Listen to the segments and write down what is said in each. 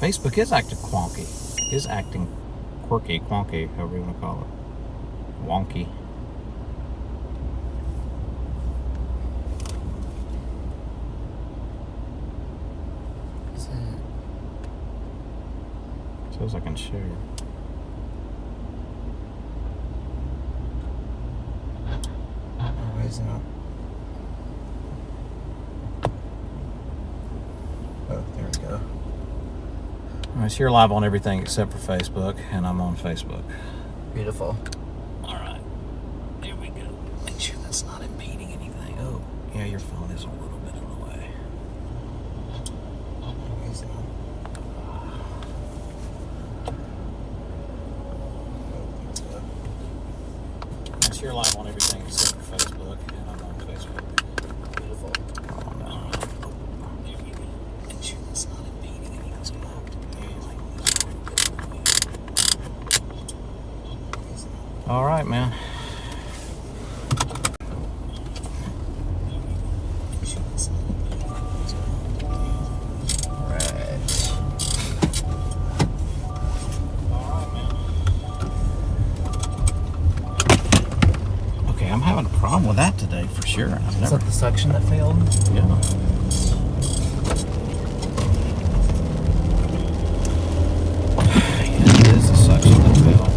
Facebook is acting quonky. Is acting quirky, quonky, however you want to call it. Wonky. Says I can share. Why is it not? Oh, there we go. Alright, so you're live on everything except for Facebook, and I'm on Facebook. Beautiful. Alright. There we go. Make sure that's not impeding anything. Oh, yeah, your phone is a little bit in the way. Why is it not? So you're live on everything except for Facebook, and I'm on Facebook. Beautiful. Oh, no. Oh, there we go. Make sure that's not impeding anything. All right, man. I'm having a problem with that today for sure. Is that the suction that failed? Yeah. It is the suction that failed.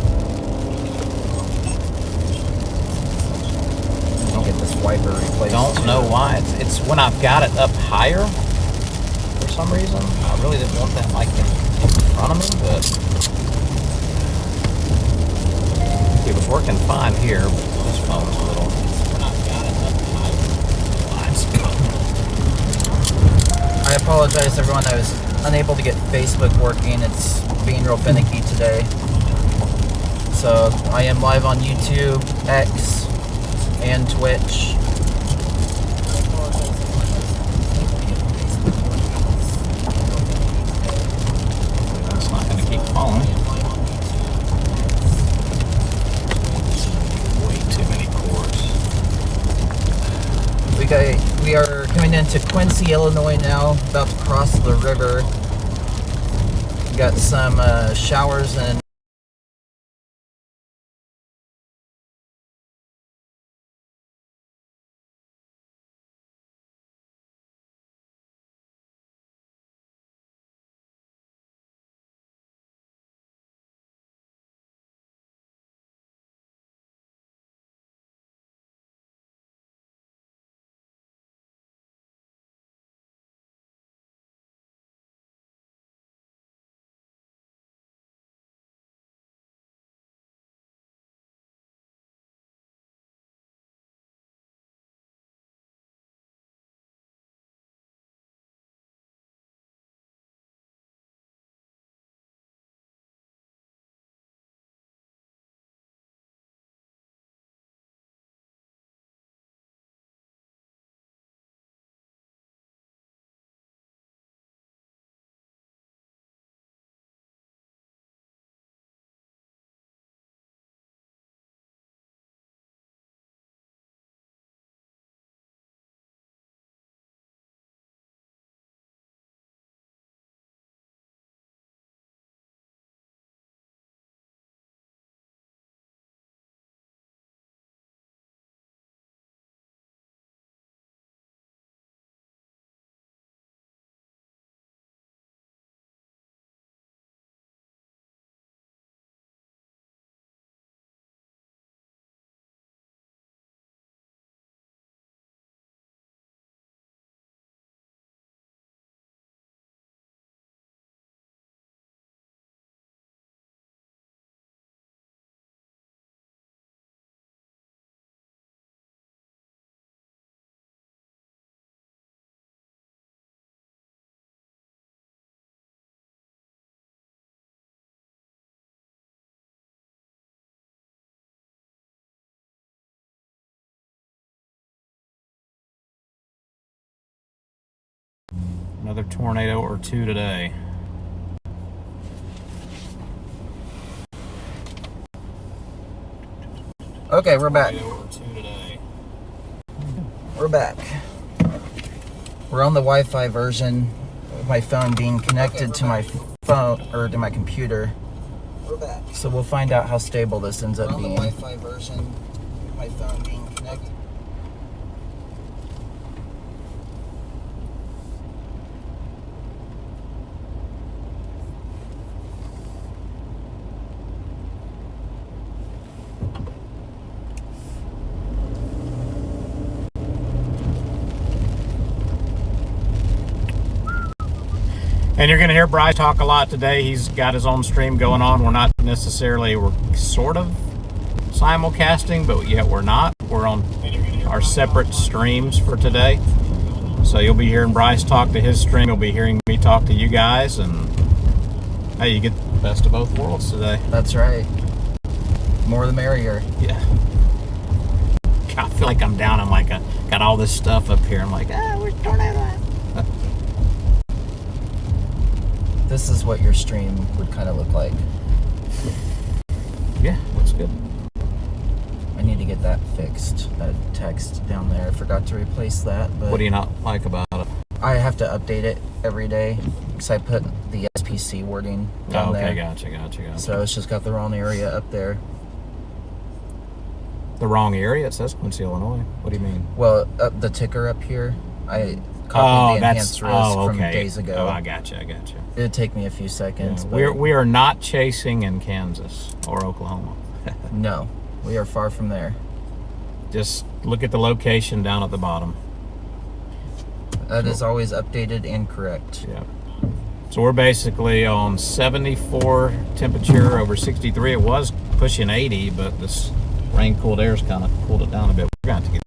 I'll get this wiper replaced. Don't know why. It's when I've got it up higher for some reason. I really didn't want that mic in front of me, but it was working fine here. This phone's a little. When I've got it up higher. I apologize, everyone. I was unable to get Facebook working. It's being real finicky today. So I am live on YouTube, X, and Twitch. It's not going to keep falling. Way too many cords. We are coming into Quincy, Illinois now, about to cross the river. We got some showers and Another tornado or two today. okay, we're back. Tornado or two today. We're back. We're on the Wi-Fi version of my phone being connected to my phone or to my computer. We're back. So we'll find out how stable this ends We're up on the being. Wi-Fi version. My phone being connected. And you're going to hear Bryce talk a lot today. He's got his own stream going on. We're not necessarily, we're sort of simulcasting, but yet we're not. We're on our separate streams for today. So you'll be hearing Bryce talk to his stream. You'll be hearing me talk to you guys. And hey, you get the best of both worlds today. That's right. More the merrier. Yeah. I feel like I'm down. I'm like, got all this stuff up here. I'm like, where's tornado at? This is what your stream would kind of look like. Yeah, looks good. I need to get that fixed. That text down there. I forgot to replace that. But What do you not like about it? I have to update it every day because I put the SPC wording down Oh, okay, there. gotcha. So it's just got the wrong area up there. The wrong area? It says Quincy, Illinois. What do you mean? Well, the ticker up here, I copied the enhanced risk from days ago. Oh, I gotcha. It'd take me a few seconds. Yeah, But we are not chasing in Kansas or Oklahoma. no, we are far from there. Just look at the location down at the bottom. That is always updated and correct. Yeah. So we're basically on 74 temperature over 63. It was pushing 80, but this rain-cooled air's kind of cooled it down a bit. We're going to have to get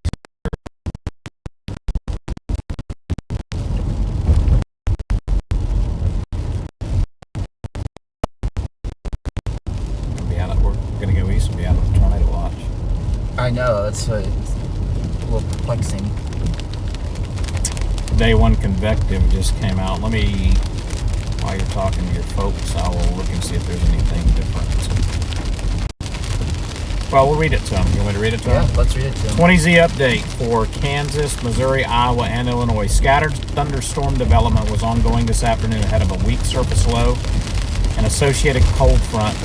we're going to go east and be out of the tornado watch. I know, that's what it's a little perplexing. Day one convective just came out. Let me, while you're talking to your folks, I will look and see if there's anything different. Well, we'll read it to them. You want me to read it to them? Yeah, let's read it to them. 20Z update for Kansas, Missouri, Iowa, and Illinois. Scattered thunderstorm development was ongoing this afternoon ahead of a weak surface low and associated cold front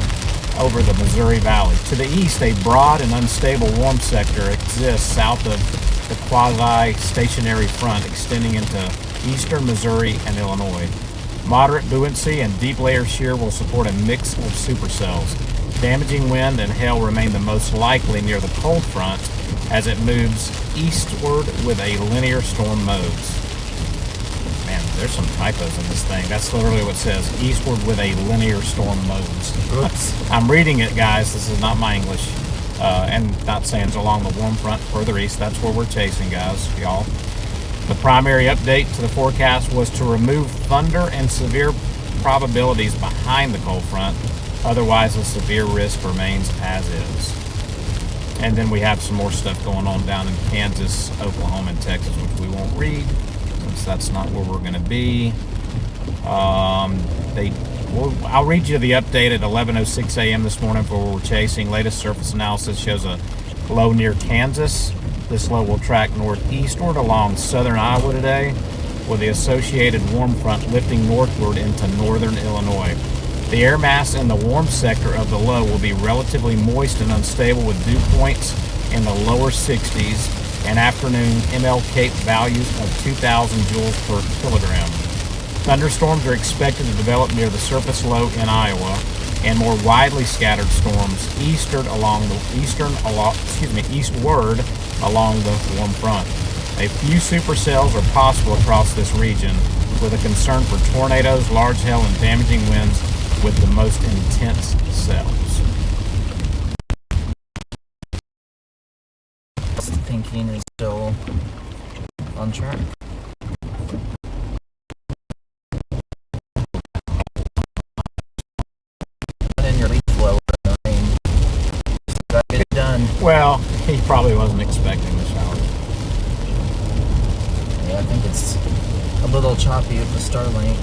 over the Missouri Valley. To the east, a broad and unstable warm sector exists south of the quasi-stationary front extending into eastern Missouri and Illinois. Moderate buoyancy and deep layer shear will support a mix of supercells. Damaging wind and hail remain the most likely near the cold front as it moves eastward with a linear storm modes. Man, there's some typos in this thing. That's literally what it says, eastward with a linear storm modes. Oops. I'm reading it, guys. This is not my English. And not saying it's along the warm front further east. That's where we're chasing, guys, y'all. The primary update to the forecast was to remove thunder and severe probabilities behind the cold front. Otherwise, the severe risk remains as is. And then we have some more stuff going on down in Kansas, Oklahoma, and Texas, which we won't read since that's not where we're going to be. I'll read you the update at 11:06 a.m. this morning for where we're chasing. Latest surface analysis shows a low near Kansas. This low will track northeastward along southern Iowa today, with the associated warm front lifting northward into northern Illinois. The air mass in the warm sector of the low will be relatively moist and unstable with dew points in the lower 60s and afternoon MLK values of 2,000 joules per kilogram. Thunderstorms are expected to develop near the surface low in Iowa, and more widely scattered storms eastward along the warm front. A few supercells are possible across this region, with a concern for tornadoes, large hail, and damaging winds with the most intense cells. Thinking is still on track. In your leaf blower in the rain. Gotta get it done. Well, he probably wasn't expecting the showers. Yeah, I think it's a little choppy with the Starlink.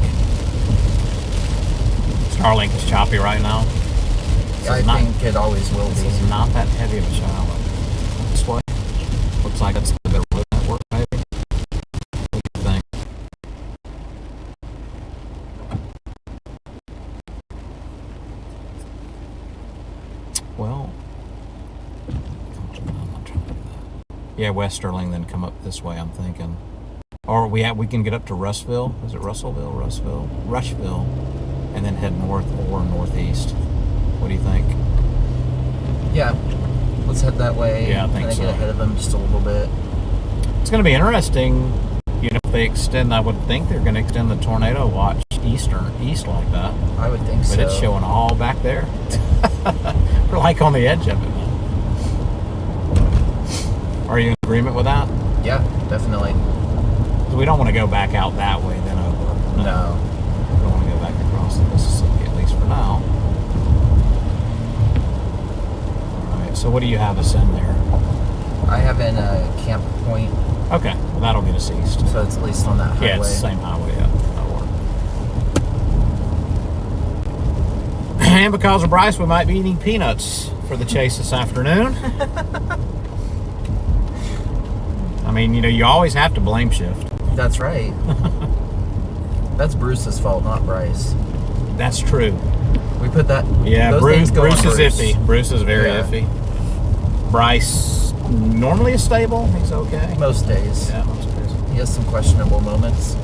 Starlink is choppy right now. I think it always will This be. is not that heavy of a shower. This way. Looks like it's the road network, maybe. What do you think? Yeah, West Sterling, then come up this way, I'm thinking. Or we can get up to Russville. Is it Russellville? Rushville. And then head north or northeast. What do you think? Yeah. Let's head that way. Yeah, I think and so. get ahead of them just a little bit. It's going to be interesting, you know, if they extend, I would think they're going to extend the tornado watch east like that. I would think so. But it's showing all back there. We're like on the edge of it. Are you in agreement with that? Yeah, definitely. 'Cause we don't want to go back out that way, then over. No. We don't want to go back across the Mississippi, at least for now. All right, so what do you have us in there? I have in Camp Point, Okay, well, that'll get us east. so it's at least on that highway. Yeah, it's the same highway, yeah. That'll work. And because of Bryce, we might be eating peanuts for the chase this afternoon. I mean, you know, you always have to blame shift. That's right. That's Bruce's fault, not Bryce. That's true. We put that. Yeah, those Bruce things go on is Bruce. iffy. Bruce is very Yeah. iffy. Bryce normally is stable. He's okay. Most days. Yeah, most days. He has some questionable moments.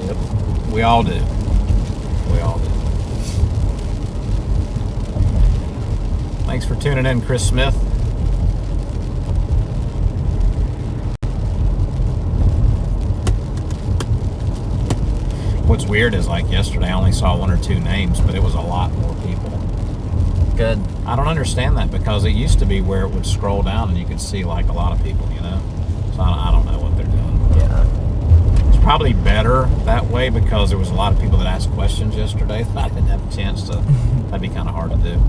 Yep. We all do. We all do. Thanks for tuning in, Chris Smith. What's weird is like yesterday I only saw 1 or 2 names, but it was a lot more people. Good. I don't understand that because it used to be where it would scroll down and you could see like a lot of people, you know? So I don't know what they're doing. Yeah. It's probably better that way because there was a lot of people that asked questions yesterday that I didn't have a chance to. That'd be kind of hard to do.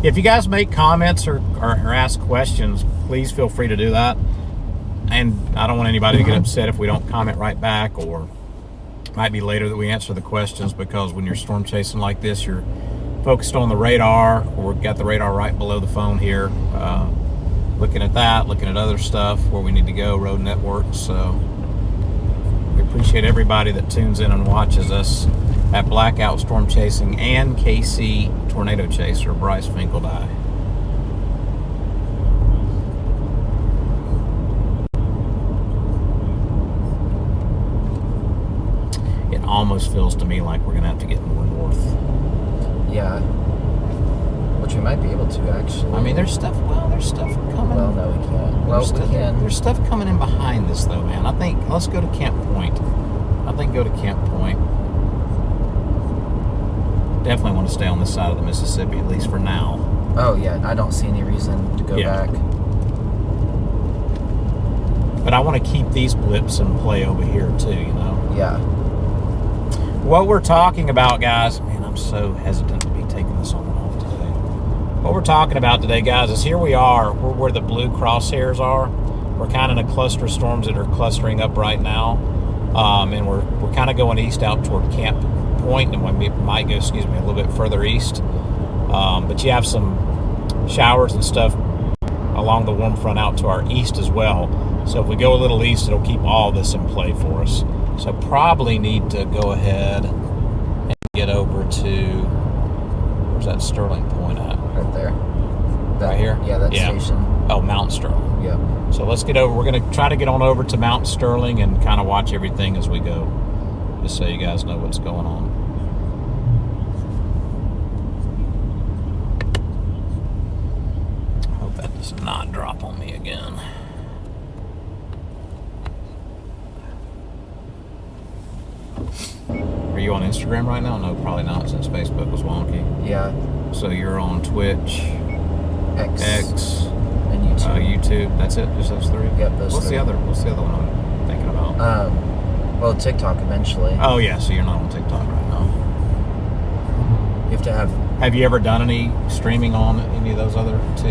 If you guys make comments or ask questions, please feel free to do that. And I don't want anybody to get upset if we don't comment right back, or it might be later that we answer the questions, because when you're storm chasing like this, you're focused on the radar, or we've got the radar right below the phone here, looking at that, looking at other stuff, where we need to go, road networks. So we appreciate everybody that tunes in and watches us at Blackout Storm Chasing and KC Tornado Chaser, Bryce Finkeldye. It almost feels to me like we're going to have to get more north. Yeah. Which we might be able to, actually. I mean, there's stuff coming. Well, no, we can't. Well, we can. There's stuff coming in behind this, though, man. I think, let's go to Camp Point. Go to Camp Point. Definitely want to stay on this side of the Mississippi, at least for now. Oh, yeah. I don't see any reason to go back. But I want to keep these blips in play over here, too, you know? Yeah. What we're talking about, guys, man, I'm so hesitant to be taking this on and off today. What we're talking about today, guys, is here we are. We're where the blue crosshairs are. We're kind of in a cluster of storms that are clustering up right now. And we're kind of going east out toward Camp Point, and we might go, a little bit further east. But you have some showers and stuff along the warm front out to our east as well. So if we go a little east, it'll keep all this in play for us. So probably need to go ahead and get over to, where's that Sterling Point at? Right there. Right here? Yeah, that station. Oh, Mount Sterling. Yep. So let's get over. We're going to try to get on over to Mount Sterling and kind of watch everything as we go, just so you guys know what's going on. I hope that does not drop on me again. Are you on Instagram right now? No, probably not, since Facebook was wonky. Yeah. So you're on Twitch, X. and YouTube. YouTube. That's it? Just those 3? Yep, those What's 3. the other one I'm thinking about? Well, TikTok eventually. Oh yeah, so you're not on TikTok right now. You have to have. Have you ever done any streaming on any of those other 2?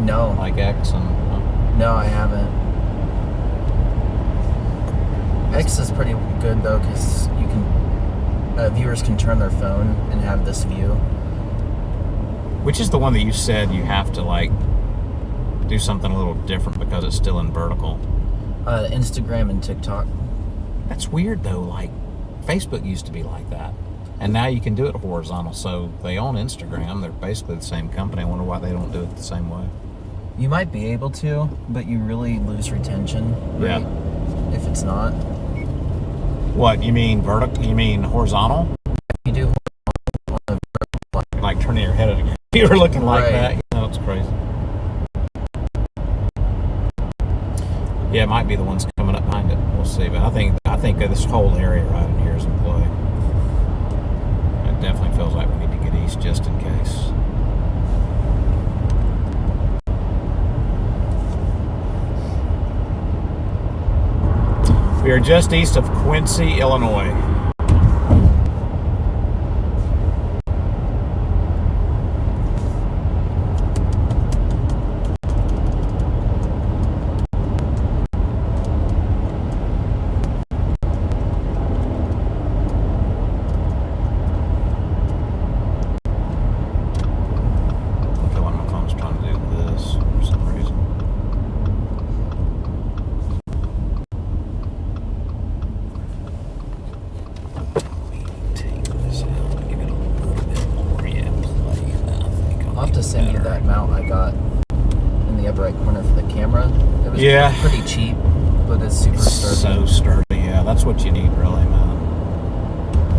No. Like X and... No, I haven't. X is pretty good though, because you can viewers can turn their phone and have this view. Which is the one that you said you have to like do something a little different because it's still in vertical? Instagram and TikTok. That's weird though. Like Facebook used to be like that, and now you can do it horizontal. So they own Instagram. They're basically the same company. I wonder why they don't do it the same way. You might be able to, but you really lose retention Yeah. rate if it's not. What, you mean vertical? You mean horizontal? You do. Like turning your head at a computer looking like Right. that? You know, it's crazy. Yeah, it might be the ones coming up behind it. We'll see. But I think this whole area right in here is in play. It definitely feels like we need to get east just in case. We are just east of Quincy, Illinois. I feel like my phone's trying to do this for some reason. Take this out, give it a little bit more yet play. I'll have to send you that mount I got in the upper right corner for the camera. It was Yeah. pretty cheap, but it's super sturdy. So sturdy, yeah. That's what you need, really, man.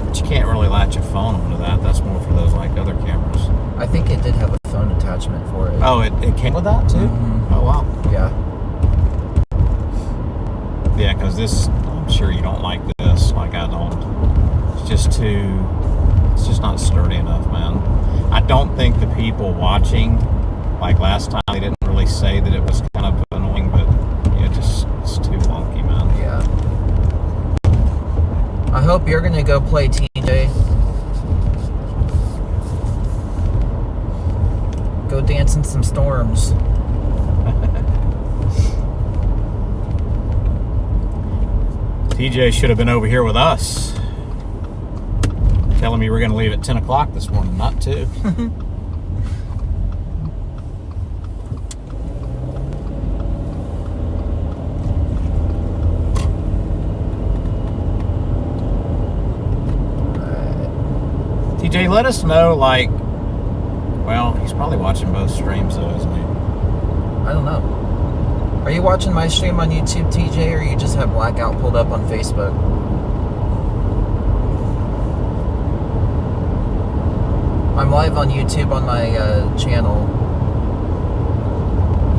But you can't really latch a phone onto that. That's more for those like other cameras. I think it did have a phone attachment for it. Oh, it came with that too? Mhm. Oh, wow. Yeah. Yeah, because this, I'm sure you don't like this, like I don't. It's just not sturdy enough, man. I don't think the people watching, like last time, they didn't really say that it was kind of annoying, but yeah, it's too wonky, man. Yeah. I hope you're gonna go play TJ. Go dance in some storms. TJ should have been over here with us. Telling me we're going to leave at 10 o'clock this morning, not 2. TJ, let us know, like, well, he's probably watching both streams, though, isn't he? I don't know. Are you watching my stream on YouTube, TJ, or you just have Blackout pulled up on Facebook? I'm live on YouTube on my channel.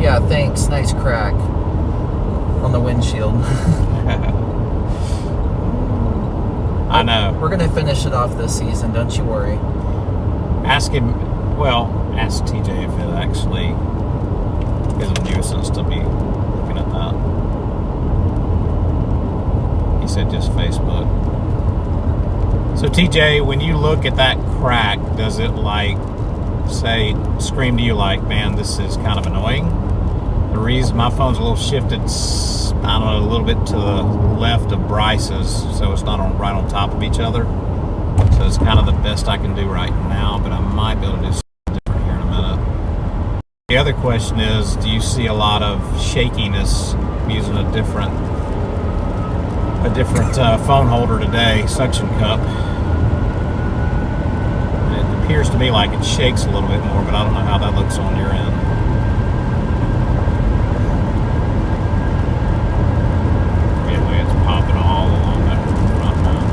Yeah, thanks. Nice crack on the windshield. I know. We're gonna finish it off this season, don't you worry. Ask TJ if it actually is a nuisance to be looking at that. He said just Facebook. So TJ, when you look at that crack, does it scream to you like, man, this is kind of annoying? The reason my phone's a little shifted, I don't know, a little bit to the left of Bryce's, so it's not right on top of each other. So it's kind of the best I can do right now, but I might be able to do something different here in a minute. The other question is, do you see a lot of shakiness using a different phone holder today, suction cup? It appears to me like it shakes a little bit more, but I don't know how that looks on your end. Anyway, it's popping all along that front line.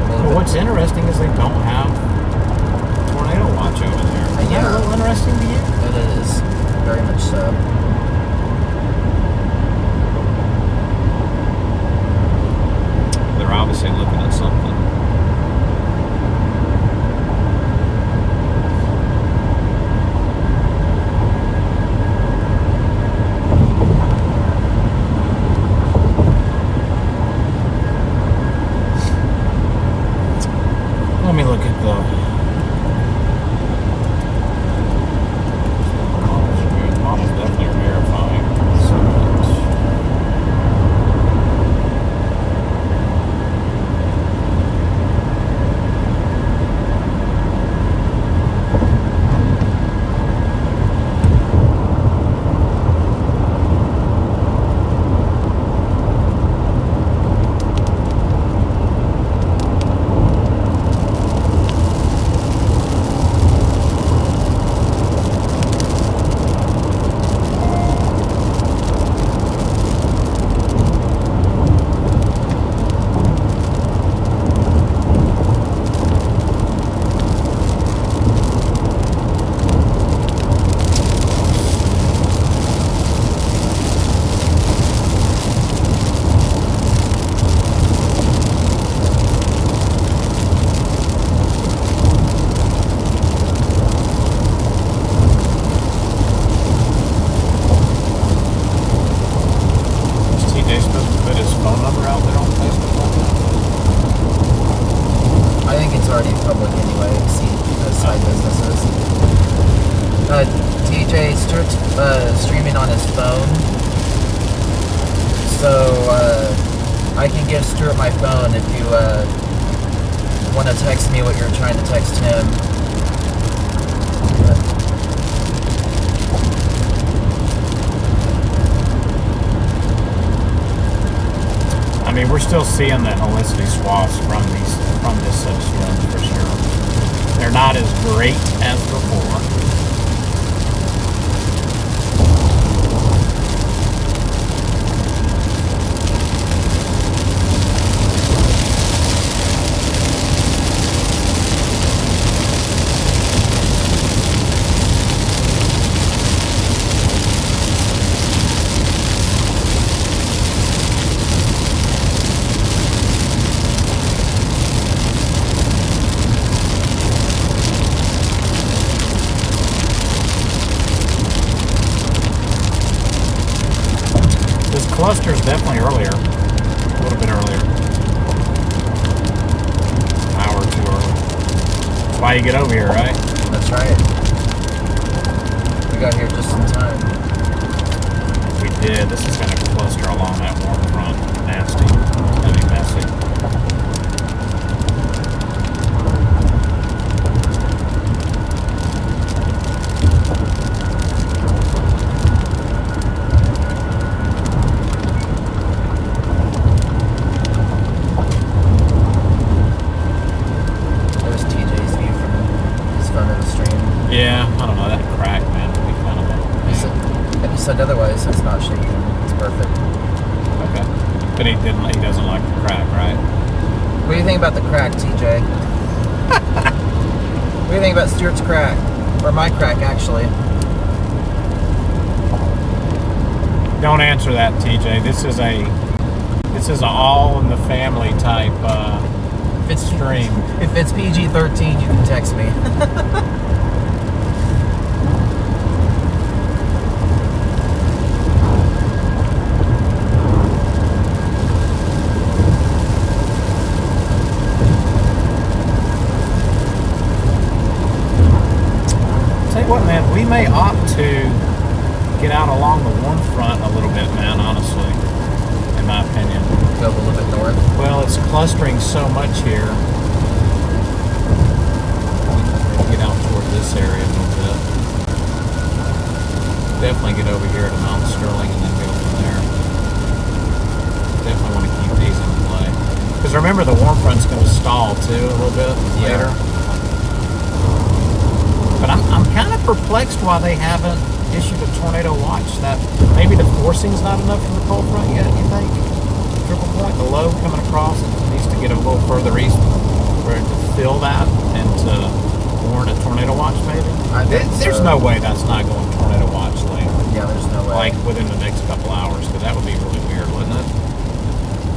But what's interesting is they don't have tornado watch over there. Is that a little interesting to you? It is. Very much so. They're obviously looking at something. TJ supposed to put his phone number out there on Facebook like that? I think it's already public anyway. See those side businesses. TJ Stuart's streaming on his phone, so I can give Stuart my phone if you want to text me what you're trying to text him. I mean, we're still seeing the helicity swaths from this set of storms for sure. They're not as great as before. Cluster is definitely earlier, a little bit earlier. It's an hour or two early. That's why you get over here, right? That's right. We got here just in time. We did. This is going to cluster along that warm front. Nasty. It's going to be messy. Otherwise, it's not shaking. It's perfect. Okay. But he doesn't like the crack, right? What do you think about the crack, TJ? What do you think about Stuart's crack? Or my crack, actually? Don't answer that, TJ. This is a all in the family type stream. If it's PG-13, you can text me. What, man, we may opt to get out along the warm front a little bit, man, honestly, in my opinion. Go a little bit north? Well, it's clustering so much here. Maybe get out toward this area a little bit. Definitely get over here to Mount Sterling and then go from there. Definitely want to keep these in play. Because remember, the warm front's going to stall, too, a little bit later. But I'm kind of perplexed why they haven't issued a tornado watch. That maybe the forcing's not enough from the cold front yet, you think? Triple point, the low coming across, it needs to get a little further east for it to fill that and to warrant a tornado watch, maybe? There's no way that's not going tornado watch later. Yeah, there's no way. Like within the next couple hours, because that would be really weird, wouldn't it?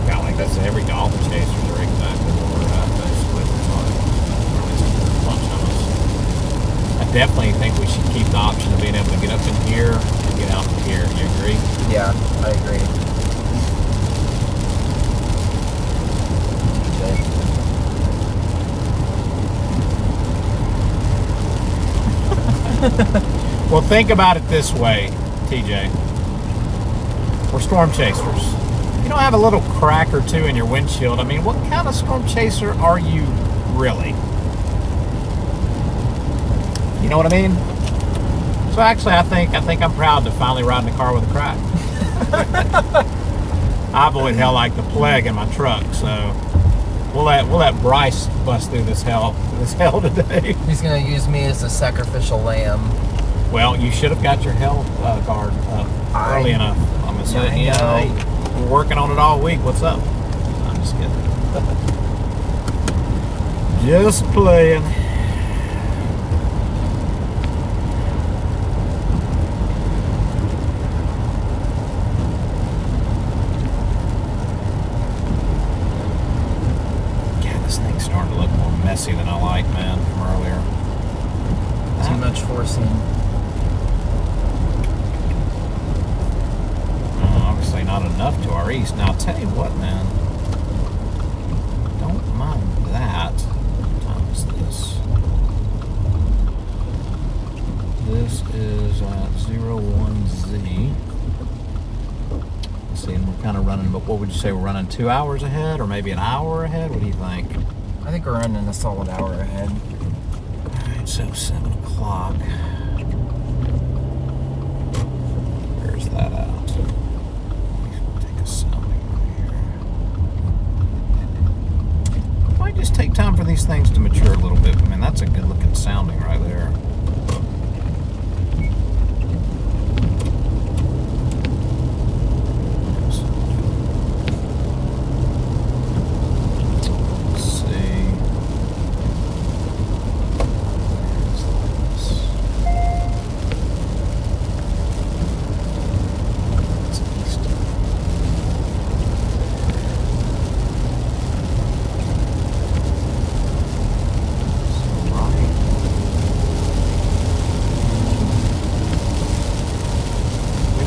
Yeah, like that's every dolphin chasers are exactly where we're at, basically. Or at least a bunch of us. I definitely think we should keep the option of being able to get up in here and get out in here. You agree? Yeah, I agree. Well, think about it this way, TJ. We're storm chasers. You don't have a little crack or two in your windshield. I mean, what kind of storm chaser are you really? You know what I mean? So actually, I think I'm proud to finally ride in a car with a crack. I avoid hell like the plague in my truck, so we'll let Bryce bust through this hell today. He's gonna use me as a sacrificial lamb. Well, you should have got your hell guard up early enough. I'm gonna say, I know. We're working on it all week. What's up? I'm just kidding. Just playing. Starting to look more messy than I like, man, from earlier. Too much forcing. Obviously not enough. enough to our east. Now, I'll tell you what, man. Don't mind that. What time is this? This is at 01Z. Let's see, and we're kind of running, but what would you say? We're running 2 hours ahead or maybe an hour ahead? What do you think? I think we're running a solid hour ahead. Alright, so 7 o'clock. Where's that at? Take a sounding right here. Might just take time for these things to mature a little bit. I mean, that's a good looking sounding right there.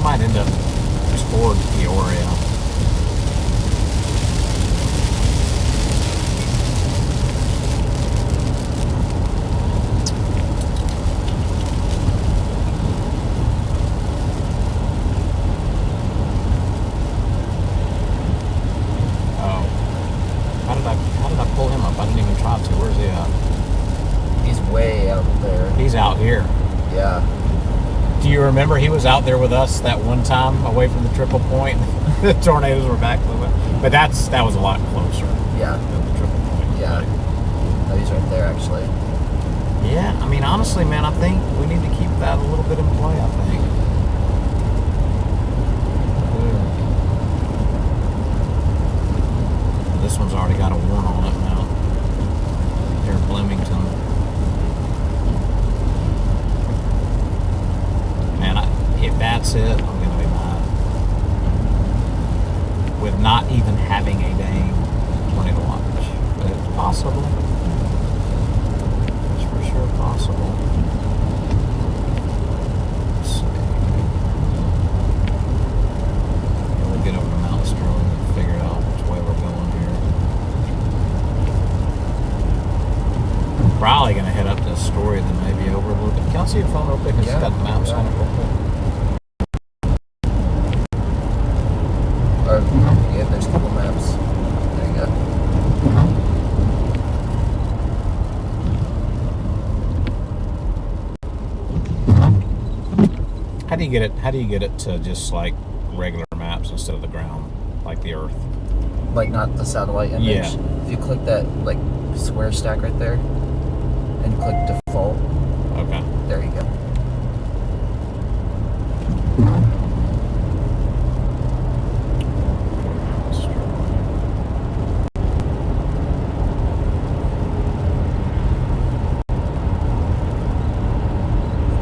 Might end up just toward Peoria. Oh, how did I pull him up? I didn't even try to. Where's he at? He's way out there. He's out here. Yeah. Do you remember he was out there with us that one time away from the triple point? The tornadoes were back a little bit. But that was a lot closer Yeah. than the triple point. Yeah. No, he's right there, actually. Yeah, I mean, honestly, man, I think we need to keep that a little bit in play, I think. Yeah. This one's already got a 1 on it now. Here, Bloomington. If that's it, I'm going to be mad. With not even having a dang 20 to watch. But it's possible. It's for sure possible. Let's see. Yeah, we'll get over to Mount Sterling and figure out which way we're going here. I'm probably going to head up to Astoria, then maybe over a little bit. Can I see your phone real quick? It's got the maps on it real quick. Yeah, there's Google Maps. There you go. How do you get it to just like regular maps instead of the ground, like the Earth? Like not the satellite image. Yeah. If you click that like square stack right there and click default, Okay. there you go.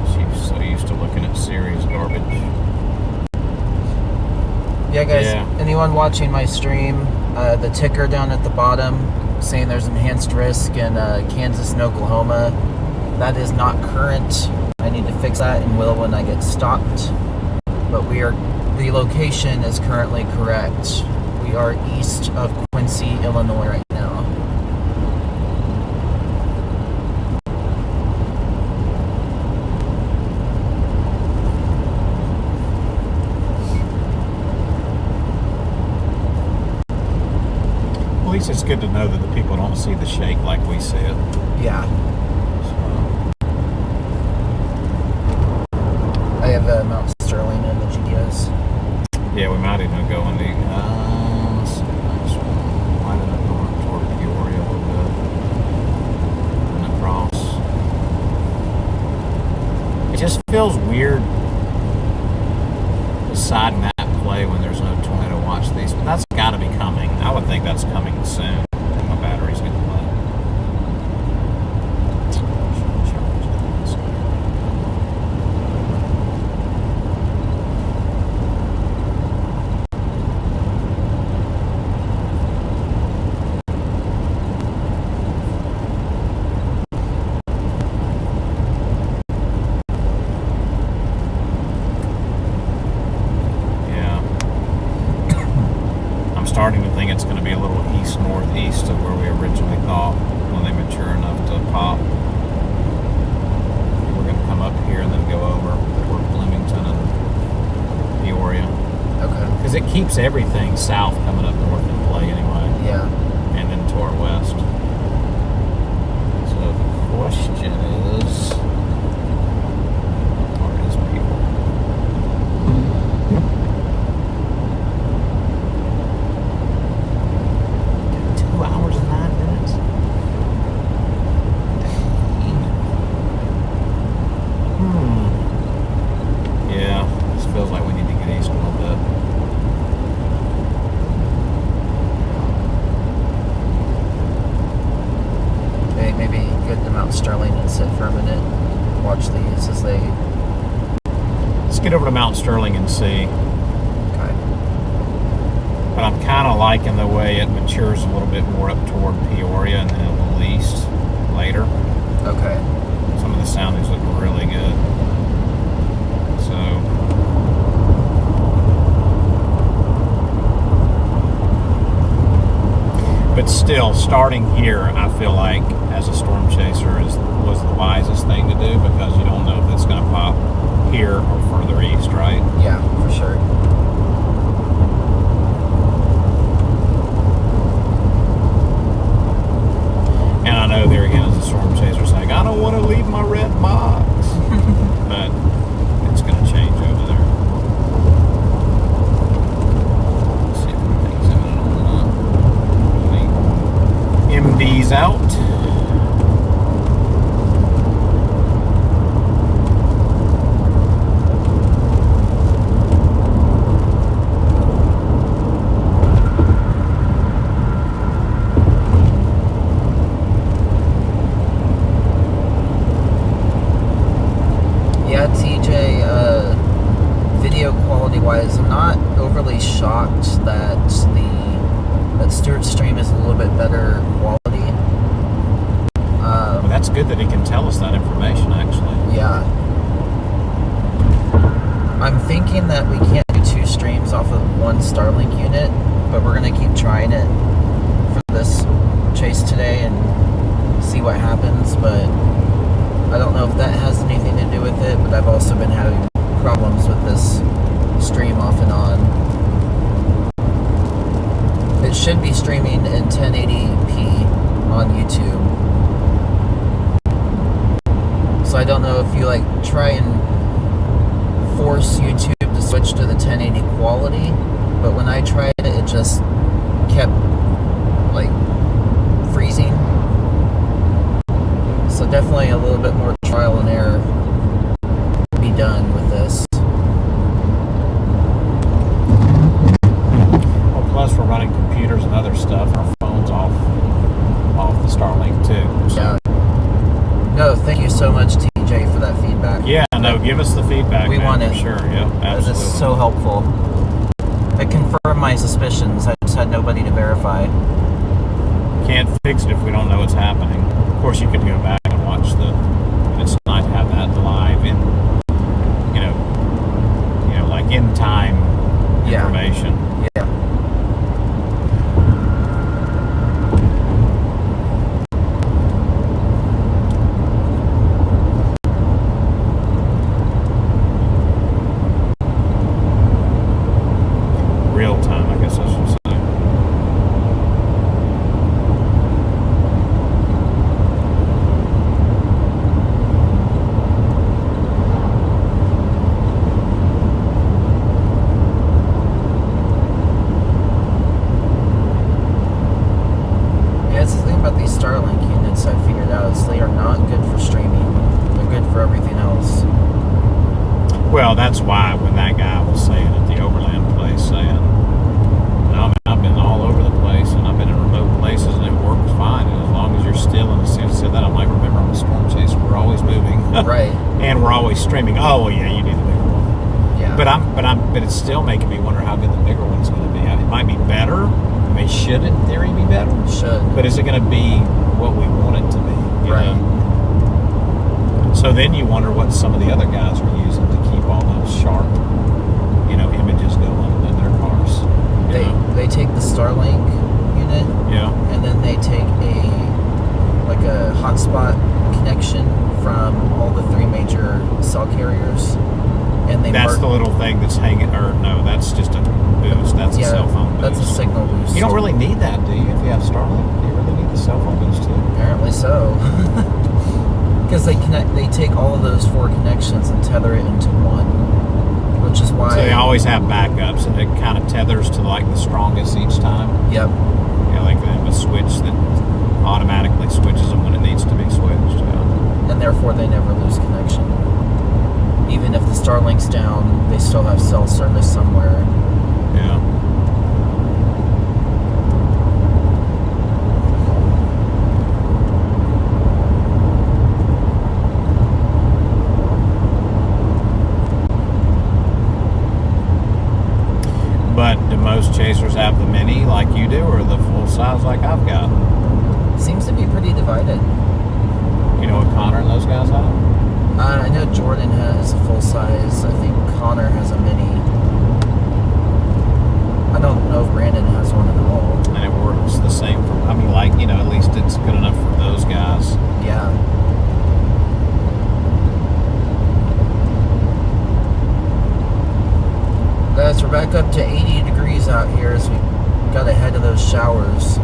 She's so used to looking at Siri's garbage. Yeah, guys, Yeah. anyone watching my stream, the ticker down at the bottom saying there's enhanced risk in Kansas and Oklahoma, that is not current. I need to fix that and will when I get stopped. But the location is currently correct. We are east of Quincy, Illinois right now. At least it's good to know that the people don't see the shake like we see it. Yeah. So, I have Mount Sterling in the GDS. yeah, we might even go in the. Let's see, next one. Might end up going toward Peoria a little bit. And across. It just feels weird deciding that play when there's no tornado watch these. But that's got to be coming. I would think that's coming soon. I think my battery's getting low. Yeah. starting to think it's going to be a little east-northeast of where we originally thought when they mature enough to pop. We're going to come up here and then go over toward Bloomington and Peoria. Okay. Because it keeps everything south coming up north in play anyway. Yeah. And then to our west. So the question is, where is people? 2 hours and 9 minutes? Yeah, this feels like we need to get east a little bit. Maybe go to Mount Sterling and sit for a minute. Watch these as they. Let's get over to Mount Sterling and see. Okay. But I'm kind of liking the way it matures a little bit more up toward Peoria and then a little east later. Okay. Some of the soundings look really good. So, but still, starting here, I feel like as a storm chaser was the wisest thing to do because you don't know if it's going to pop here or further east, right? Yeah, for sure. And I know there again as a storm chaser saying, I don't want to leave my red box. But it's going to change over there. Let's see if everything's zooming in on that. MD's out. Yeah, TJ, video quality wise, I'm not overly shocked that Stuart Stream is a little bit better quality. Well, that's good that he can tell us that information, actually. Yeah. I'm thinking that we can't do 2 streams off of one Starlink unit, but we're going to keep trying it for this chase today and see what happens, but I don't know if that has anything to do with it, but I've also been having problems with this stream off and on. It should be streaming in 1080p on YouTube. So I don't know if you like try and force YouTube to switch to the 1080 quality, but when I tried it, it just kept like freezing. So definitely a little bit more trial and error to be done with this. Well, plus we're running computers and other stuff. Our phone's off the Starlink too. So. Yeah. No, thank you so much, TJ, for that feedback. Yeah, no, give us the feedback. We man, want for it. sure. Yeah, That absolutely. is so helpful. It confirmed my suspicions. I just had nobody to verify. Can't fix it if we don't know what's happening. Of course, you could go back and watch it's nice to have that live in, like in time information. Yeah. Real time, I guess I should say. Yeah, it's the thing about these Starlink units I figured out is they are not good for streaming. They're good for everything else. Well, that's why when that guy was saying at the Overland place, saying, no, man, I've been all over the place and I've been in remote places and it works fine. And as long as you're still, and as soon as he said that, I'm like, remember, I'm a storm chaser. We're always moving. Right. And we're always streaming. Oh, well, yeah, you need the bigger one. Yeah. But it's still making me wonder how good the bigger one's going to be. It might be better. I mean, should in theory be better? Should. But is it going to be what we want it to be? you Right. know? So then you wonder what some of the other guys were using to keep all those sharp, images going in their cars. you know? They take the Starlink unit, Yeah. and then they take a hotspot connection from all the 3 major cell carriers, and they That's merge. the little thing that's hanging, or no, that's just a boost. That's a cell phone boost. That's a signal boost. You don't really need that, do you? If you have Starlink, do you really need the cell phone boost too? Apparently so. Because they take all of those 4 connections and tether it into one, which is why. So they always have backups, and it kind of tethers to like the strongest each time. Yep. Yeah, like they have a switch that automatically switches them when it needs to be switched. Yeah. And therefore they never lose connection. Even if the Starlink's down, they still have cell service somewhere. Yeah. But do most chasers have the mini like you do, or the full size like I've got? Seems to be pretty divided. You know what Connor and those guys have? I know Jordan has a full size. I think Connor has a mini. I don't know if Brandon has one at all. And it works the same for, I mean, like, you know, at least it's good enough for those guys. Yeah. Guys, we're back up to 80 degrees out here as we got ahead of those showers.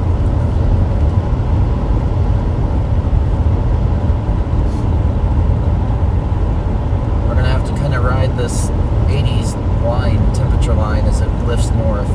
We're gonna have to kind of ride this 80s line, temperature line, as it lifts north.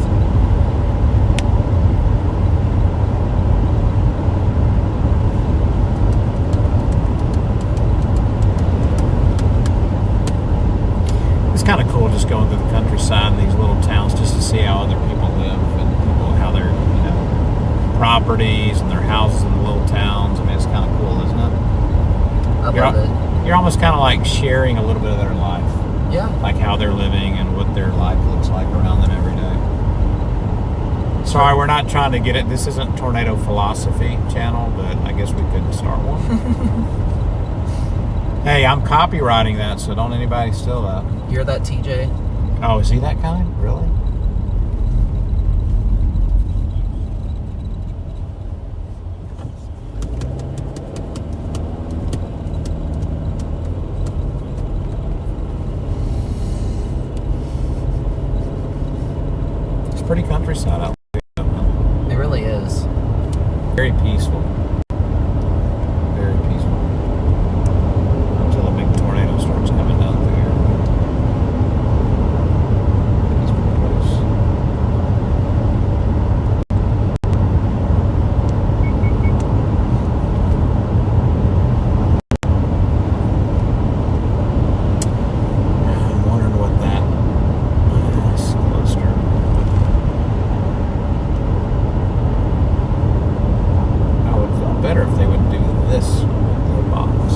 It's kind of cool just going through the countryside and these little towns just to see how other people live and how their, you know, properties and their houses in the little towns. I mean, it's kind of cool, isn't it? I love it. You're almost kind of like sharing a little bit of their life, Yeah. like how they're living and what their life looks like around them every day. Sorry, we're not trying to get it. This isn't Tornado Philosophy channel, but I guess we could start one. Hey, I'm copywriting that, so don't anybody steal that. Hear that, TJ? Oh, is he that kind? Really? It's pretty countryside out there. It really is. Very peaceful. Very peaceful. Until a big tornado starts coming down through here. Peaceful place. I'm wondering what that cluster. I would feel better if they would do this with the box.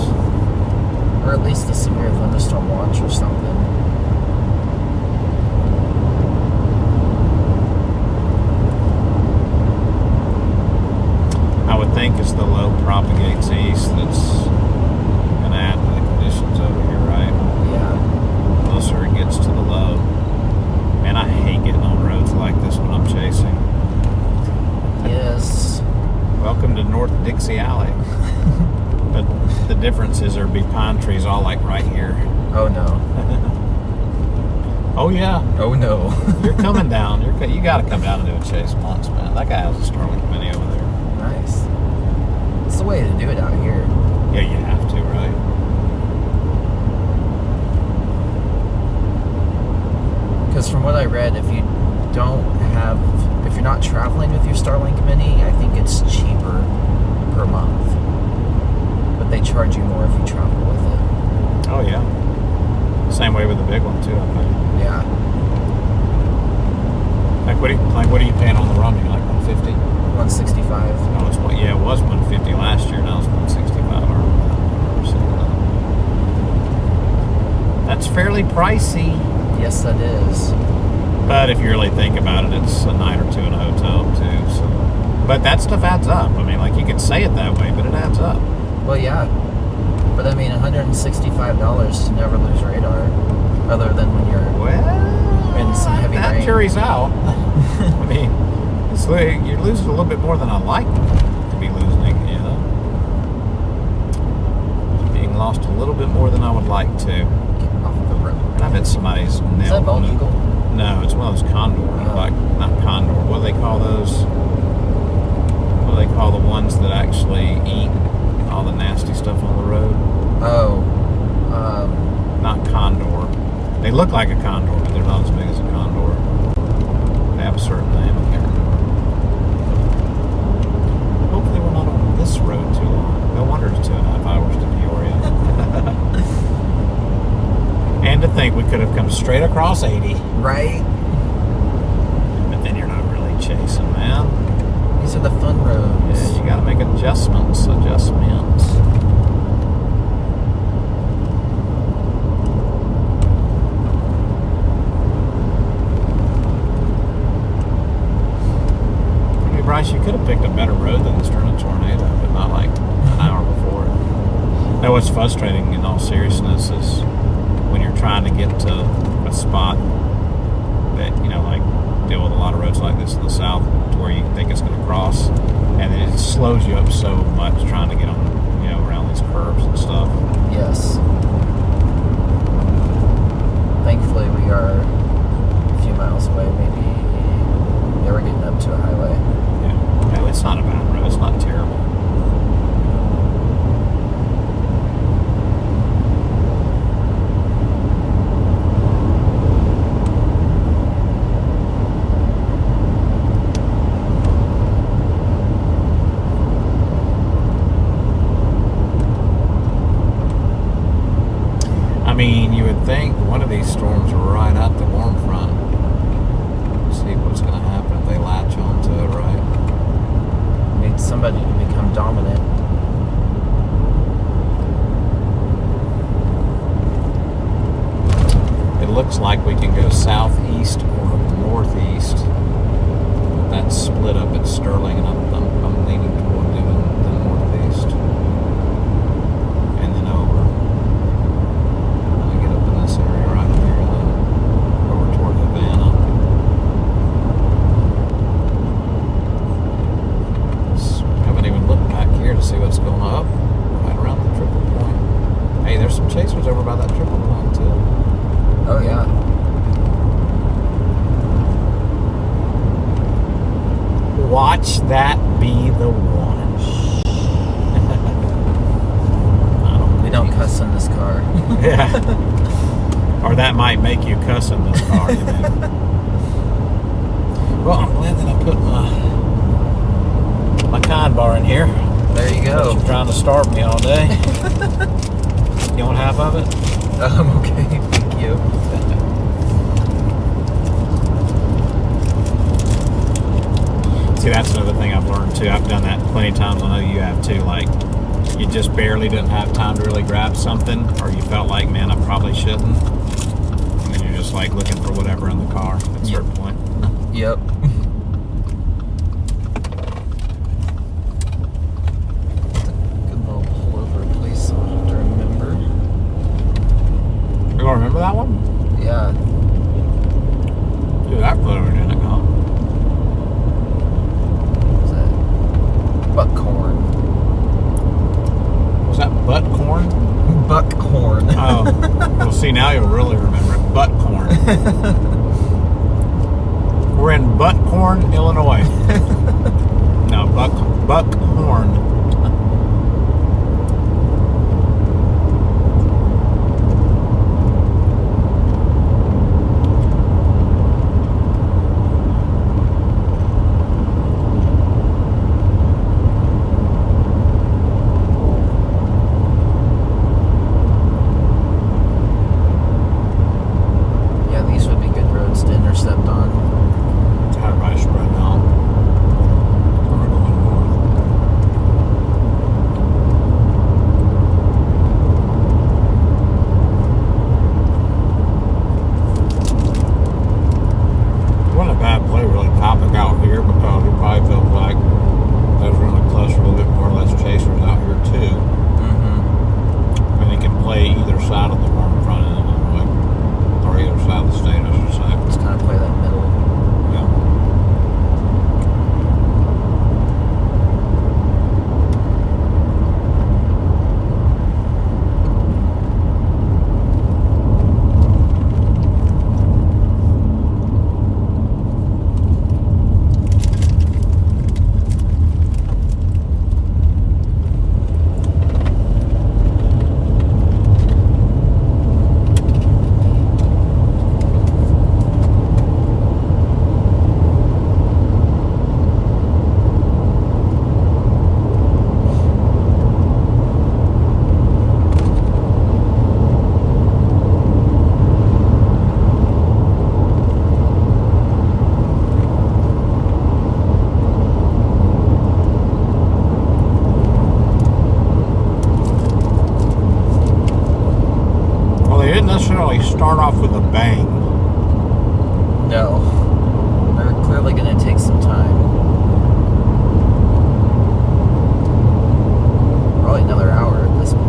Or at least a severe thunderstorm watch or something. I would think as the low propagates east, that's going to add to the conditions over here, right? Yeah. The closer it gets to the low. Man, I hate getting on roads like this when I'm chasing. Yes. Welcome to North Dixie Alley. But the difference is there'd be pine trees all like right here. Oh no. Oh yeah, Oh no. you're coming down. You got to come down and do a chase once, man. That guy has a Starlink Mini over there. Nice. It's the way to do it out here. Yeah, you have to, right? Because from what I read, if you're not traveling with your Starlink Mini, I think it's cheaper per month. But they charge you more if you travel with it. Oh yeah. Same way with the big one too, I think. Yeah. Like what are you paying on the roaming? Like 150? 165. No, it's it was 150 last year. Now it's 165. I remember that. That's fairly pricey. Yes, that is. But if you really think about it, it's a night or two in a hotel too. So, but that stuff adds up. I mean, like you could say it that way, but it adds up. Well, yeah. But I mean, $165 to never lose radar, other than when you're Well, in some heavy that rain. jury's out. I mean, it's So you're losing a little bit more than I like to be losing it, you know. Being lost a little bit more than I would like to. Get off the road. And I bet somebody's nailed Is that bald one of- eagle? No, it's one of those condor, like not condor. What do they call those? What do they call the ones that actually eat all the nasty stuff on the road? Oh. Not condor. They look like a condor, but they're not as big as a condor. They have a certain name. I can't remember. Hopefully, we're not on this road too long. No wonder it's 2.5 hours to Peoria. And to think we could have come straight across 80. Right? But then you're not really chasing, man. These are the fun roads. Yeah, you gotta make adjustments. Hey, Bryce, you could have picked a better road than this during a tornado, but not like an hour before it. Now, what's frustrating in all seriousness is when you're trying to get to a spot that, you know, like deal with a lot of roads like this in the south to where you think it's going to cross, and then it slows you up so much trying to get on, you know, around these curves and stuff. Yes. Thankfully, we are a few miles away, maybe. Yeah, we're getting up to a highway. Yeah. No, it's not a bad road. It's not terrible. I mean, you would think one of these storms will ride out the warm front. See what's going to happen if they latch onto it, right? Need somebody to become dominant. It looks like we can go southeast or northeast. But that's split up at Sterling, and I'm leaning toward doing the northeast. And then over. I get up in this area right here, and then over toward Havana. Haven't even looked back here to see what's going up. Right around the triple point. Hey, there's some chasers over by that triple point too. Oh, yeah. Watch that be the one. We don't cuss in this car. Yeah. Or that might make you cuss in this car, you know. Well, I'm glad that I put my kind bar in here. There you But go. you're trying to starve me all day. You want half of it? Okay, thank you. See, that's another thing I've learned too. I've done that plenty of times. I know you have too. Like, you just barely didn't have time to really grab something, or you felt like, man, I probably shouldn't. And then you're just like looking for whatever in the car at a certain point. Yep. Good little pullover place I'll have to remember. You gonna remember that one? Yeah. Dude, that photogenic, huh? What's that? Buckhorn. Was that butt corn? Buckhorn. Oh, well, see, now you'll really remember it. Butt corn. We're in Buckhorn, Illinois. No, Buckhorn. Yeah, these would be good roads to intercept on. Everybody spread out. We're going north. long time. Probably another hour at this point.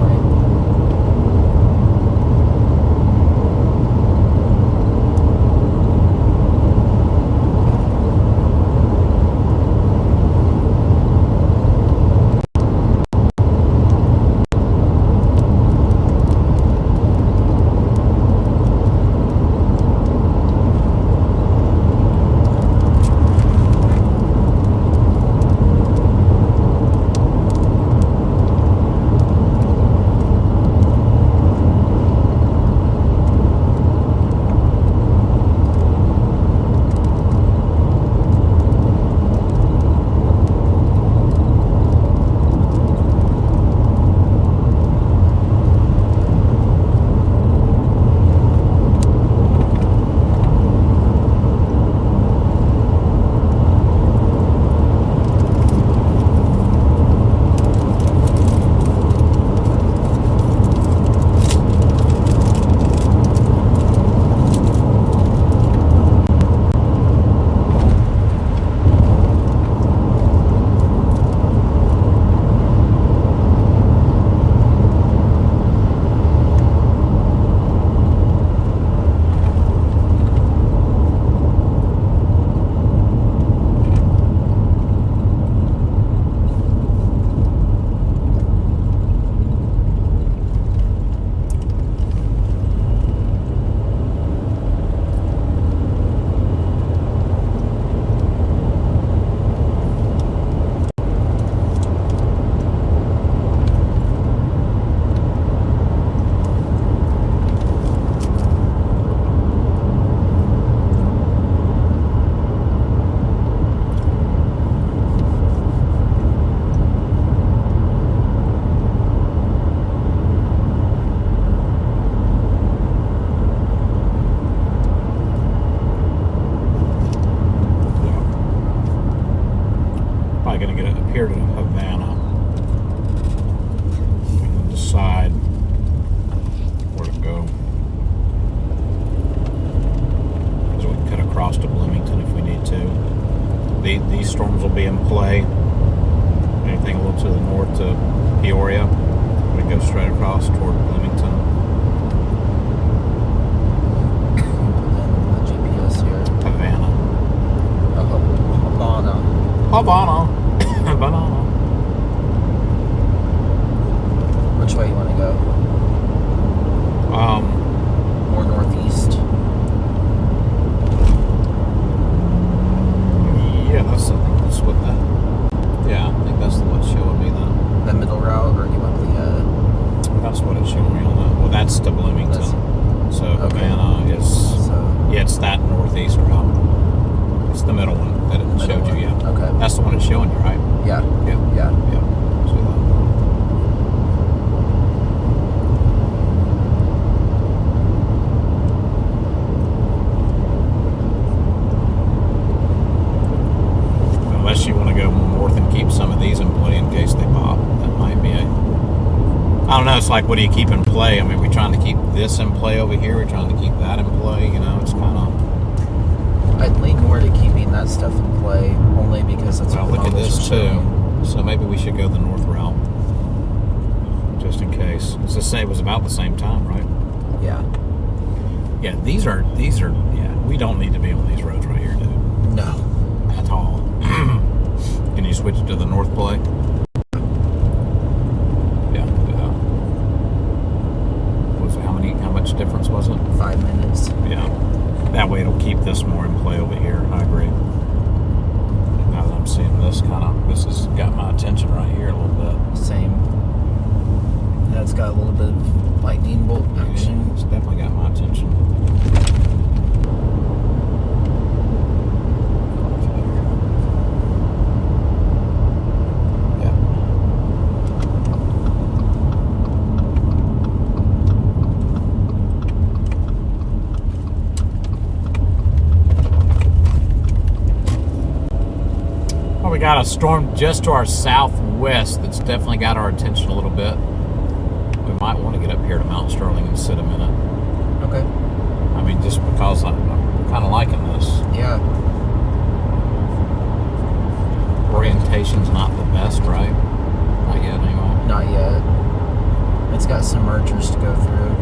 Here to Havana. We can decide where to go. Because we can cut across to Bloomington if we need to. These storms will be in play. Anything a little to the north to Peoria, we can go straight across toward Bloomington. The GPS here. Havana. Havana. Banana. Which way you want to go? More northeast. Yeah, I think that's what that. Yeah, I think that's what's showing me that. The middle route, or do you want the? That's what it's showing me on that. Well, that's to Bloomington. So Okay. Havana is. So Yeah, it's that northeast route. It's the middle one that it showed you. Yeah. Okay. That's the one it's showing you, right? Yeah. Yeah. Yeah. Yeah. See that? Unless you want to go north and keep some of these in play in case they pop, that might be a. I don't know. It's like, what do you keep in play? I mean, we're trying to keep this in play over here. We're trying to keep that in play. You know, it's kind of. I'd lean more to keeping that stuff in play, only because it's. Well, look at this too. So maybe we should go the north route, just in case. It's the same. It was about the same time, right? Yeah. Yeah. These are. Yeah. We don't need to be on these roads right here, dude. No. At all. Can you switch to the north play? Yeah. Yeah. Was it how much difference was it? 5 minutes. Yeah. That way it'll keep this more in play over here. I agree. Now that I'm seeing this this has got my attention right here a little bit. Same. That's got a little bit of lightning bolt action. Yeah, it's definitely got my attention. We got a storm just to our southwest that's definitely got our attention a little bit. We might want to get up here to Mount Sterling and sit a minute. Okay. I mean, just because I'm kind of liking this. Yeah. orientation's not the best, right? Not yet, anyway. Not yet. It's got some mergers to go through.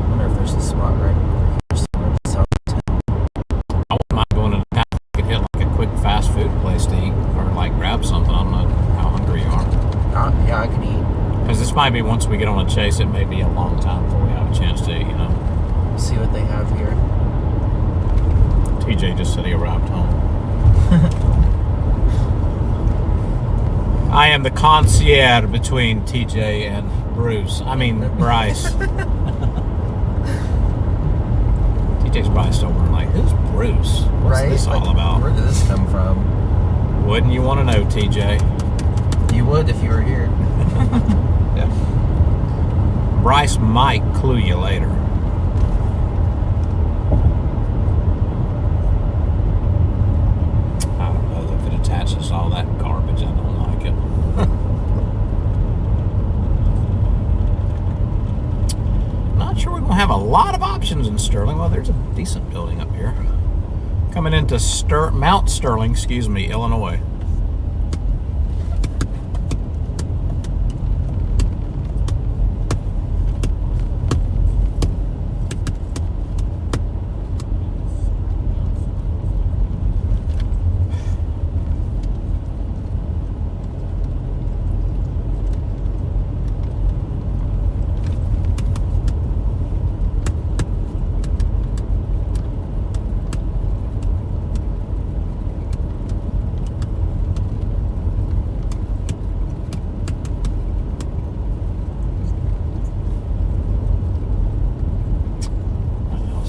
I wonder if there's a spot right over here somewhere south of town. I wouldn't mind going to town. You could hit like a quick fast food place to eat or like grab something. I don't know how hungry you are. Yeah, I could eat. Because this might be, once we get on a chase, it may be a long time before we have a chance to eat, you know. See what they have here. TJ just said he arrived home. I am the concierge between TJ and Bryce. TJ's probably still wondering, like, who's Bruce? What's Right? this all Like, about? where did this come from? Wouldn't you want to know, TJ? You would if you were here. Yeah. Bryce might clue you later. I don't know if it attaches all that garbage. I don't like it. Not sure we're going to have a lot of options in Sterling. Well, there's a decent building up here. Coming into Mount Sterling, Illinois.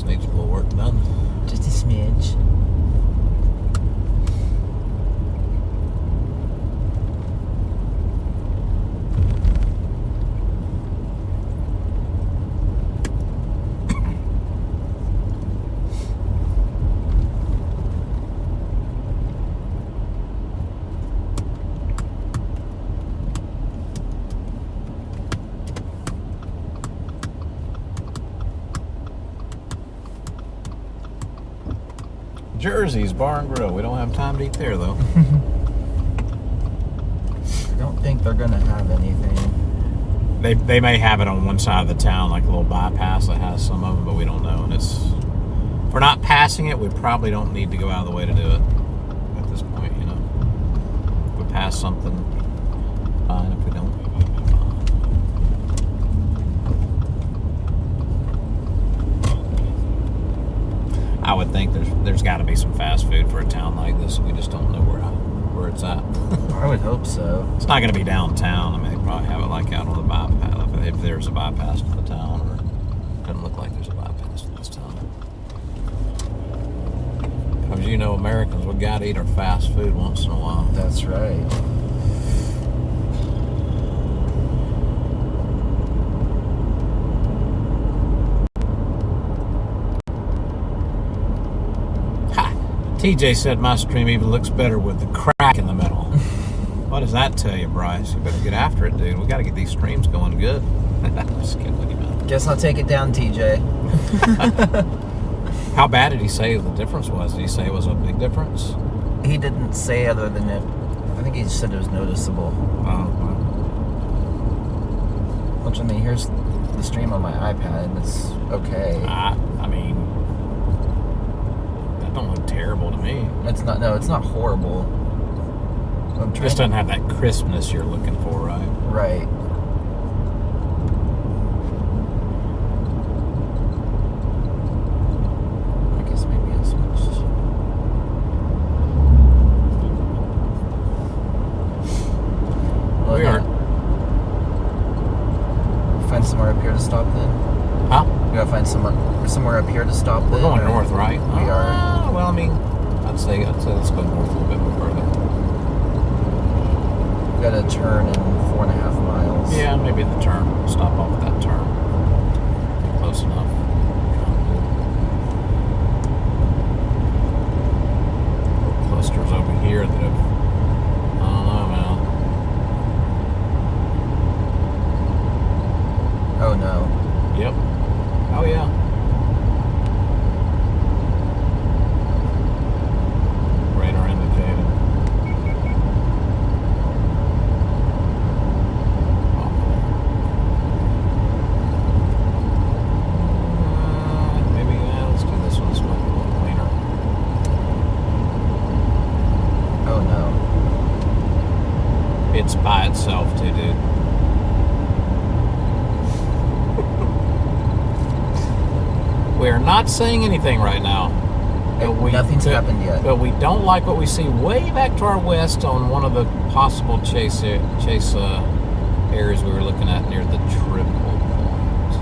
Needs a little work done. Just a smidge. Jersey's Bar and Grill. We don't have time to eat there, though. I don't think they're gonna have anything. They may have it on one side of the town, like a little bypass that has some of them, but we don't know. And if we're not passing it, we probably don't need to go out of the way to do it at this point, you know. If we pass something, fine. If we don't, fine. I would think there's got to be some fast food for a town like this. We just don't know where it's at. I would hope so. It's not going to be downtown. I mean, they probably have it like out on the bypass, if there's a bypass to the town, or it doesn't look like there's a bypass to this town. Because you know, Americans, we got to eat our fast food once in a while. That's right. TJ said my stream even looks better with the crack in the middle. What does that tell you, Bryce? You better get after it, dude. We got to get these streams going good. Just kidding with you, man. Guess I'll take it down, TJ. How bad did he say the difference was? Did he say it was a big difference? He didn't say other than it. I think he just said it was noticeable. Which, I mean, here's the stream on my iPad, and it's okay. I mean, that don't look terrible to me. It's not. No, it's not horrible. I'm It trying just doesn't have that crispness you're looking for, right? Right. I guess maybe I switched. Well, We are. Find somewhere up here to stop then. Huh? We gotta find somewhere up here to stop then. We're going or- north, right? We are. Well, I mean, I'd say let's go north a little bit more further. We gotta turn in 4.5 miles. Yeah, maybe the turn. Stop off at that turn. Close enough. Clusters over here that have, I don't know, man. Oh no. Yep. Oh yeah. by itself, too, dude. We are not saying anything right now. Nothing's happened yet. But we don't like what we see way back to our west on one of the possible chase areas we were looking at near the triple point.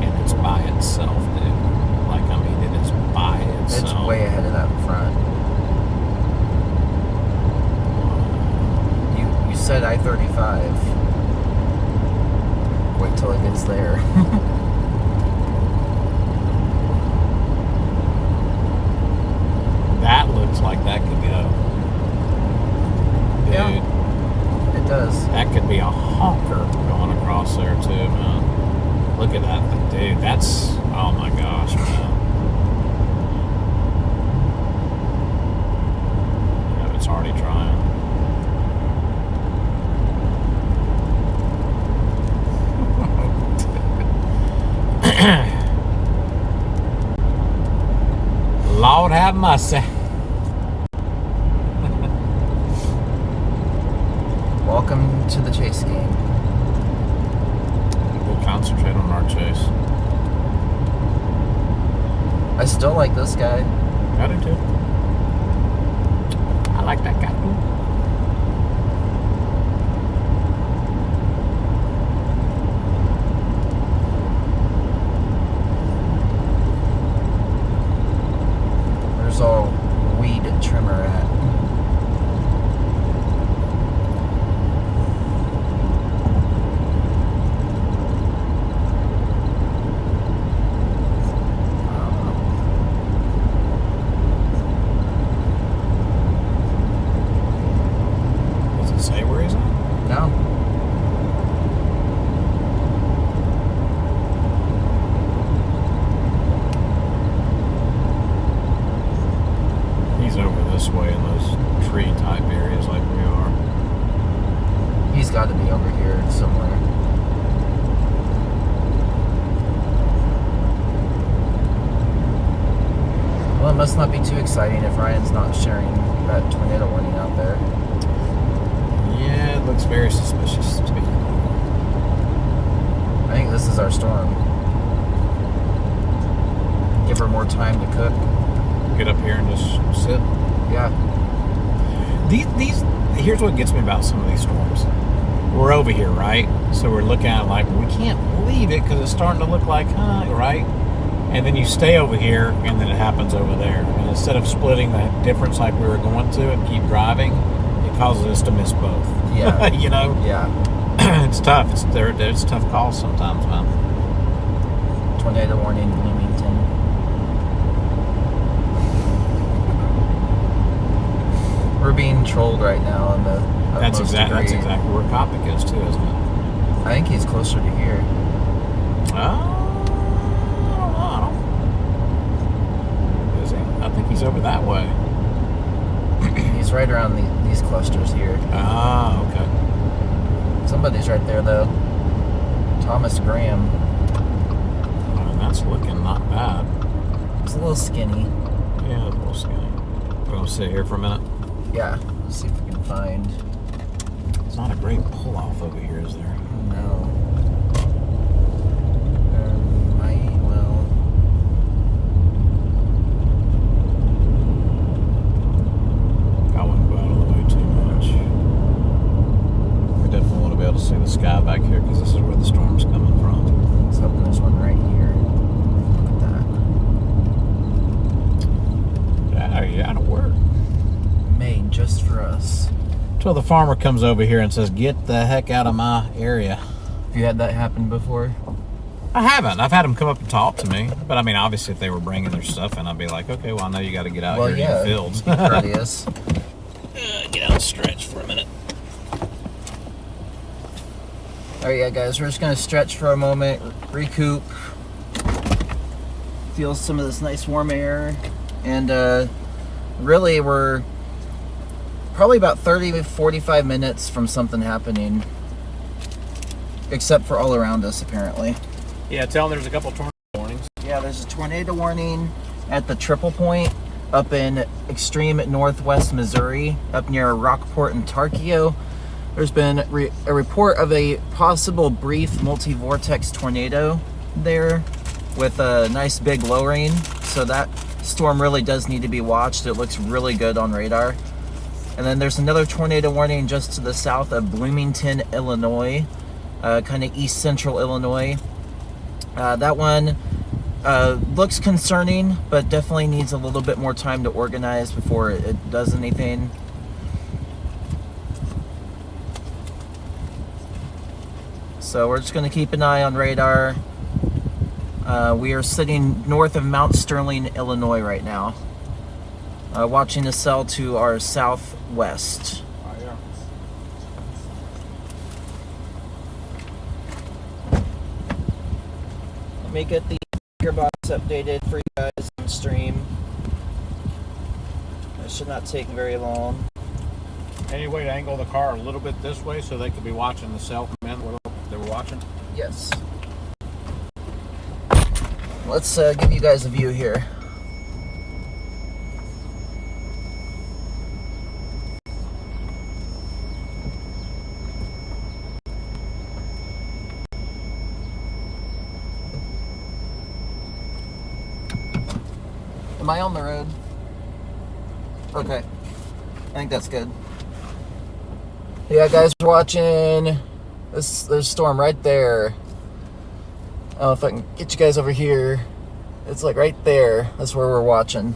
And it's by itself, dude. Like, I mean, it is by itself. It's way ahead of that front. You said I-35. Wait till it gets there. That looks like that could go. Dude, Yeah. It does. that could be a honker going across there too, man. Look at that thing, dude. That's, oh my gosh, man. Yeah, it's already trying. Lord have mercy. Welcome to the chase game. We'll concentrate on our chase. I still like this guy. I do too. I like that guy too. Where's all weed trimmer at? Does it say where he's at? No. He's over this way in those tree type areas like we are. He's got to be over here somewhere. Well, it must not be too exciting if Ryan's not sharing that tornado warning out there. Yeah, it looks very suspicious to me. I think this is our storm. Give her more time to cook. Get up here and just sit. Yeah. These here's what gets me about some of these storms. We're over here, right? So we're looking at it like we can't believe it because it's starting to look like, right? And then you stay over here, and then it happens over there. And instead of splitting the difference like we were going to and keep driving, it causes us to miss both. Yeah. You know, Yeah. it's tough. It's tough calls sometimes, man. Tornado warning, Bloomington. We're being trolled right now on the That's utmost exactly degree. where Copic is too, isn't it? I think he's closer to here. I don't know. Is he? I think he's over that way. He's right around these clusters here. Ah, okay. Somebody's right there though. Thomas Graham. Well, that's looking not bad. He's a little skinny. Yeah, a little skinny. We're gonna sit here for a minute. Yeah. Let's see if we can find. It's not a great pull off over here, is there? No. Might well. I wouldn't go out of the way too much. We definitely want to be able to see the sky back here because this is where the storm's coming from. Let's hope there's one right here. Look at that. Yeah, that'll work. Made just for us. Till the farmer comes over here and says, "Get the heck out of my area." Have you had that happen before? I haven't. I've had them come up and talk to me. But I mean, obviously, if they were bringing their stuff in, I'd be like, okay, well, I know you got to get out Well, here yeah. in the fields. Be courteous. Get out and stretch for a minute. Alright, yeah, guys, we're just gonna stretch for a moment, recoup, feel some of this nice warm air, and really we're probably about 30 to 45 minutes from something happening, except for all around us apparently. Yeah, tell them there's a couple tornado warnings. Yeah, there's a tornado warning at the Triple Point up in extreme northwest Missouri, up near Rockport and Tarkio. There's been a report of a possible brief multi-vortex tornado there with a nice big low rain. So that storm really does need to be watched. It looks really good on radar. And then there's another tornado warning just to the south of Bloomington, Illinois, kind of east central Illinois. That one looks concerning, but definitely needs a little bit more time to organize before it does anything. So we're just going to keep an eye on radar. We are sitting north of Mount Sterling, Illinois right now. Watching the cell to our southwest. Let me get the gearbox updated for you guys on stream. It should not take very long. Any way to angle the car a little bit this way so they could be watching the cell come in what they were watching? Yes. Let's give you guys a view here. Am I on the road? Okay. I think that's good. Yeah, guys, we're watching this. There's a storm right there. I don't know if I can get you guys over here. It's like right there. That's where we're watching.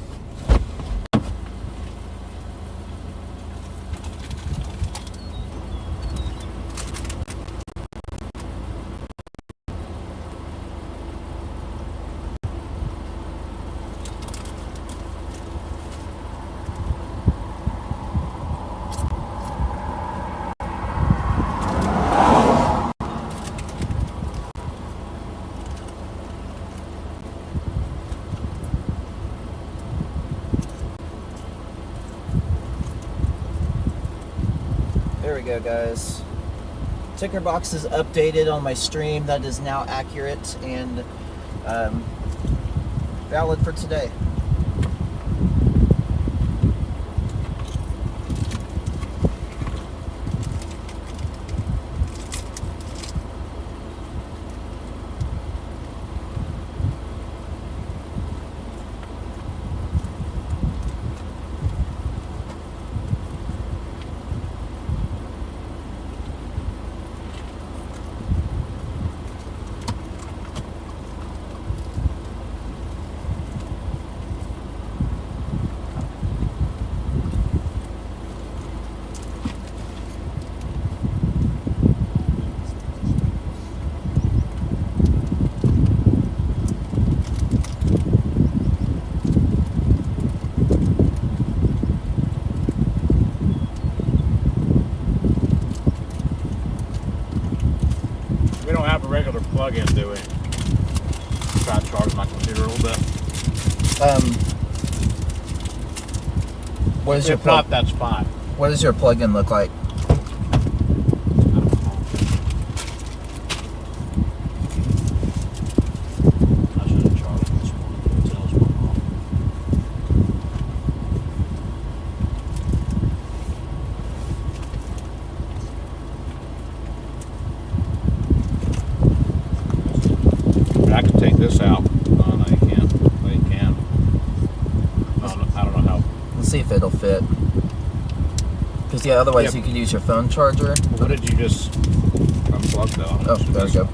There we go, guys. Ticker box is updated on my stream. That is now accurate and valid for today. Regular plug-in, do we? Try to charge my computer a little bit. What is your If not, that's fine. What does your plug-in look like? I should have charged this one. It tells one off. I can take this out. Oh, no, you can't. No, you can. I don't know how. Let's see if it'll fit. Because, yeah, otherwise you could use your phone charger. What did you just unplug, though? Oh, there we go.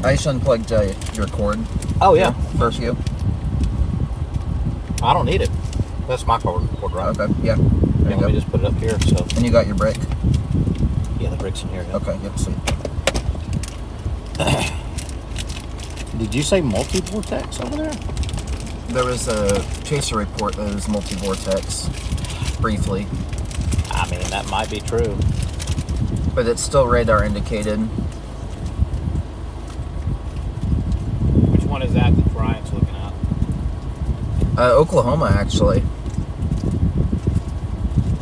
I just unplugged your cord. Oh, yeah. First you. I don't need it. That's my cord, right? Okay, yeah. And There you let me go. just put it up here. So And you got your brick? yeah, the brick's in here. Yeah. Okay, yep, sweet. Did you say multi-vortex over there? There was a chaser report that it was multi-vortex, briefly. I mean, that might be true. But it's still radar indicated. Which one is that Brian's looking at? Oklahoma, actually.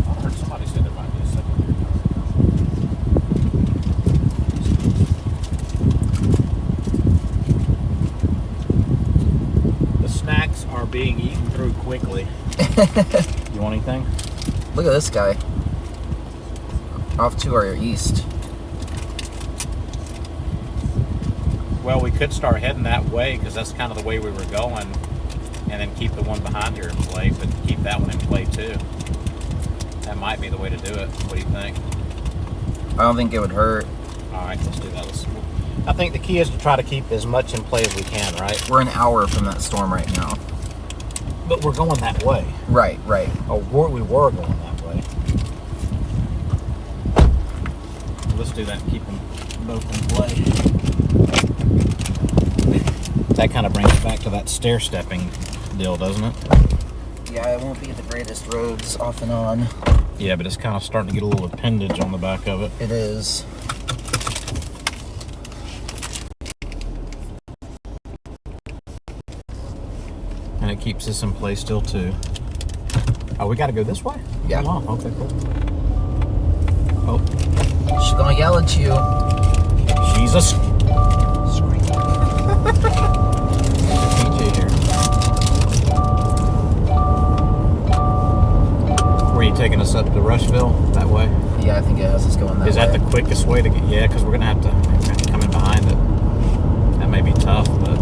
I heard somebody say there might be a second. The snacks are being eaten through quickly. You want anything? Look at this guy. Off to our east. Well, we could start heading that way because that's kind of the way we were going, and then keep the one behind here in play, but keep that one in play too. That might be the way to do it. What do you think? I don't think it would hurt. All right, let's do that. I think the key is to try to keep as much in play as we can, right? We're an hour from that storm right now. But we're going that way. Right. Oh, we were going that way. Let's do that and keep them both in play. That kind of brings it back to that stair-stepping deal, doesn't it? Yeah, it won't be the greatest roads off and on. Yeah, but it's kind of starting to get a little appendage on the back of it. It is. And it keeps us in place still, too. Oh, we got to go this way? Yeah. Oh, okay, cool. Oh, She's gonna yell at you. Jesus. Sorry. PJ here. Were you taking us up to Rushville that way? Yeah, I think it has us going that way. Is that the quickest way to get? Yeah, because we're gonna have to come in behind it. That may be tough, but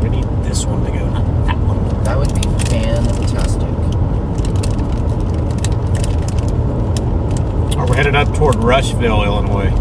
we need this one to go, not that one. That would be fantastic. We're headed up toward Rushville, Illinois.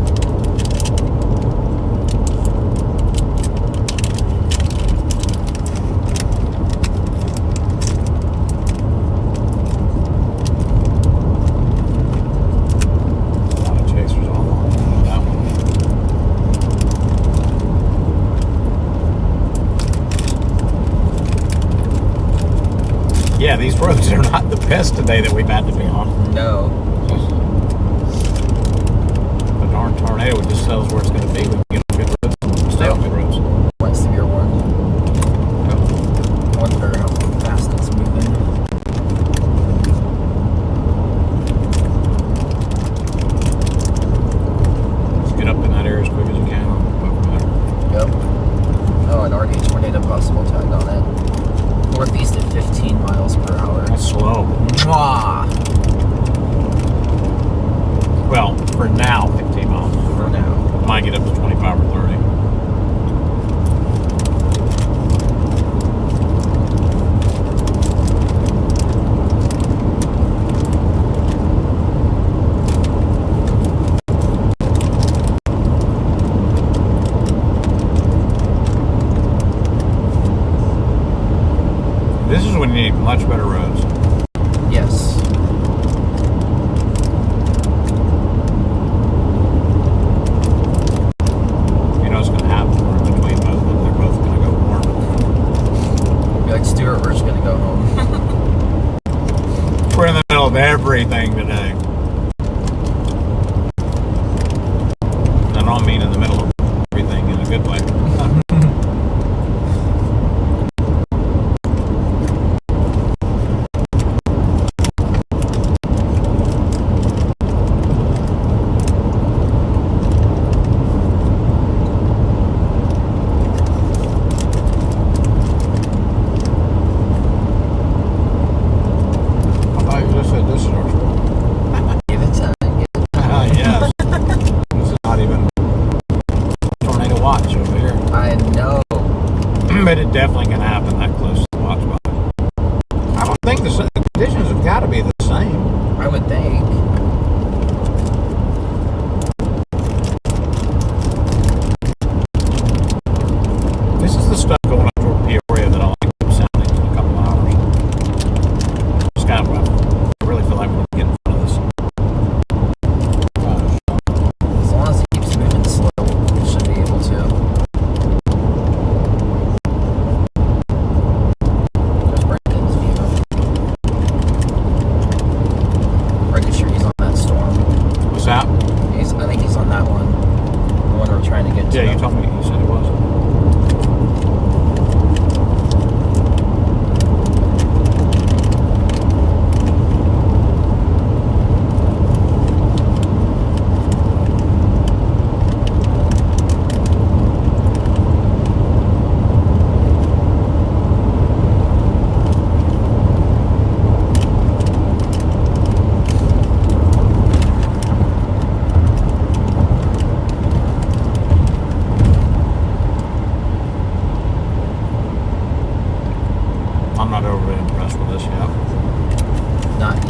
Yeah, these roads are not the best today that we've had to be on. No. A darn tornado just tells us where it's going to be. We can get on good roads. Stay on good roads. Quite severe one. I wonder how fast it's moving. Just get up in that area as quick as you can. Go from there. Yep. Oh, an already tornado possible tagged on it. Northeast at 15 miles per hour. That's slow. Mwah! Well, for now, 15 miles. For now. Might get up to 25 or 30. This is when you need much better roads. Yes. You know what's going to happen. We're in between both of them. They're both going to go warm. Be like, Stuart, we're just gonna go home. We're in the middle of everything today. I don't mean in the middle of everything in a good way. I thought you just said this is our school. Give it time. Yes. This is not even tornado watch over here. I know. But it definitely can happen that close to the watch box. I don't think the conditions have got to be the same. I would think. This is the stuff going up toward Peoria that I like them sounding in a couple hours. It's kind of rough. I really feel like we're getting in front of this. As long as it keeps moving slow, it should be able to.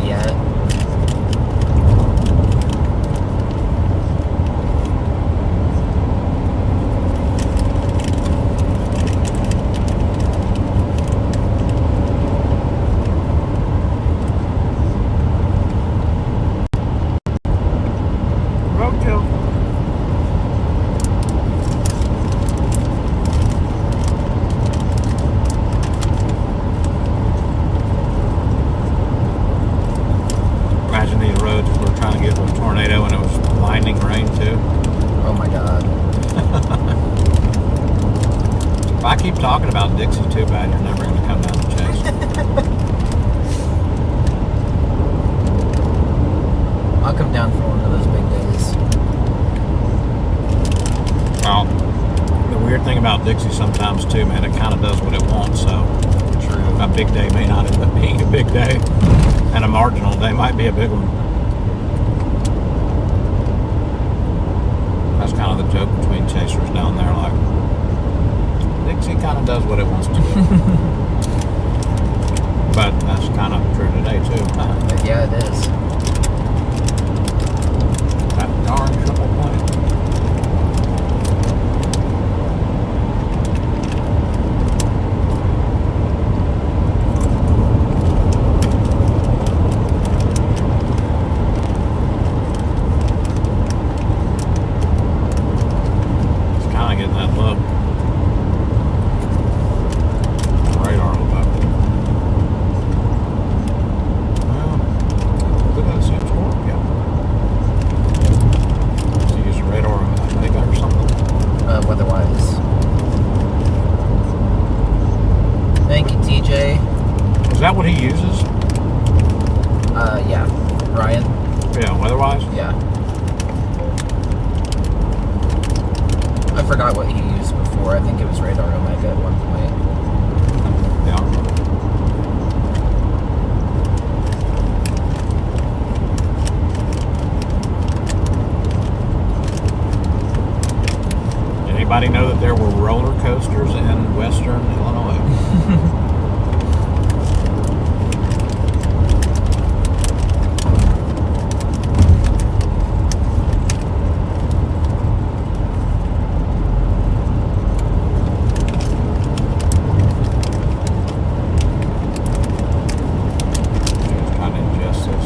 yet. Roadkill. Imagine these roads if we were trying to get to a tornado and it was lightning rain too. Oh my god. If I keep talking about Dixie too bad, you're never going to come down to Chase. I'll come down for one of those big days. Well, the weird thing about Dixie sometimes too, man, it kind of does what it wants. So True. a big day may not end up being a big day, and a marginal day might be a big one. That's kind of the joke between chasers down there. Like, Dixie kind of does what it wants to do. But that's kind of true today, too. But yeah, it is. That darn triple point. It's kind of getting that look. Radar look up. Well, look at the same score. Yeah. So you use a radar on Mega or something? Weather-wise. Thank you, TJ. Is that what he uses? Yeah. Ryan? Yeah, weather-wise? Yeah. I forgot what he used before. I think it was Radar Omega at one point. Yeah. Anybody know that there were roller coasters in Western Illinois? Just trying to ingest this.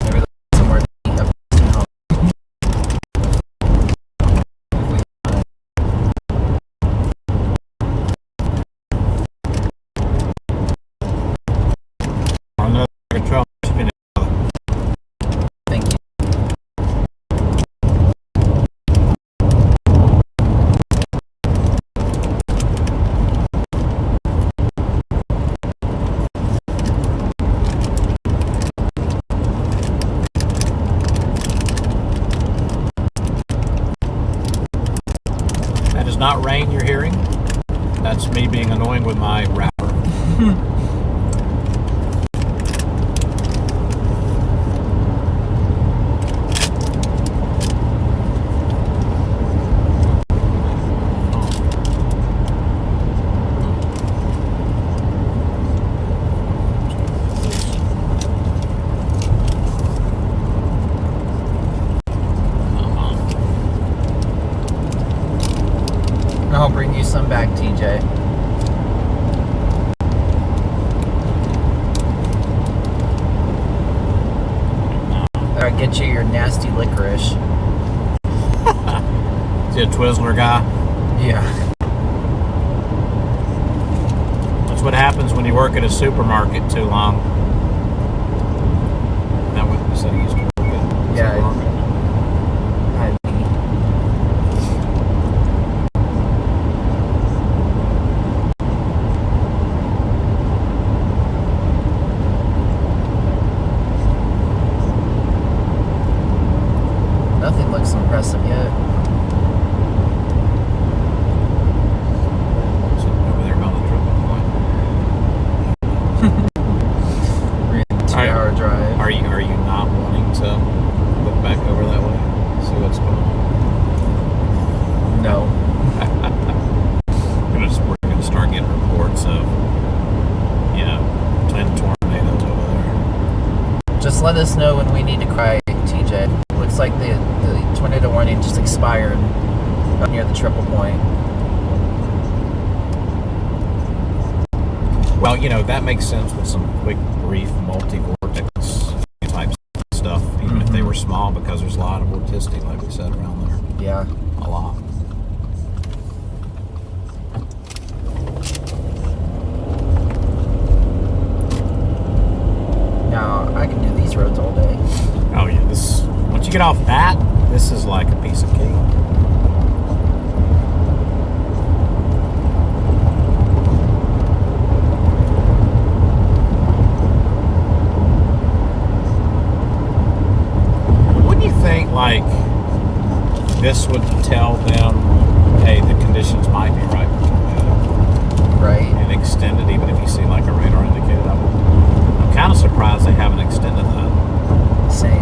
Maybe somewhere up home. Another trail. Thank you. That is not rain you're hearing. That's me being annoying with my rapper. I'll bring you some back, TJ. I'll get you your nasty licorice. Is he a Twizzler guy? Yeah. That's what happens when you work at a supermarket too long. That what you said he used to work at? Yeah. Supermarket? Nothing looks impressive yet. Sitting over there by the truck. Just let us know when we need to cry, TJ. Looks like the tornado warning just expired up near the triple point. Well, that makes sense with some quick, brief, multi-vortex type stuff, even if they were small, because there's a lot of vorticity, like we said, around there. Yeah. A lot. Now, I can do these roads all day. Oh yeah, once you get off that, this is like a piece of cake. Wouldn't you think like this would tell them, hey, the conditions might be right for tornado, Right. and extend it even if you see like a radar indicator? I'm kind of surprised they haven't extended that. Same.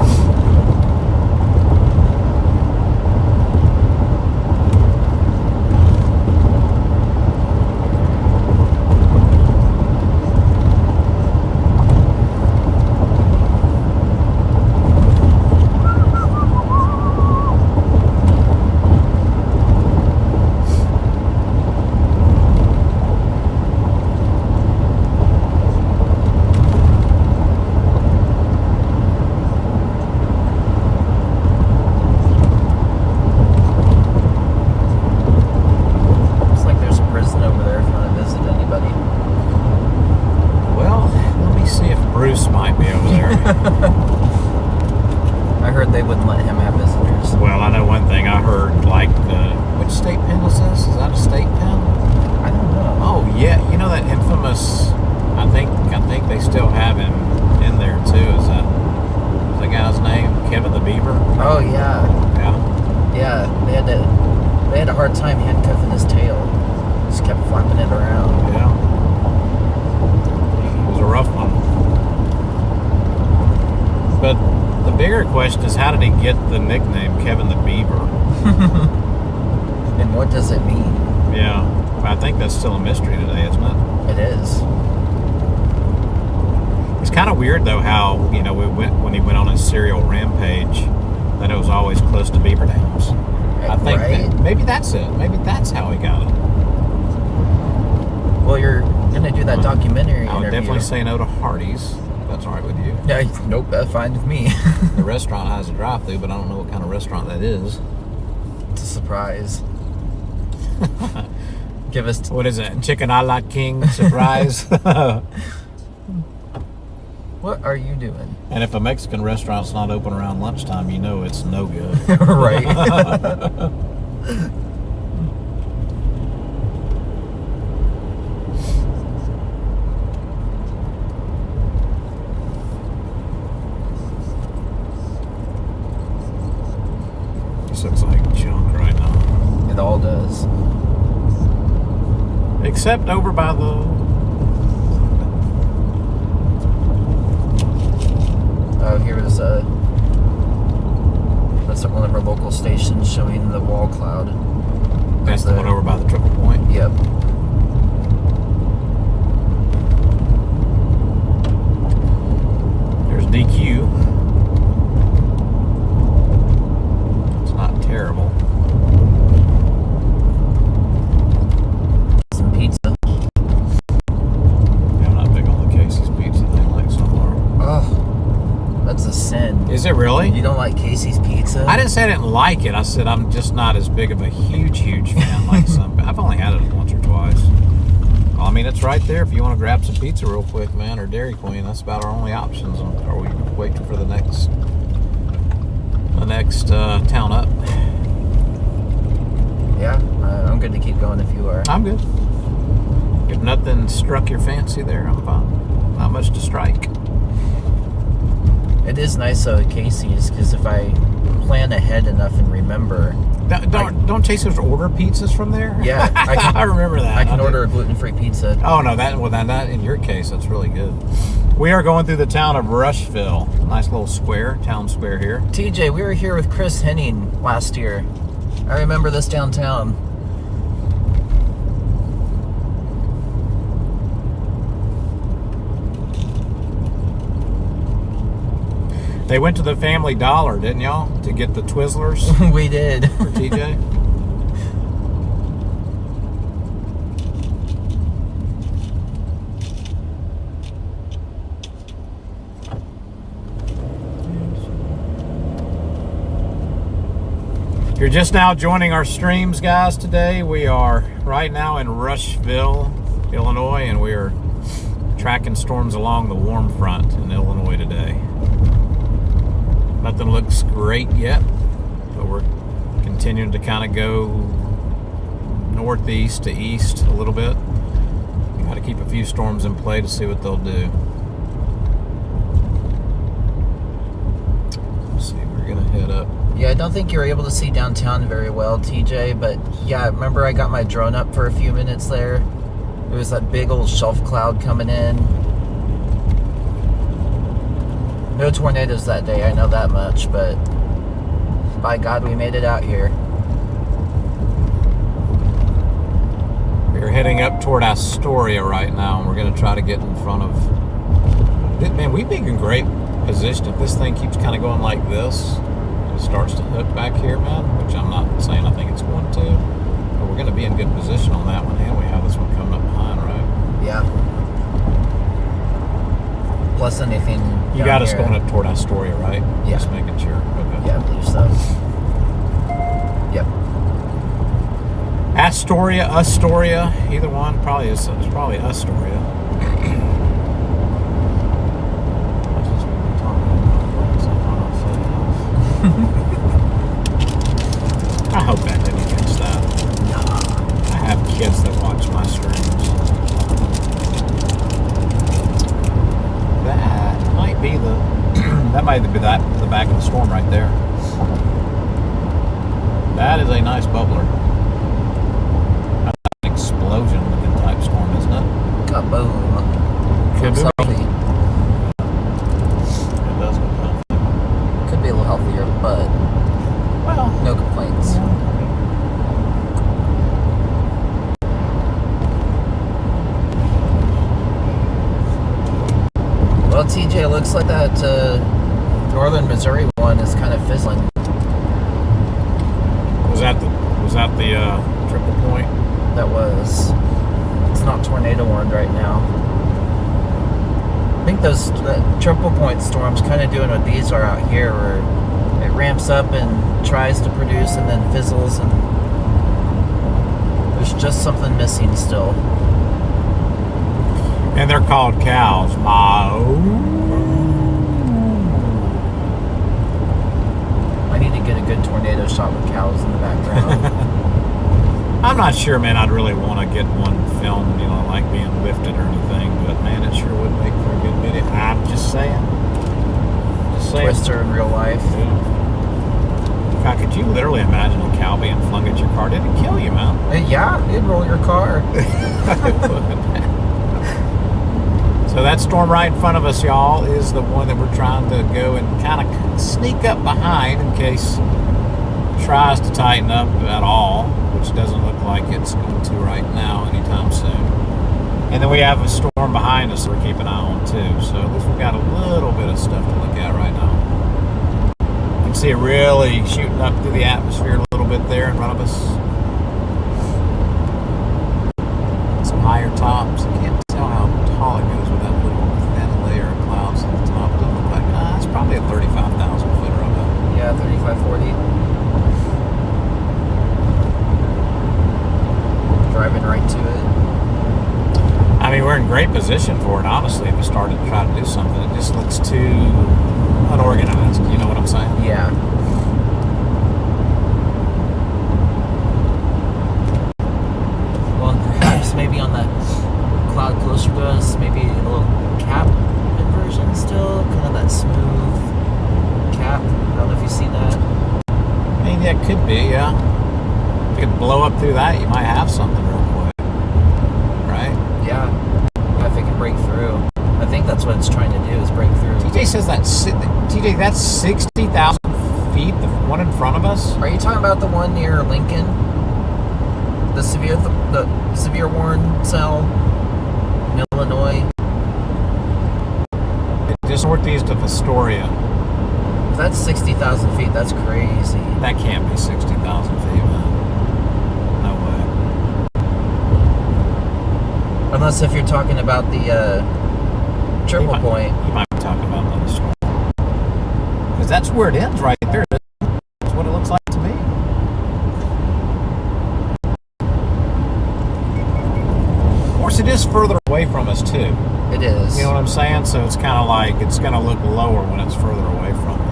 Looks like there's a prison over there if you want to visit anybody. Well, let me see if Bruce might be over there. I heard they wouldn't let him have visitors. Well, I know one thing. I heard like which state pen is this? Is that a state pen? I don't know. Oh yeah, that infamous. I think they still have him in there too. Is that the guy's name? Kevin the Beaver. Oh yeah. Yeah. Yeah. They had a hard time handcuffing his tail. Just kept flapping it around. Yeah. It was a rough one. But the bigger question is, how did he get the nickname Kevin the Beaver? And what does it mean? Yeah. I think that's still a mystery today, isn't it? It is. It's kind of weird though how when he went on his serial rampage, that it was always close to beaver dams. I think Right? that maybe that's it. Maybe that's how he got it. Well, you're gonna do that documentary I would interview. definitely say no to Hardee's. If that's all right with you. Yeah. Nope. That's fine with me. The restaurant has a drive-through, but I don't know what kind of restaurant that is. It's a surprise. Give us. What is it? Chicken a la king surprise. What are you doing? And if a Mexican restaurant's not open around lunchtime, you know it's no good. Right. This looks like junk right now. It all does. Except over by the... Oh, here is that's one of our local stations showing the wall cloud. That's the one over by the triple point. Yep. There's DQ. It's not terrible. Some pizza. Yeah, I'm not big on the Casey's pizza thing like some are. Oh, that's a sin. Is it really? You don't like Casey's pizza? I didn't say I didn't like it. I said I'm just not as big of a huge fan like some. I've only had it once or twice. Well, I mean, it's right there if you want to grab some pizza real quick, man, or Dairy Queen. That's about our only options. Are we waiting for the next town up? Yeah, I'm good to keep going if you are. I'm good. If nothing struck your fancy there, I'm fine. Not much to strike. It is nice though at Casey's because if I plan ahead enough and remember, Don't Chasers order pizzas from there? Yeah, I remember that. I can do. order a gluten-free pizza. Oh no, that in your case, that's really good. We are going through the town of Rushville. Nice little square, town square here. TJ, we were here with Chris Henning last year. I remember this downtown. They went to the Family Dollar, didn't y'all, to get the Twizzlers We did. for TJ? If you're just now joining our streams, guys, today we are right now in Rushville, Illinois, and we are tracking storms along the warm front in Illinois today. Nothing looks great yet, but we're continuing to kind of go northeast to east a little bit. We got to keep a few storms in play to see what they'll do. Let's see, we're gonna head up. Yeah, I don't think you're able to see downtown very well, TJ, but yeah, remember I got my drone up for a few minutes there? There was that big old shelf cloud coming in. No tornadoes that day, I know that much, but by God, we made it out here. We're heading up toward Astoria right now, and we're going to try to get in front of... Man, we'd be in great position if this thing keeps kind of going like this. It starts to hook back here, man, which I'm not saying I think it's going to. But we're going to be in good position on that one, and we have this one coming up behind, right? Yeah. Plus anything You down got us here. going up toward Astoria, right? Yeah. Just making sure. Okay. Yeah, I believe so. Yep. Astoria, either one. Probably is. It's probably Astoria. I hope that didn't catch that. I have kids that watch my streams. That might be the that might be the back of the storm right there. That is a nice bubbler. That's an explosion looking type storm, isn't it? Kaboom. Could Looks be. healthy. It does look healthy. Could be a little healthier, but Well, no complaints. Well, TJ, it looks like that northern Missouri one is kind of fizzling. was that the triple point? That was. It's not tornado warned right now. I think that triple point storms kind of doing what these are out here, where it ramps up and tries to produce and then fizzles, and there's just something missing still. And they're called cows. I need to get a good tornado shot with cows in the background. I'm not sure, man. I'd really want to get one filmed, like being lifted or anything. But man, it sure would make for a good video. I'm just saying. Twister in real life. God, could you literally imagine a cow being flung at your car? It'd kill you, man. Yeah, it'd roll your car. So that storm right in front of us, y'all, is the one that we're trying to go and kind of sneak up behind in case it tries to tighten up at all, which doesn't look like it's going to right now anytime soon. And then we have a storm behind us that we're keeping an eye on too. So at least we've got a little bit of stuff to look at right now. You can see it really shooting up through the atmosphere a little bit there in front of us. Some higher tops. I can't tell how tall it goes with that little thin layer of clouds at the top. It doesn't look like, it's probably a 35,000 footer of it. Yeah, 3540. Driving right to it. I mean, we're in great position for it, honestly, if we started to try to do something. It just looks too unorganized, you know what I'm saying? Yeah. Well, and perhaps maybe on that cloud closer to us, maybe a little cap inversion still, kind of that smooth cap. I don't know if you see that. I mean, that could be, yeah. If you could blow up through that, you might have something real quick. Right? Yeah. If it can break through. I think that's what it's trying to do, is break through. TJ says that's 60,000 feet, the one in front of us. Are you talking about the one near Lincoln? The severe warn cell in Illinois? Just northeast of Astoria. that's 60,000 feet, that's crazy. That can't be 60,000 feet, man. No way. Unless if you're talking about the triple point. You might be talking about another storm. Because that's where it ends right there. That's what it looks like to me. Of course, it is further away from us, too. It is. You know what I'm saying? So it's kind of like it's going to look lower when it's further away from you.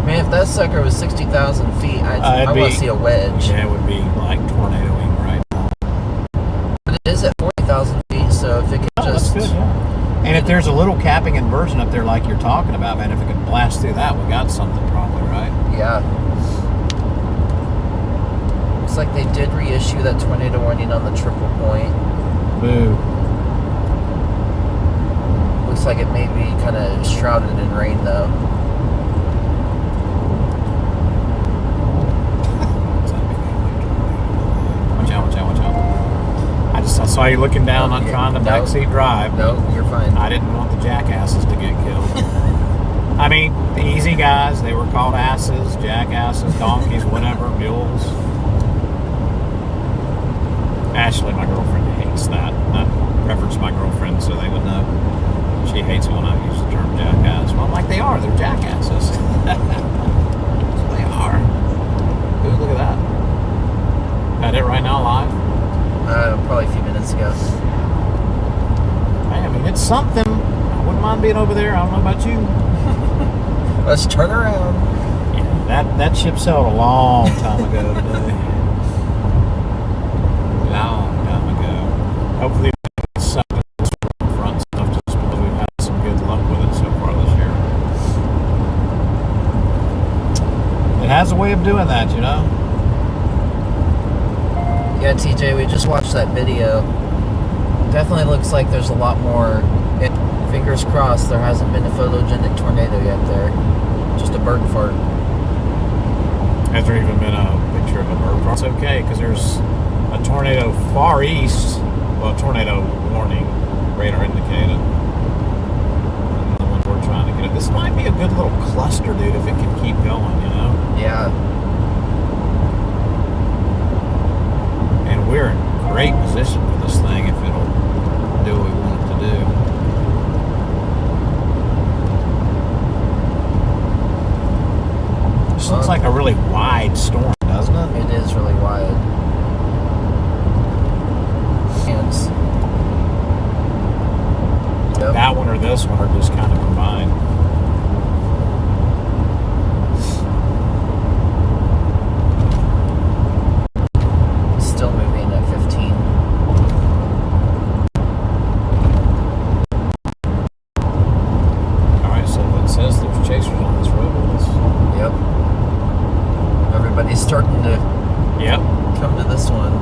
Man, if that sucker was 60,000 feet, I want to see a wedge. Yeah, it would be like tornadoing right now. But it is at 40,000 feet, so if it could just... That's good, yeah. And if there's a little capping inversion up there like you're talking about, man, if it could blast through that, we got something probably, right? Yeah. Looks like they did reissue that tornado warning on the triple point. Boo. Looks like it may be kind of shrouded in rain, though. Watch out. I saw you looking down on trying to backseat drive. No, you're fine. I didn't want the jackasses to get killed. I mean, the easy guys, they were called asses, jackasses, donkeys, whatever, mules. Ashley, my girlfriend, hates that. I reference my girlfriend so they would know. She hates it when I use the term jackass. Well, I'm like, they're jackasses. They are. Ooh, look at that. Got it right now live? Probably a few minutes ago. I mean, it's something. I wouldn't mind being over there. I don't know about you. Let's turn around. Yeah, that ship sailed a long time ago today. Long time ago. Hopefully it's something front stuff just because we've had some good luck with it so far this year. It has a way of doing that, you know? Yeah, TJ, we just watched that video. Definitely looks like there's a lot more. Fingers crossed there hasn't been a photogenic tornado yet there. Just a bird fart. Has there even been a picture of a bird fart? It's okay, because there's a tornado far east. Well, tornado warning, radar indicated. And the one we're trying to get at. This might be a good little cluster, dude, if it can keep going, you know? Yeah. And we're in great position for this thing if it'll do what we want it to do. This looks like a really wide storm, doesn't it? It is really wide. Hands. Yep. That one or this one are just kind of combined. Still moving at 15. Alright, so it says there's chasers on this road with us. Yep. Everybody's starting to Yep. come to this one.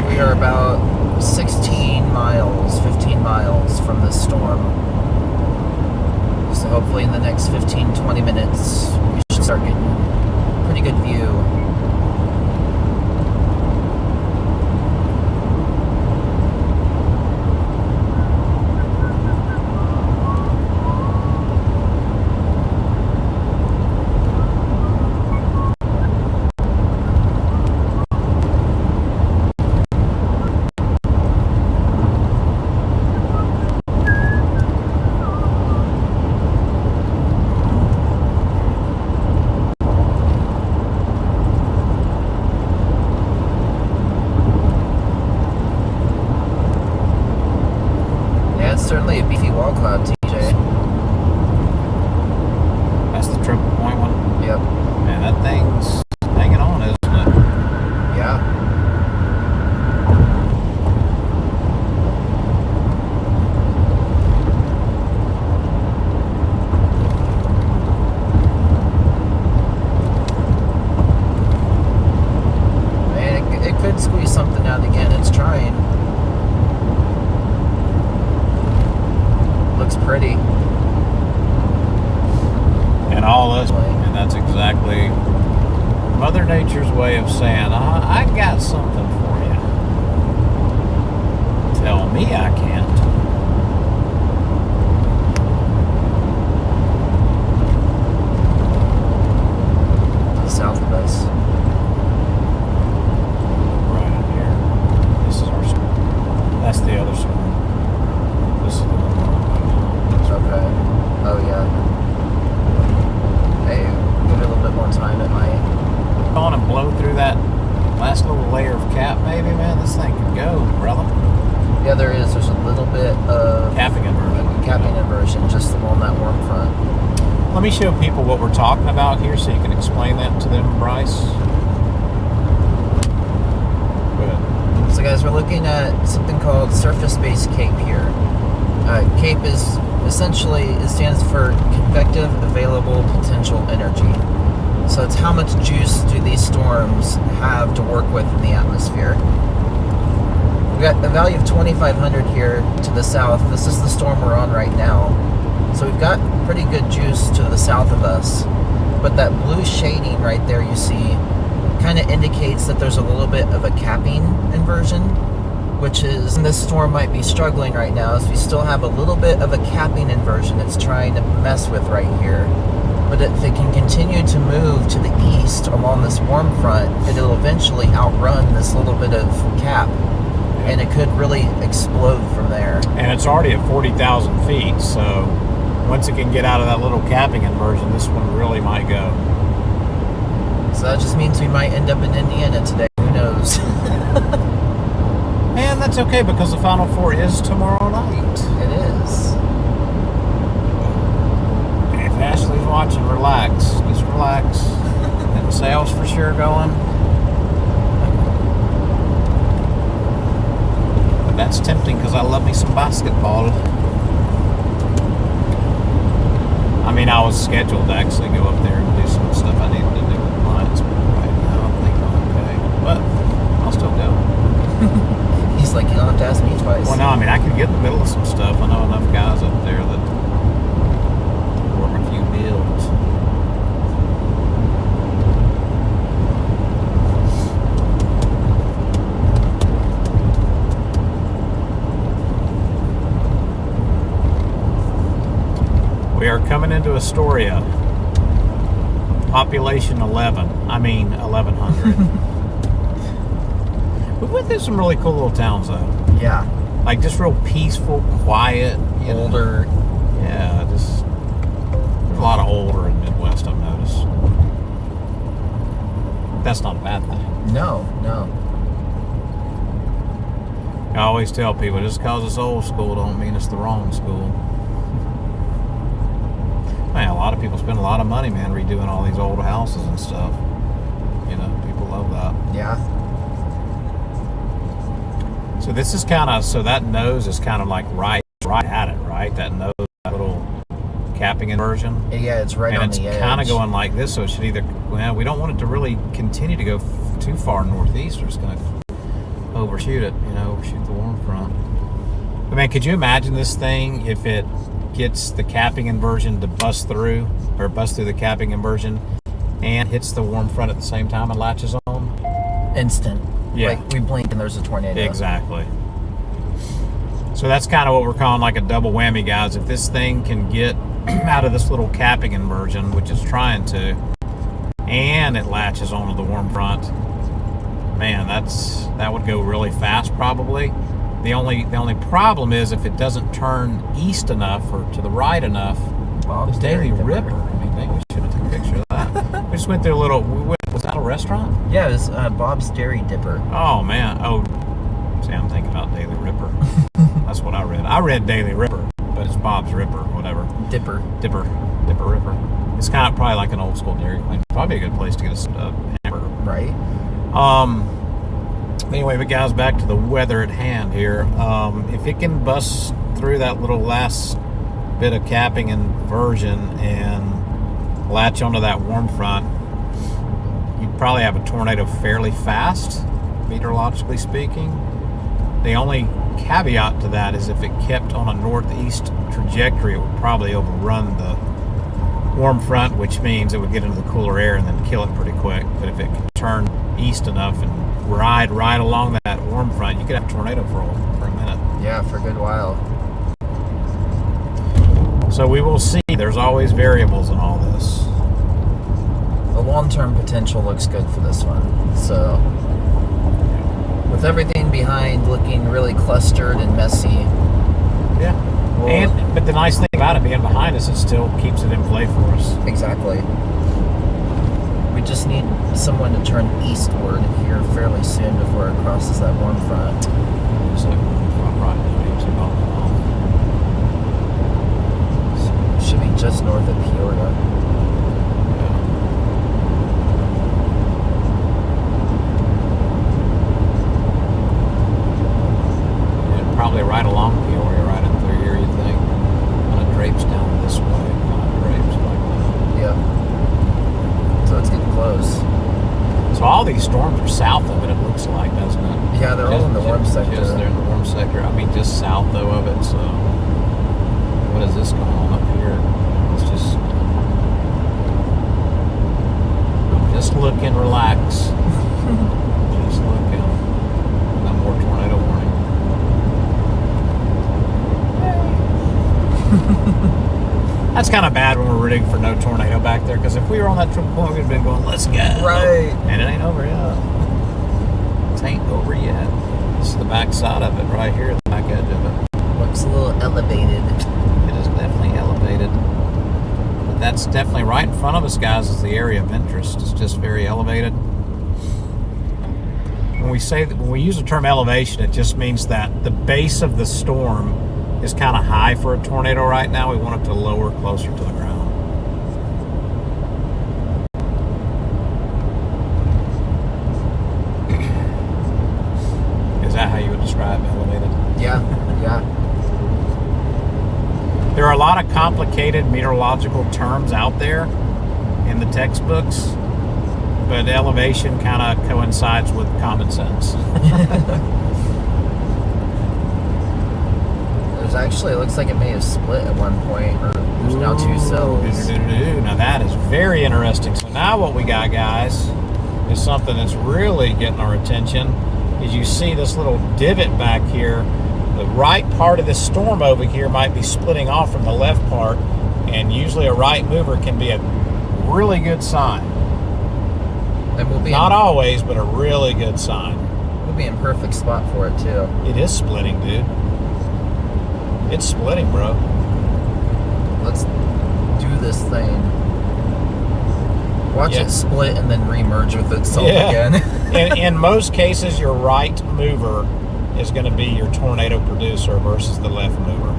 We are about 16 miles, 15 miles from this storm. So hopefully in the next 15, 20 minutes, we should start getting a pretty good view. Certainly a beefy wall cloud, TJ. could squeeze something out again. It's trying. Looks pretty. And all this, and that's exactly Mother Nature's way of saying, I got something for you. Tell me I can't. South of us. Right in here. This is our storm. That's the other storm. This is the one we're on right now. Okay. Oh yeah. Hey, give it a little bit more time. It might. Go on and blow through that last little layer of cap, maybe, man. This thing could go, brother. Yeah, there is. There's a little bit of Capping inversion. capping inversion just along that warm front. Let me show people what we're talking about here so you can explain that to them, Bryce. Good. So guys, we're looking at something called surface-based CAPE here. CAPE is essentially, it stands for convective available potential energy. So it's how much juice do these storms have to work with in the atmosphere. We've got a value of 2,500 here to the south. This is the storm we're on right now. So we've got pretty good juice to the south of us. But that blue shading right there you see kind of indicates that there's a little bit of a capping inversion, which is, and this storm might be struggling right now, is we still have a little bit of a capping inversion it's trying to mess with right here. But if it can continue to move to the east along this warm front, it'll eventually outrun this little bit of cap. And it could really explode from there. And it's already at 40,000 feet, so once it can get out of that little capping inversion, this one really might go. So that just means we might end up in Indiana today. Who knows? And that's okay because the Final Four is tomorrow night. It is. If Ashley's watching, relax. Just relax. And the sales for sure going. But that's tempting because I love me some basketball. I mean, I was scheduled to actually go up there and do some stuff I needed to do with clients, but right now I think I'm okay. But I'll still go. He's like, you don't have to ask me twice. Well, no, I mean, I could get in the middle of some stuff. I know enough guys up there that work a few deals. We are coming into Astoria. Population 1,100. We went through some really cool little towns, though. Yeah. Like, just real peaceful, quiet, you know. Older. Yeah, just there's a lot of older in Midwest, I've noticed. That's not a bad thing. No. I always tell people, just because it's old school don't mean it's the wrong school. Man, a lot of people spend a lot of money, man, redoing all these old houses and stuff. You know, people love that. Yeah. So this is kind of, so that nose is kind of like right at it, right? That nose, that little capping inversion. Yeah, it's right and on it's the edge. kind of going like this, so it should either, well, we don't want it to really continue to go too far northeast, or it's going to overshoot it, you know, overshoot the warm front. But man, could you imagine this thing if it gets the capping inversion to bust through the capping inversion and hits the warm front at the same time and latches on? Instant. Yeah. Like, we blink and there's a tornado. Exactly. So that's kind of what we're calling like a double whammy, guys. If this thing can get out of this little capping inversion, which it's trying to, and it latches onto the warm front, man, that would go really fast probably. The only problem is if it doesn't turn east enough or to the right enough. Bob's The Daily Dairy Ripper. I mean, maybe we should have taken a picture of that. We just went through a little. Was that a restaurant? Yeah, it was Bob's Dairy Dipper. Oh man. Oh, see, I'm thinking about Daily Ripper. That's what I read. I read Daily Ripper, but it's Bob's Ripper, whatever. Dipper. Dipper Ripper. It's kind of probably like an old school Dairy Queen. Probably a good place to get a hamburger. Right. Anyway, but guys, back to the weather at hand here. If it can bust through that little last bit of capping inversion and latch onto that warm front, you'd probably have a tornado fairly fast. meteorologically speaking. The only caveat to that is if it kept on a northeast trajectory, it would probably overrun the warm front, which means it would get into the cooler air and then kill it pretty quick. But if it could turn east enough and ride right along that warm front, you could have a tornado for a minute. Yeah, for a good while. So we will see. There's always variables in all this. The long-term potential looks good for this one. So, with everything behind looking really clustered and messy. Yeah. But the nice thing about it being behind us, it still keeps it in play for us. Exactly. We just need someone to turn eastward here fairly soon before it crosses that warm front. So, right now, Should be just north of Peoria. Probably right along Peoria, right in through here, you think. Kind of drapes down this way. Kind of drapes like that. Yeah. So it's getting close. So all these storms are south of it, it looks like, doesn't it? Yeah, they're all in the warm sector. Yes, they're in the warm sector. I mean, just south, though, of it. So what is this going on up here? It's just looking, relax. Just looking. No more tornado warning. That's kind of bad when we're rooting for no tornado back there, because if we were on that trip point, we'd have been going, let's go. Right. And it ain't over yet. It ain't over yet. It's the back side of it right here, the back edge of it. Looks a little elevated. It is definitely elevated. But that's definitely right in front of us, guys, is the area of interest. It's just very elevated. When we say that, when we use the term elevation, it just means that the base of the storm is kind of high for a tornado right now. We want it to lower closer to the ground. Is that how you would describe elevated? Yeah, yeah. There are a lot of complicated meteorological terms out there in the textbooks, but elevation kind of coincides with common sense. Actually, it looks like it may have split at one point, or there's now two cells. Now that is very interesting. So now what we got, guys, is something that's really getting our attention. Is you see this little divot back here. The right part of this storm over here might be splitting off from the left part, and usually a right mover can be a really good sign. And we'll be not always, but a really good sign. We'll be in perfect spot for it too. It is splitting, dude. It's splitting, bro. Let's do this thing. Watch it split and then remerge with itself again. in most cases, your right mover is going to be your tornado producer versus the left mover.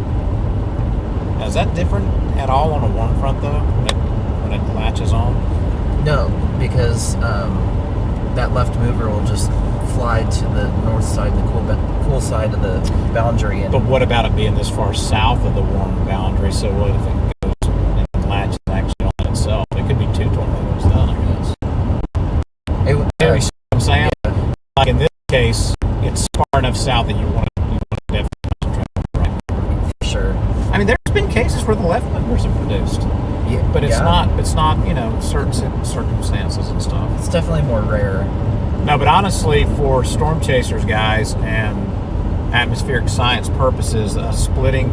Now, is that different at all on a warm front, though, when it latches on? No, because that left mover will just fly to the north side, the cool side of the boundary. But what about it being this far south of the warm boundary? So what if it goes and latches actually on itself? It could be two tornadoes then, I guess. You know what I'm saying? Yeah. Like in this case, it's far enough south that you want to definitely concentrate on the right mover. For sure. I mean, there's been cases where the left movers have produced. Yeah, but it's not, you know, certain circumstances and stuff. It's definitely more rare. No, but honestly, for storm chasers, guys, and atmospheric science purposes, a splitting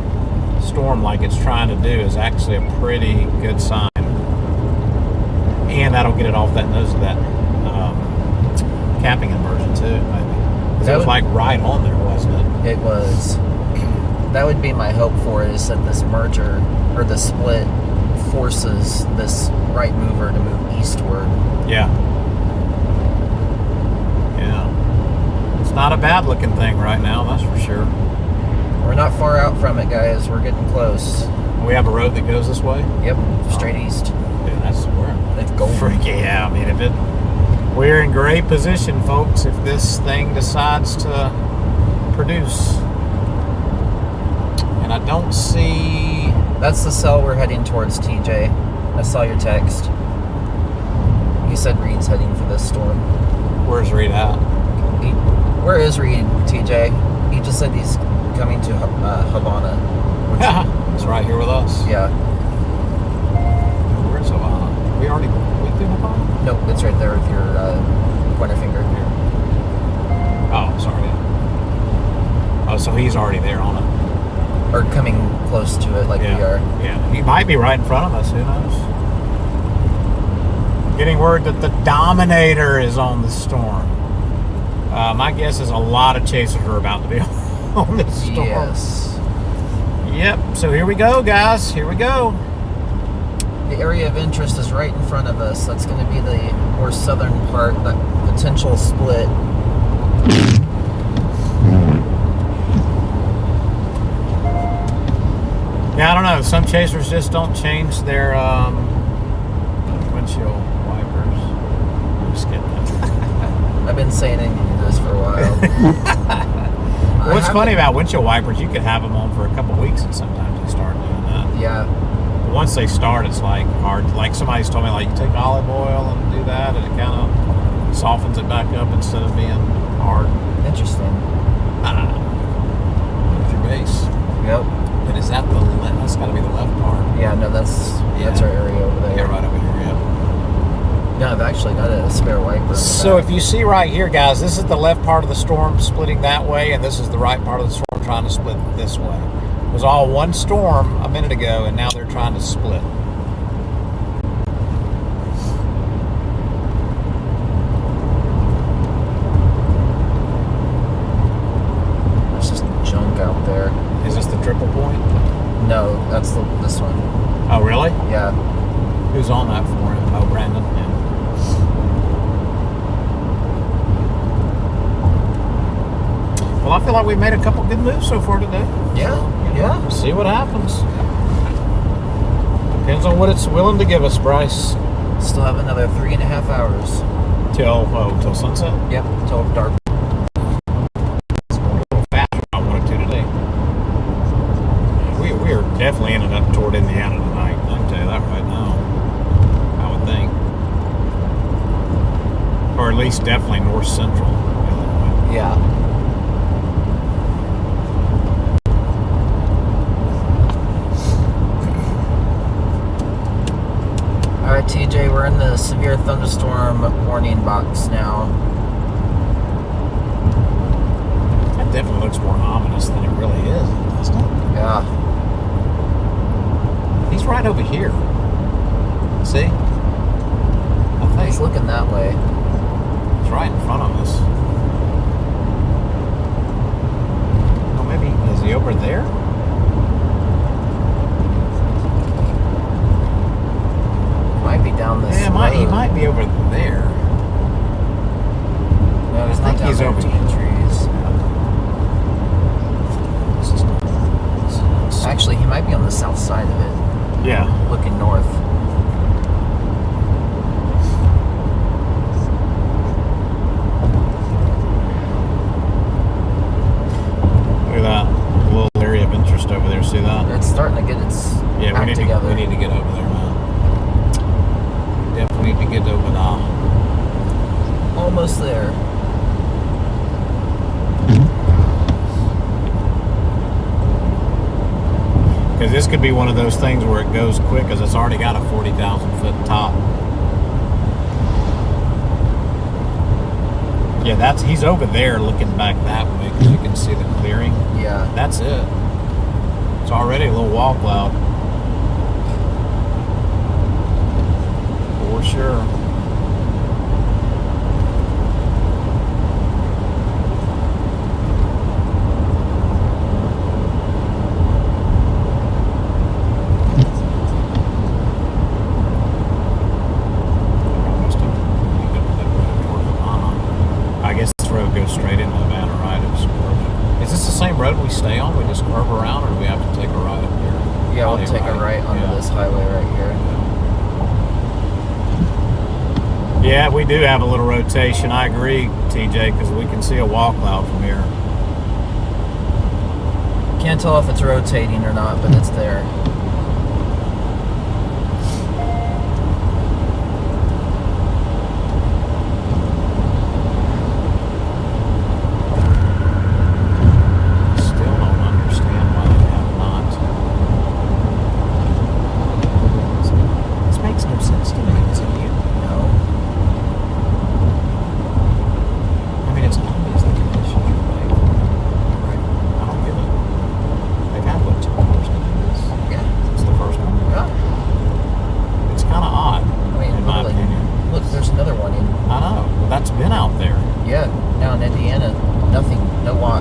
storm like it's trying to do is actually a pretty good sign. And that'll get it off that nose of that capping inversion, too, maybe. Because it was like right on there, wasn't it? It was. That would be my hope for it, is that this merger, or the split, forces this right mover to move eastward. Yeah. It's not a bad looking thing right now, that's for sure. We're not far out from it, guys. We're getting close. We have a road that goes this way? Yep, straight east. Dude, that's where it's golden. Freaky, yeah. I mean, we're in great position, folks, if this thing decides to produce. And I don't see... That's the cell we're heading towards, TJ. I saw your text. You said Reed's heading for this storm. Where's Reed at? Where is Reed, TJ? He just said he's coming to Havana. It's right here with us. Yeah. Where's Havana? We already went through Havana? Nope, it's right there with your pointer finger. Here. Oh, sorry. Oh, so he's already there on it. Or coming close to it like we are. Yeah, he might be right in front of us. Who knows? Getting word that the Dominator is on the storm. My guess is a lot of chasers are about to be on this storm. Yes. Yep. So here we go, guys. Here we go. The area of interest is right in front of us. That's going to be the more southern part, that potential split. Yeah, I don't know. Some chasers just don't change their windshield wipers. I'm just kidding. I've been saying I need to do this for a while. What's funny about windshield wipers, you could have them on for a couple weeks and sometimes they start doing that. Yeah. But once they start, it's like hard. Like somebody's told me, like, you take olive oil and do that and it kind of softens it back up instead of being hard. Interesting. There's your base. Yep. But is that the left? That's got to be the left part. Yeah, no, that's our area over there. Yeah, right over here, yeah. No, I've actually got a spare wiper in the So back. if you see right here, guys, this is the left part of the storm splitting that way, and this is the right part of the storm trying to split this way. It was all one storm a minute ago, and now they're trying to split. There's just junk out there. Is this the triple point? No, that's this one. Oh, really? Yeah. Who's on that for him? Oh, Brandon. Yeah. Well, I feel like we've made a couple good moves so far today. Yeah. Yeah. See what happens. Depends on what it's willing to give us, Bryce. Still have another 3.5 hours. Till sunset. Yep. Till dark. It's going a little faster than I wanted to today. We are definitely ended up toward Indiana tonight. I can tell you that right now. I would think. Or at least definitely north central Illinois. Yeah. All right, TJ, we're in the severe thunderstorm warning box now. That definitely looks more ominous than it really is, doesn't it? Yeah. He's right over here. See? I think He's looking that way. it's right in front of us. Oh, maybe is he over there? Might be down this Yeah, road. he might be over there. No, he's I not think down he's there over between trees. This is not. Actually, he might be on the south side of it, Yeah. looking north. Look at that little area of interest over there. See that? It's starting to get its Yeah, act together. we need to get over there, man. Definitely need to get over there. Almost there. Because this could be one of those things where it goes quick because it's already got a 40,000 foot top. Yeah, he's over there looking back that way because you can see the clearing. Yeah. That's it. It's already a little wall cloud. For sure. I guess this road goes straight into Havana, right? Is this the same road we stay on? We just curve around, or do we have to take a right up here? Yeah, we'll Probably take a right onto yeah. this highway right here. Yeah, we do have a little rotation. I agree, TJ, because we can see a wall cloud from here. Can't tell if it's rotating or not, but it's there.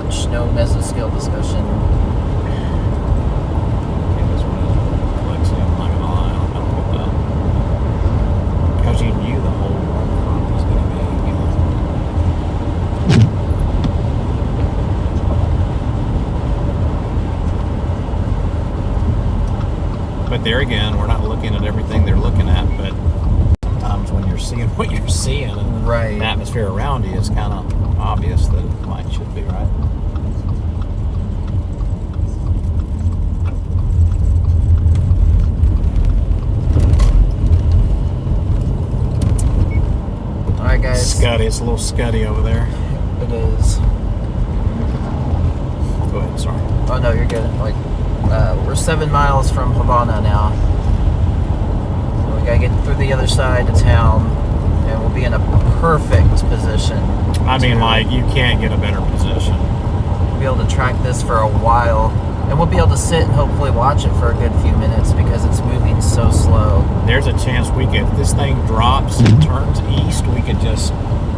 launch, no mesoscale discussion. It was one of the I'm not gonna lie, I don't get that. Because you knew the whole front was gonna be, But there again, we're not looking at everything they're looking at, but sometimes when you're seeing what you're seeing and Right. the atmosphere around you, it's kind of obvious that it might should be, right? Alright, guys. Scuddy, it's a little scuddy over there. It is. Go ahead, sorry. Oh, no, you're good. Like, we're 7 miles from Havana now. So we gotta get through the other side of town, and we'll be in a perfect position. I mean, to like, you can't get a better position. be able to track this for a while, and we'll be able to sit and hopefully watch it for a good few minutes because it's moving so slow. There's a chance we could, if this thing drops and turns east, we could just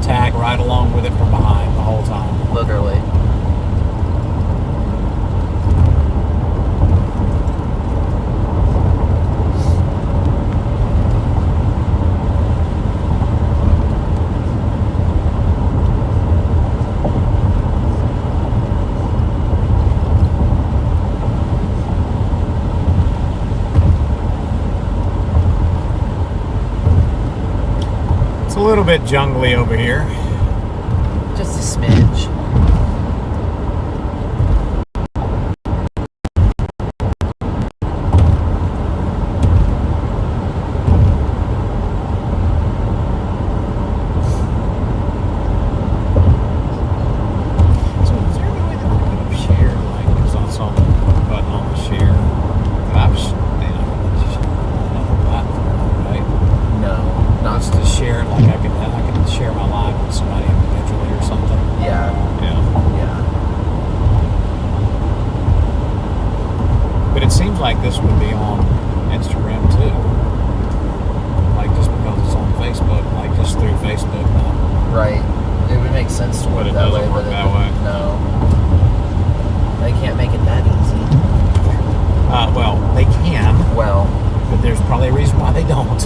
tag right along with it from behind the whole time. Literally. It's a little bit jungly over here. Just a smidge. So is there any way that we could have shared, like, because I saw the button on the share. I was, another platform, right? No, not Just to share, like I could share my live with somebody individually or something. Yeah, Yeah. yeah. But it seems like this would be on Instagram too. Like just because it's on Facebook, like just through Facebook now. Right. It would make sense to But work it that doesn't way, work but that way. no. They can't make it that easy. Well, they can, Well, but there's probably a reason why they don't.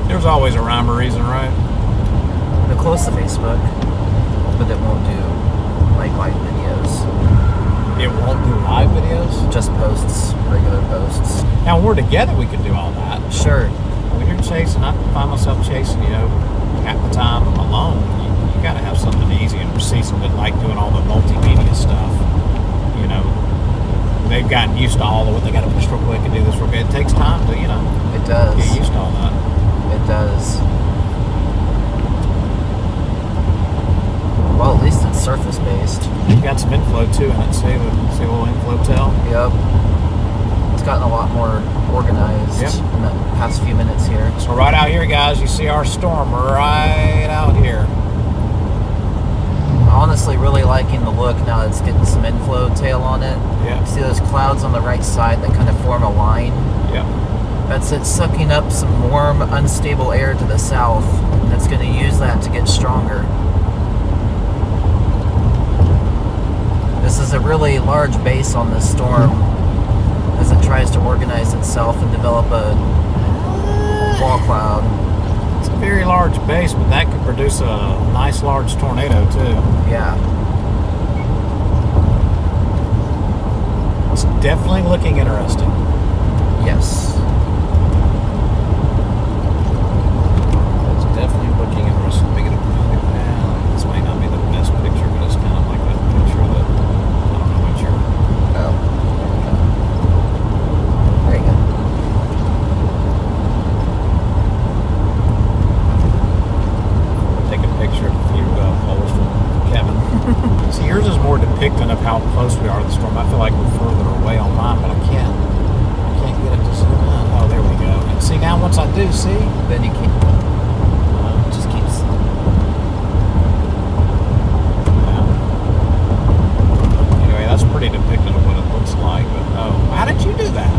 There's always a rhyme or reason, right? they're close to Facebook, but it won't do like live videos. It won't do live videos. Just posts, regular posts. Now when we're together, we could do all that. Sure. When you're chasing, I find myself chasing, half the time I'm alone. You got to have something easy, and season that like doing all the multimedia stuff. They've gotten used to all of what they got to push real quick and do this real quick. It takes time to, It does. get used to all that. It does. Well, at least it's surface based. You got some inflow too in it. See a little inflow tail. Yep. It's gotten a lot more organized Yep. in the past few minutes here. So right out here, guys, you see our storm right out here. Honestly, really liking the look now that it's getting some inflow tail on it. Yeah. See those clouds on the right side that kind of form a line? Yep. That's it sucking up some warm, unstable air to the south, and it's going to use that to get stronger. This is a really large base on this storm as it tries to organize itself and develop a wall cloud. It's a very large base, but that could produce a nice large tornado too. Yeah. It's definitely looking interesting. Yes. It's definitely looking interesting. Let me get a this might not be the best picture, but it's kind of like that picture that I don't know what you're. Oh. There you go. Take a picture of a few poles from Kevin. See, yours is more depicting of how close we are to the storm. I feel like we're further away on mine, but I can't get it to zoom in. Oh, there we go. And see, now once I do, see? Then you keep. It just keeps. Anyway, that's pretty depictive of what it looks like. But oh, how did you do that?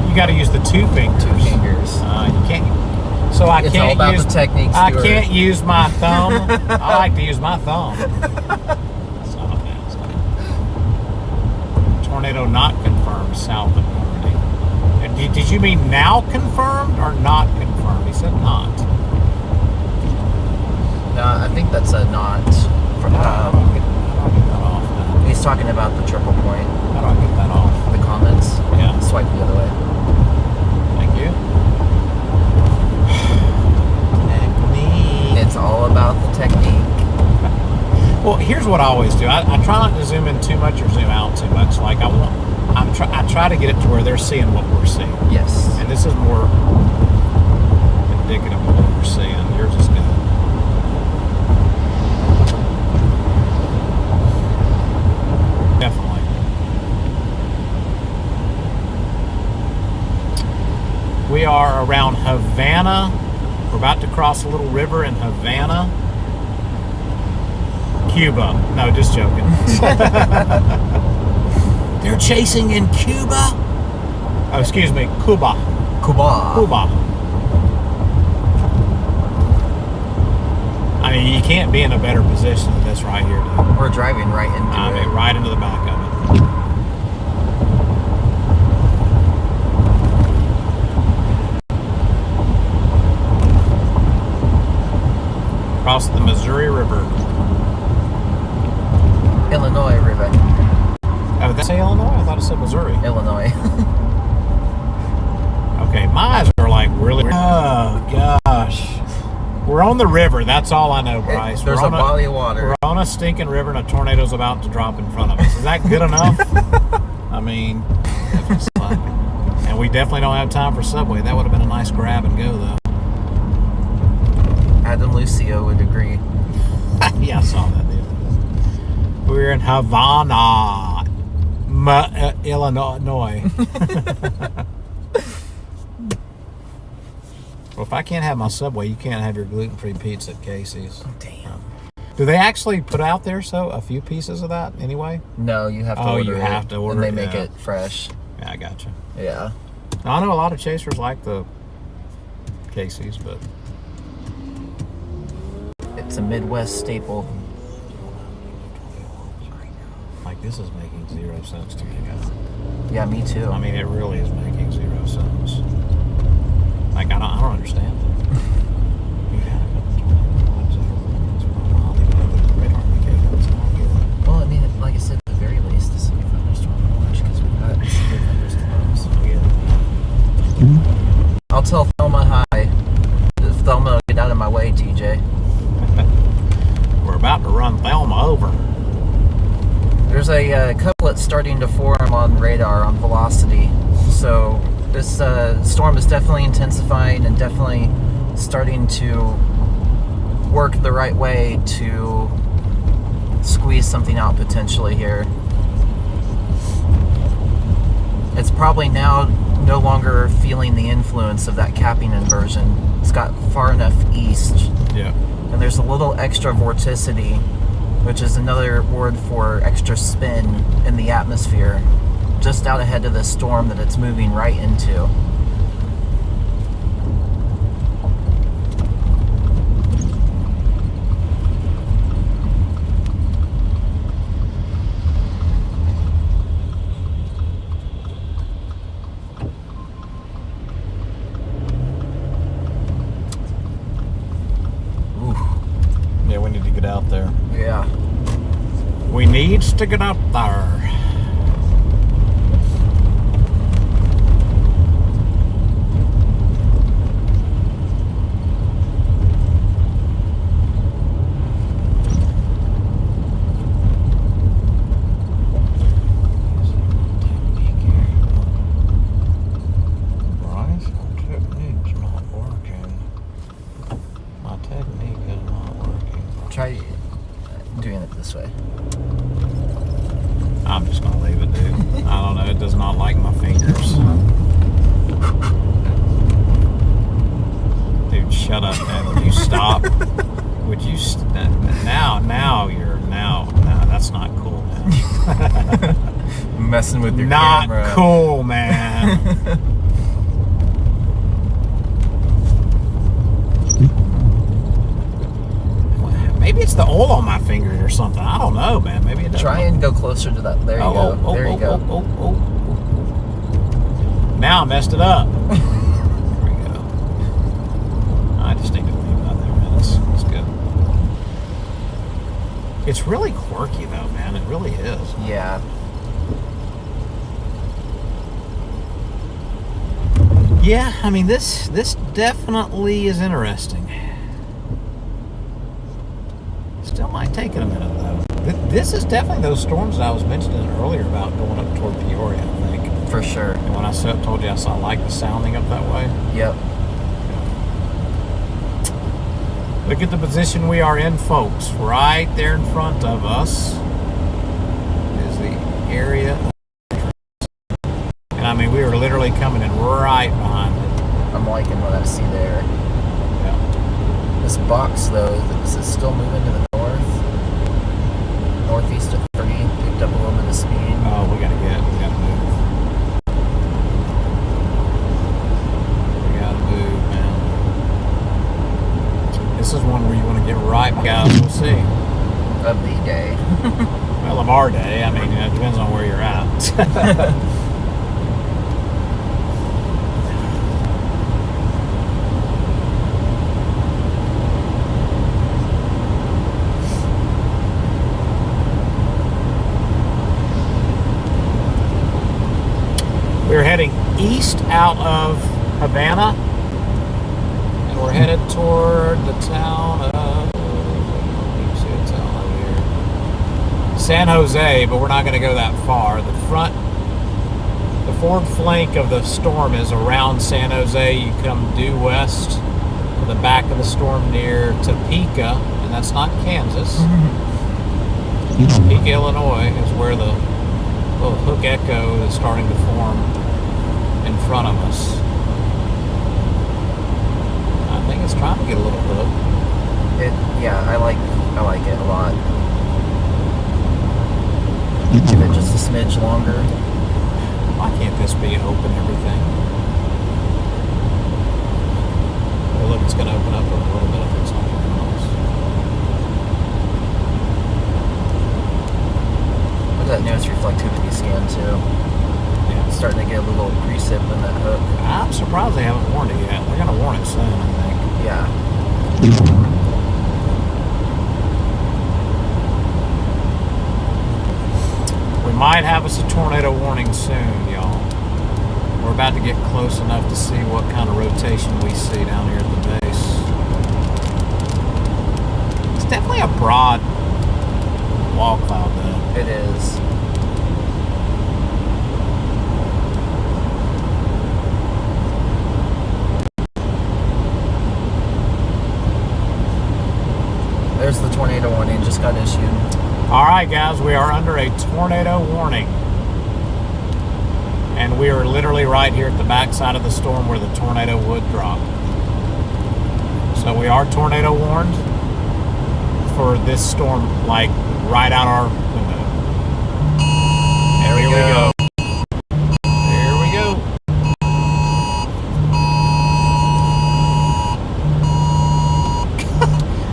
You got to use the two fingers. Two fingers. You can't. So I It's can't all about use the technique, I Stuart. can't use my thumb. I like to use my thumb. tornado not confirmed south of Normandy. And did you mean now confirmed or not confirmed? He said not. No, I think that's a not. How do I get that off now? He's talking about the triple point. How do I get that off? The comments. Yeah. Swipe the other way. Thank you. Technique. It's all about the technique. Well, here's what I always do. I try not to zoom in too much or zoom out too much. Like I try to get it to where they're seeing what we're seeing. Yes. And this is more indicative of what we're seeing. Yours is good. Definitely. We are around Havana. We're about to cross a little river in Havana. Cuba. No, just joking. They're chasing in Cuba? Oh, excuse me, Cuba. Cuba. Cuba. I mean, you can't be in a better position than this right here, dude. We're driving right into I it. mean, right into the back of it. Across the Missouri River. Illinois River. Oh, did that say Illinois? I thought it said Missouri. Illinois. Okay, my eyes are like really. Oh gosh, we're on the river. That's all I know, Bryce. There's We're a on body of water. We're on a stinking river, and a tornado's about to drop in front of us. Is that good enough? I mean, if it's like, and we definitely don't have time for Subway. That would have been a nice grab and go, though. Adam Lucio would agree. Yeah, I saw that. Dude. We're in Havana, Illinois. Well, if I can't have my Subway, you can't have your gluten-free pizza at Casey's. Damn. Do they actually put out there a few pieces of that anyway? No, you have to Oh, order you it. have to order and they it, make yeah. it fresh. Yeah, I gotcha. Yeah. I know a lot of chasers like the Casey's, but It's a Midwest staple. like this is making 0 cents to me, guys. Yeah, me too. I mean, it really is making 0 cents. Like I don't understand it. Well, I mean, like I said, at the very least, this will be thunderstorm watch because we've got severe thunderstorms. I'll tell Thelma hi. Thelma, get out of my way, TJ. We're about to run Thelma over. There's a couplet starting to form on radar on velocity. So this storm is definitely intensifying and definitely starting to work the right way to squeeze something out potentially here. It's probably now no longer feeling the influence of that capping inversion. It's got far enough east. Yeah. And there's a little extra vorticity, which is another word for extra spin in the atmosphere, just out ahead of the storm that it's moving right into. Yeah, we need to get out there. Yeah. We needs to get out there. Bryce, my technique's not working. My technique is not working. Try doing it this way. I'm just gonna leave it, dude. I don't know. It does not like my fingers. Dude, shut up, man. Would you stop? Would you? Now, that's not cool, man. Messing with your Not camera. cool, man. Maybe it's the oil on my fingers or something. I don't know, man. Maybe it doesn't. Try and go closer to that. There you go. There you go. Oh. Now I messed it up. There we go. I just need to leave that there, man. That's good. It's really quirky, though, man. It really is. Yeah. Yeah, I mean, this definitely is interesting. Still might take it a minute, though. This is definitely those storms that I was mentioning earlier about going up toward Peoria, I think. For sure. And when I told you I like the sounding up that way. Yep. Look at the position we are in, folks. Right there in front of us is the area. And I mean, we are literally coming in right behind it. I'm liking what I see there. Yeah. This box, though, is it still moving to the north? Northeast of 30, picked up a little bit of speed. Oh, we gotta move. We gotta move, man. This is one where you want to get right, guys. We'll see. Of the day. Well, of our day. I mean, it depends on where you're at. We're heading east out of Havana, and we're headed toward the town of, you see a town over here, San Jose, but we're not going to go that far. The forward flank of the storm is around San Jose. You come due west to the back of the storm near Topeka, and that's not Kansas. Topeka, Illinois is where the little hook echo is starting to form in front of us. I think it's trying to get a little hook. Yeah, I like it a lot. Give it just a smidge longer. Why can't this be open everything? Oh, look, it's going to open up a little bit if it's on something else. Look at that nose reflectivity scan too. Yeah. It's starting to get a little precip in that hook. I'm surprised they haven't warned it yet. They're going to warn it soon, I think. Yeah. We might have us a tornado warning soon, y'all. We're about to get close enough to see what kind of rotation we see down here at the base. It's definitely a broad wall cloud, though. It is. There's the tornado warning, just got issued. All right, guys, we are under a tornado warning. And we are literally right here at the backside of the storm where the tornado would drop. So we are tornado warned for this storm, like right out our window. There we go. There we go.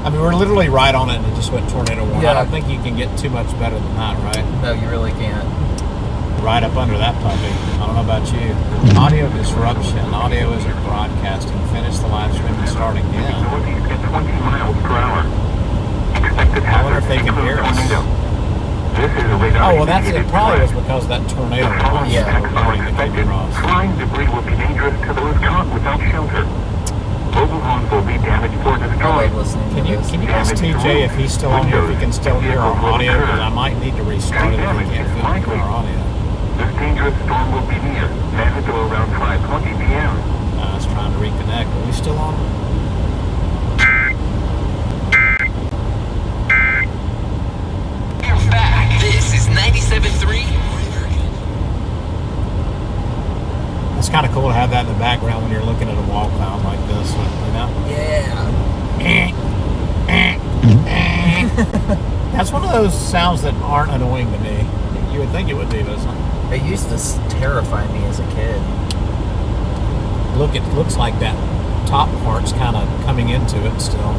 I mean, we're literally right on it and it just went tornado warning. Yeah. I don't think you can get too much better than that, right? No, you really can't. Right up under that puppy. I don't know about you. Audio disruption. Audio isn't broadcasting. Finish the live stream and start again. Northeast at 20 miles per hour. Expected I wonder if they hazard can hear us. tornado. This is a radar. Oh, well, that's it. indicated Probably was threat. because of that tornado. The following Yeah. effects are warning that came expected. across. Flying debris will be dangerous to those caught without shelter. Mobile homes will be damaged or I destroyed. like listening to Can you this. ask TJ if he's still on here, if he can still hear our audio? Because I might need to restart it if he can't hear our audio. This dangerous storm will be near Manitoba around 5:20 p.m. It's trying to reconnect. Are we still on? We're back. This is 97.3. It's kind of cool to have that in the background when you're looking at a wall cloud like this, you know? Yeah. That's one of those sounds that aren't annoying to me. You would think it would be, but it's not. It used to terrify me as a kid. Look, it looks like that top part's kind of coming into it still.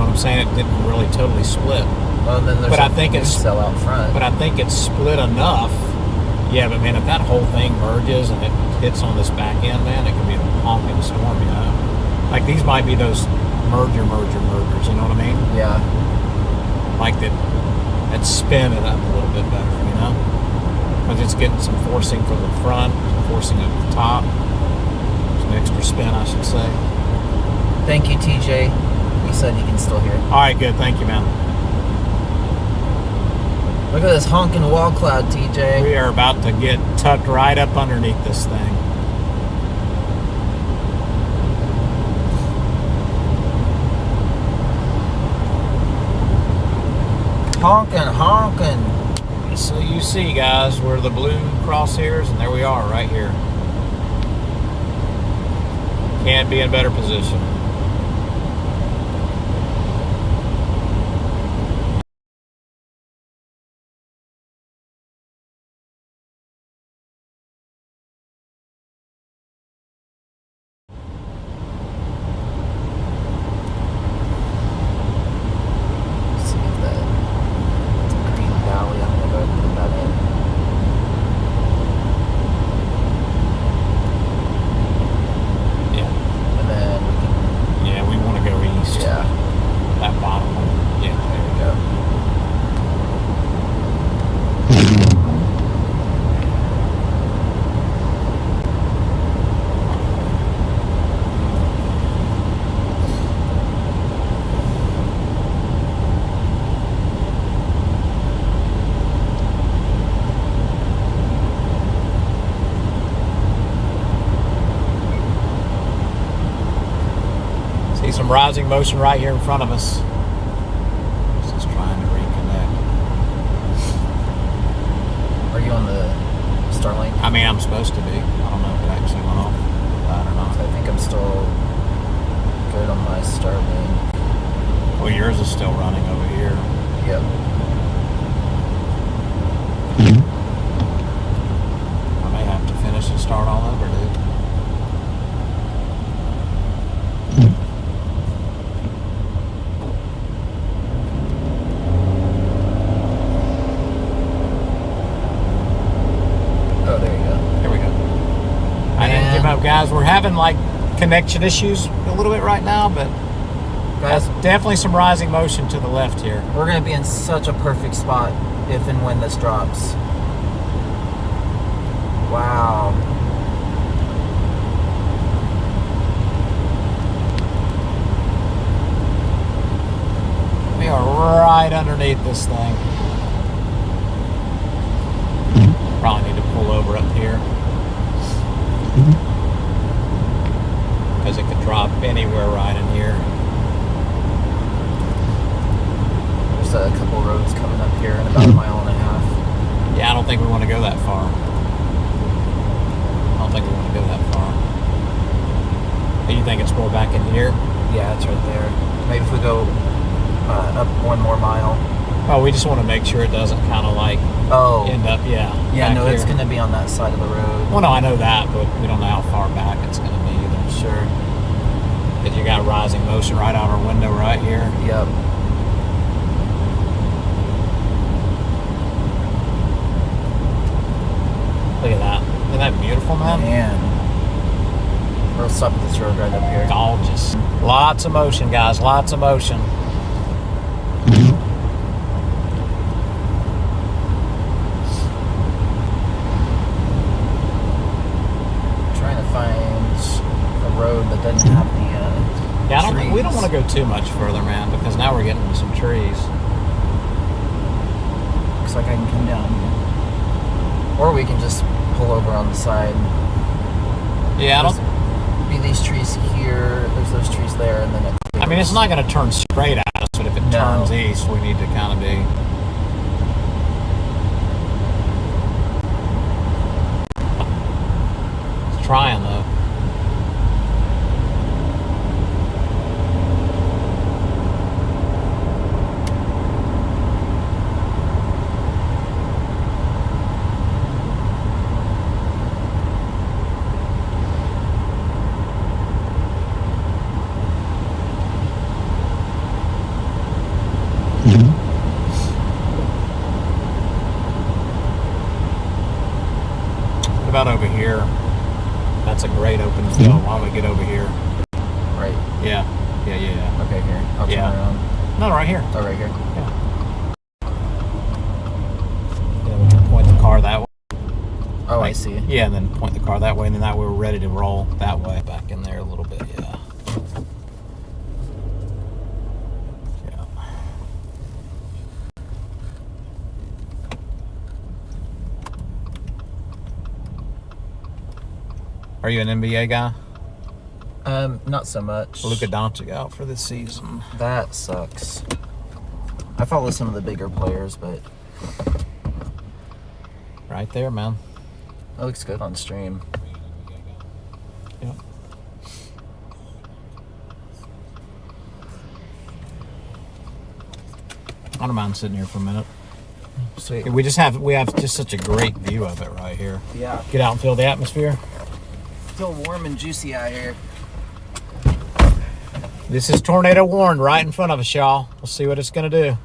know what I'm saying? It didn't really totally split. Well, then there's But a I think new it's- cell out front. But I think it's split enough. Yeah, but man, if that whole thing merges and it hits on this back end, man, it could be a honking storm, you know? Like these might be those mergers, you know what I mean? Yeah. Like that spin it up a little bit better, you know? Because it's getting some forcing from the front, some forcing at the top. Some extra spin, I should say. Thank you, TJ. He said he can still hear it. All right, good. Thank you, man. Look at this honking wall cloud, TJ. We are about to get tucked right up underneath this thing. Honking. So you see, guys, where the blue crosshairs, and there we are, right here. Can't be in a better position. See the Green Valley. I'm gonna go ahead and put that in. Yeah, And then we can, yeah, we want to go east. yeah, That bottom one. Yeah, there we go. see some rising motion right here in front of us. Just trying to reconnect. Are you on the Starlink? I mean, I'm supposed to be. I don't know if it actually went off that or not. I think I'm still good on my Starlink. Well, yours is still running over here. Yep. I may have to finish and start all over, dude. Oh, there you go. There we go. I didn't give up, guys. We're having like connection issues a little bit right now, but Guys, definitely some rising motion to the left here. we're going to be in such a perfect spot if and when this drops. Wow. We are right underneath this thing. Probably need to pull over up here. Because it could drop anywhere right in here. There's a couple roads coming up here in about a mile and a half. Yeah, I don't think we want to go that far. I don't think we want to go that far. Do you think it's more back in here? Yeah, it's right there. Maybe if we go up one more mile. Oh, we just want to make sure it doesn't kind of like Oh. end up, yeah. Yeah, back no, it's here. here. going to be on that side of the road. Well, no, I know that, but we don't know how far back it's going to be either. Sure. Because you got rising motion right out our window right here. Yep. Look at that. Isn't that beautiful, man? Man. We'll stop at this road right up here. Gorgeous. Lots of motion, guys. Lots of motion. Trying to find a road that doesn't have the Yeah, we don't trees. want to go too much further, man, because now we're getting into some trees. Looks like I can come down here. Or we can just pull over on the side. Yeah, I don't. Be these trees here, there's those trees there, and then it I mean, it's not going to turn straight at us, but if it No. turns east, we need to kind of be. It's trying though. about over here? That's a great open field. Why don't we get over here? Right. Yeah. Okay, here. I'll turn Yeah. around. No, right here. Oh, right here. Yeah, we can point the car that way. Oh, I see. Yeah, and then point the car that way, and then that way we're ready to roll that way. Back in there a little bit, yeah. Yeah. Are you an NBA guy? Not so much. Luka Doncic out for this season. That sucks. I follow some of the bigger players, but Right there, man. it looks good on stream. Yep. I don't mind sitting here for a minute. Sweet. We have just such a great view of it right here. Yeah. Get out and feel the atmosphere. Still warm and juicy out here. This is tornado warned right in front of us, y'all. We'll see what it's gonna do.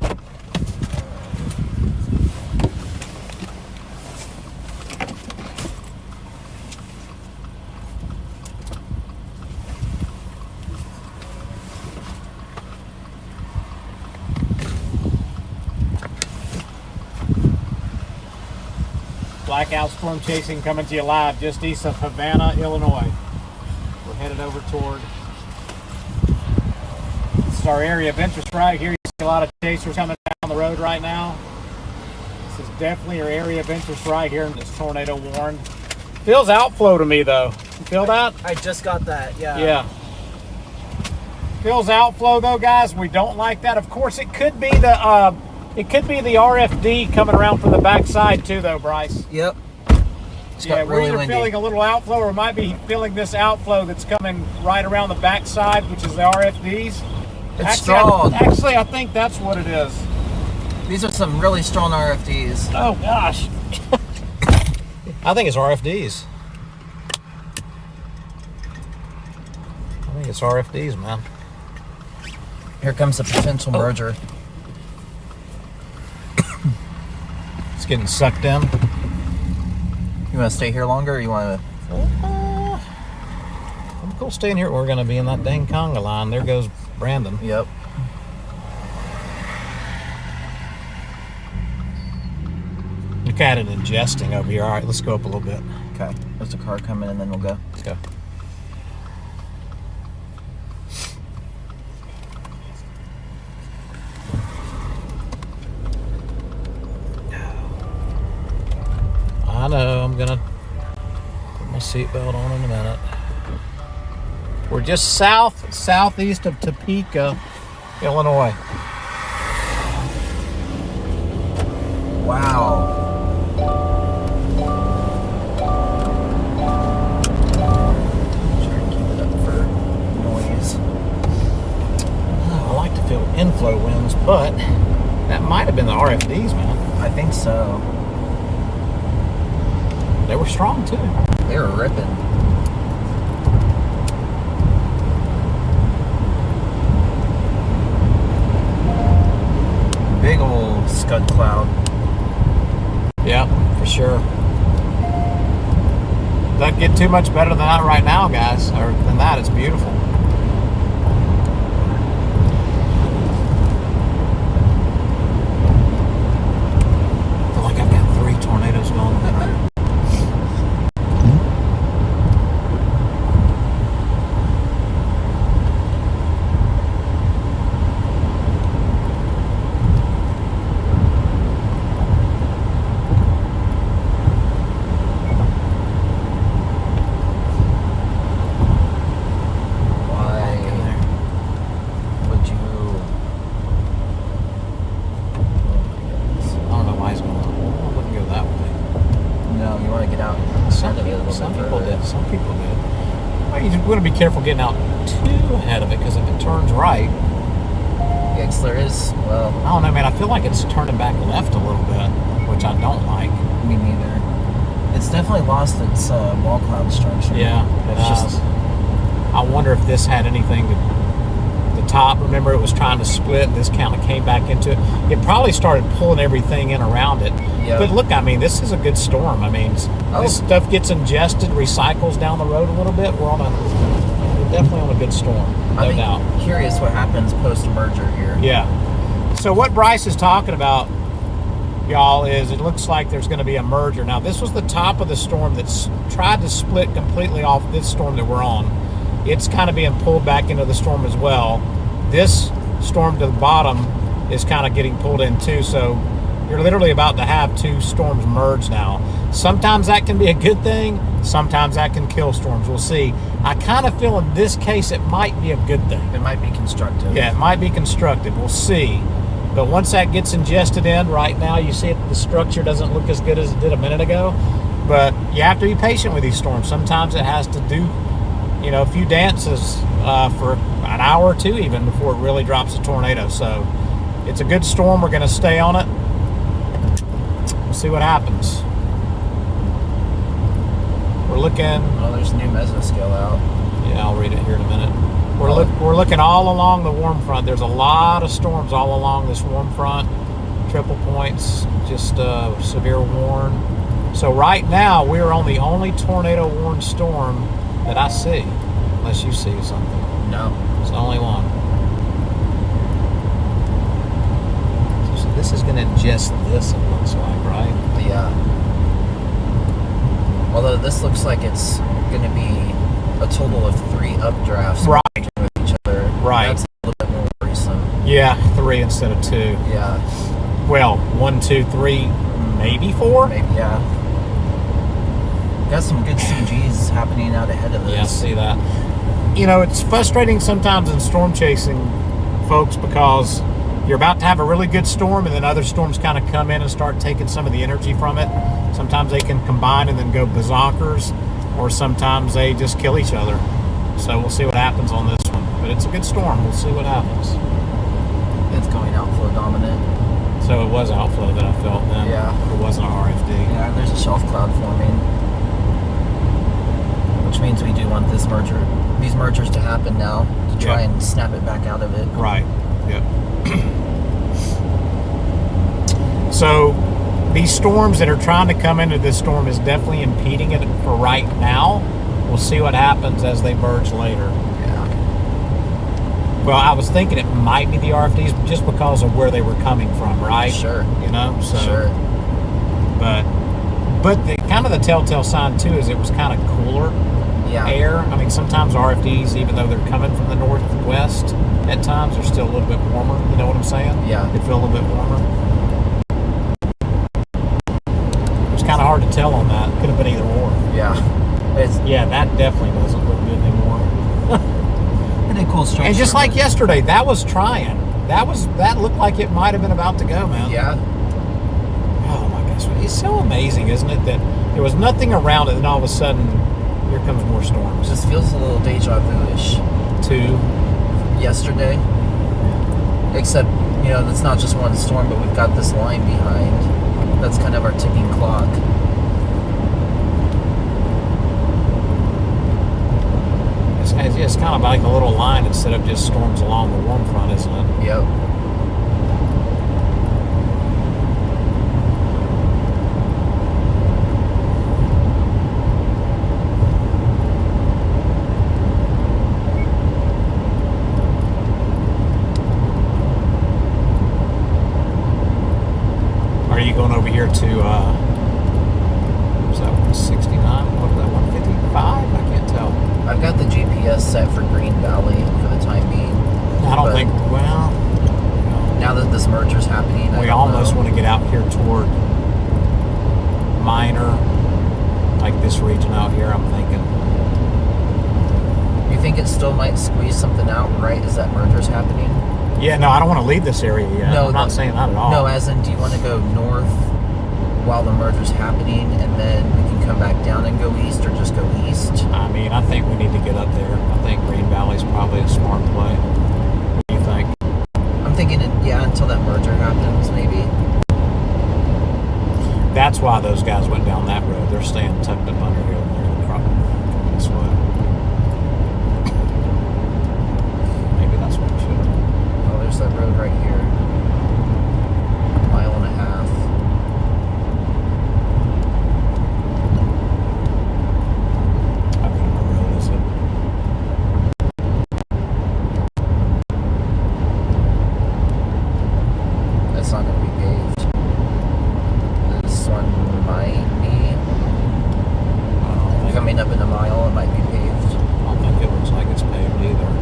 Blackout storm chasing coming to you live just east of Havana, Illinois. We're headed over toward. This is our area of interest right here. You see a lot of chasers coming down the road right now. This is definitely our area of interest right here in this tornado warn. Feels outflow to me though. You feel that? I just got that, yeah. Yeah. Feels outflow though, guys. We don't like that. Of course, it could be the RFD coming around from the backside too, though, Bryce. Yep. Yeah, we're really either windy. feeling a little outflow or might be feeling this outflow that's coming right around the backside, which is the RFDs. It's strong. I think that's what it is. These are some really strong RFDs. Oh gosh. I think it's RFDs. I think it's RFDs, man. Here comes a potential merger. It's getting sucked in. You want to stay here longer, or you want to? I'm cool staying here. We're going to be in that dang conga line. There goes Brandon. Yep. Look at it ingesting over here. All right, let's go up a little bit. Okay. There's a car coming, and then we'll go. Let's go. I know, I'm gonna put my seatbelt on in a minute. We're just southeast of Topeka, Illinois. Wow. Try to keep it up for noise. I like to feel inflow winds, but that might have been the RFDs, man. I think so. They were strong too. They were ripping. Big old scud cloud. Yeah, for sure. Doesn't get too much better than that right now, guys. Or than that, it's beautiful. I feel like I've got 3 tornadoes going on right now. Careful getting out too ahead of it, because if it turns right, Yes, there is. Well, I don't know, man. I feel like it's turning back left a little bit, which I don't like. me neither. It's definitely lost its wall cloud structure. Yeah, it It's has. just I wonder if this had anything to top. Remember, it was trying to split. This kind of came back into it. It probably started pulling everything in around it. Yeah. But look, I mean, this is a good storm. I mean, this stuff gets ingested, recycles down the road a little bit. We're definitely on a good storm, no doubt. I'm curious what happens post-merger here. Yeah. So what Bryce is talking about, y'all, is it looks like there's going to be a merger. Now, this was the top of the storm that's tried to split completely off this storm that we're on. It's kind of being pulled back into the storm as well. This storm to the bottom is kind of getting pulled in too. So you're literally about to have two storms merge now. Sometimes that can be a good thing. Sometimes that can kill storms. We'll see. I kind of feel in this case it might be a good thing. It might be constructive. Yeah, it might be constructive. We'll see. But once that gets ingested in, right now you see the structure doesn't look as good as it did a minute ago. But you have to be patient with these storms. Sometimes it has to do, a few dances for an hour or two even before it really drops a tornado. So it's a good storm. We're going to stay on it. We'll see what happens. We're looking. Oh, there's new mesoscale out. Yeah, I'll read it here in a minute. We're looking all along the warm front. There's a lot of storms all along this warm front. Triple points, just severe warn. So right now we're on the only tornado warned storm that I see, unless you see something. No. It's the only one. So this is going to ingest this, it looks like, right? Yeah. Although this looks like it's going to be a total of 3 updrafts Right. with each other. Right. That's a little bit more worrisome. Yeah, 3 instead of 2. Yeah. Well, 1, 2, 3, maybe 4? Maybe, yeah. Got some good CGs happening out ahead of this. Yeah, I see that. It's frustrating sometimes in storm chasing, folks, because you're about to have a really good storm and then other storms kind of come in and start taking some of the energy from it. Sometimes they can combine and then go bazonkers, or sometimes they just kill each other. So we'll see what happens on this one. But it's a good storm. We'll see what happens. It's going outflow dominant. So it was outflow that I felt then. Yeah. It wasn't an RFD. Yeah, there's a shelf cloud forming. Which means we do want these mergers to happen now to try and snap it back out of it. Right. Yep. So these storms that are trying to come into this storm is definitely impeding it for right now. We'll see what happens as they merge later. Yeah. Well, I was thinking it might be the RFDs just because of where they were coming from, right? Sure. So. Sure. But the kind of the telltale sign too is it was kind of cooler air. I mean, sometimes RFDs, even though they're coming from the northwest, at times they're still a little bit warmer. You know what I'm saying? Yeah. They feel a little bit warmer. It's kind of hard to tell on that. Could have been either or. Yeah. That definitely doesn't look good anymore. Pretty cool structure. And just like yesterday, that was trying. That looked like it might have been about to go, man. Yeah. Oh my gosh, it's so amazing, isn't it, that there was nothing around it, and all of a sudden, here comes more storms. Just feels a little deja vu-ish. To yesterday. Except, it's not just one storm, but we've got this line behind. That's kind of our ticking clock. It's kind of like a little line instead of just storms along the warm front, isn't it? Yep. Are you going over here to, was that 169? What was that, 155? I can't tell. I've got the GPS set for Green Valley for the time being. I don't think, well, now that this merger's happening, we almost want to get out here toward Minor, like this region out here, I'm thinking. You think it still might squeeze something out right as that merger's happening? Yeah, no, I don't want to leave this area yet. No, I'm not saying that at all. No, as in, do you want to go north while the merger's happening, and then we can come back down and go east, or just go east? I mean, I think we need to get up there. I think Green Valley's probably a smart play. What do you think? I'm thinking, until that merger happens, maybe. That's why those guys went down that road. They're staying tucked up under here. They're probably this way. Maybe that's what we should have there's that road right here. 1.5 miles. How kind of a road is it? That's not going to be paved. This one might be. I don't think, Coming up in a mile, it might be paved. I don't think it looks like it's paved either.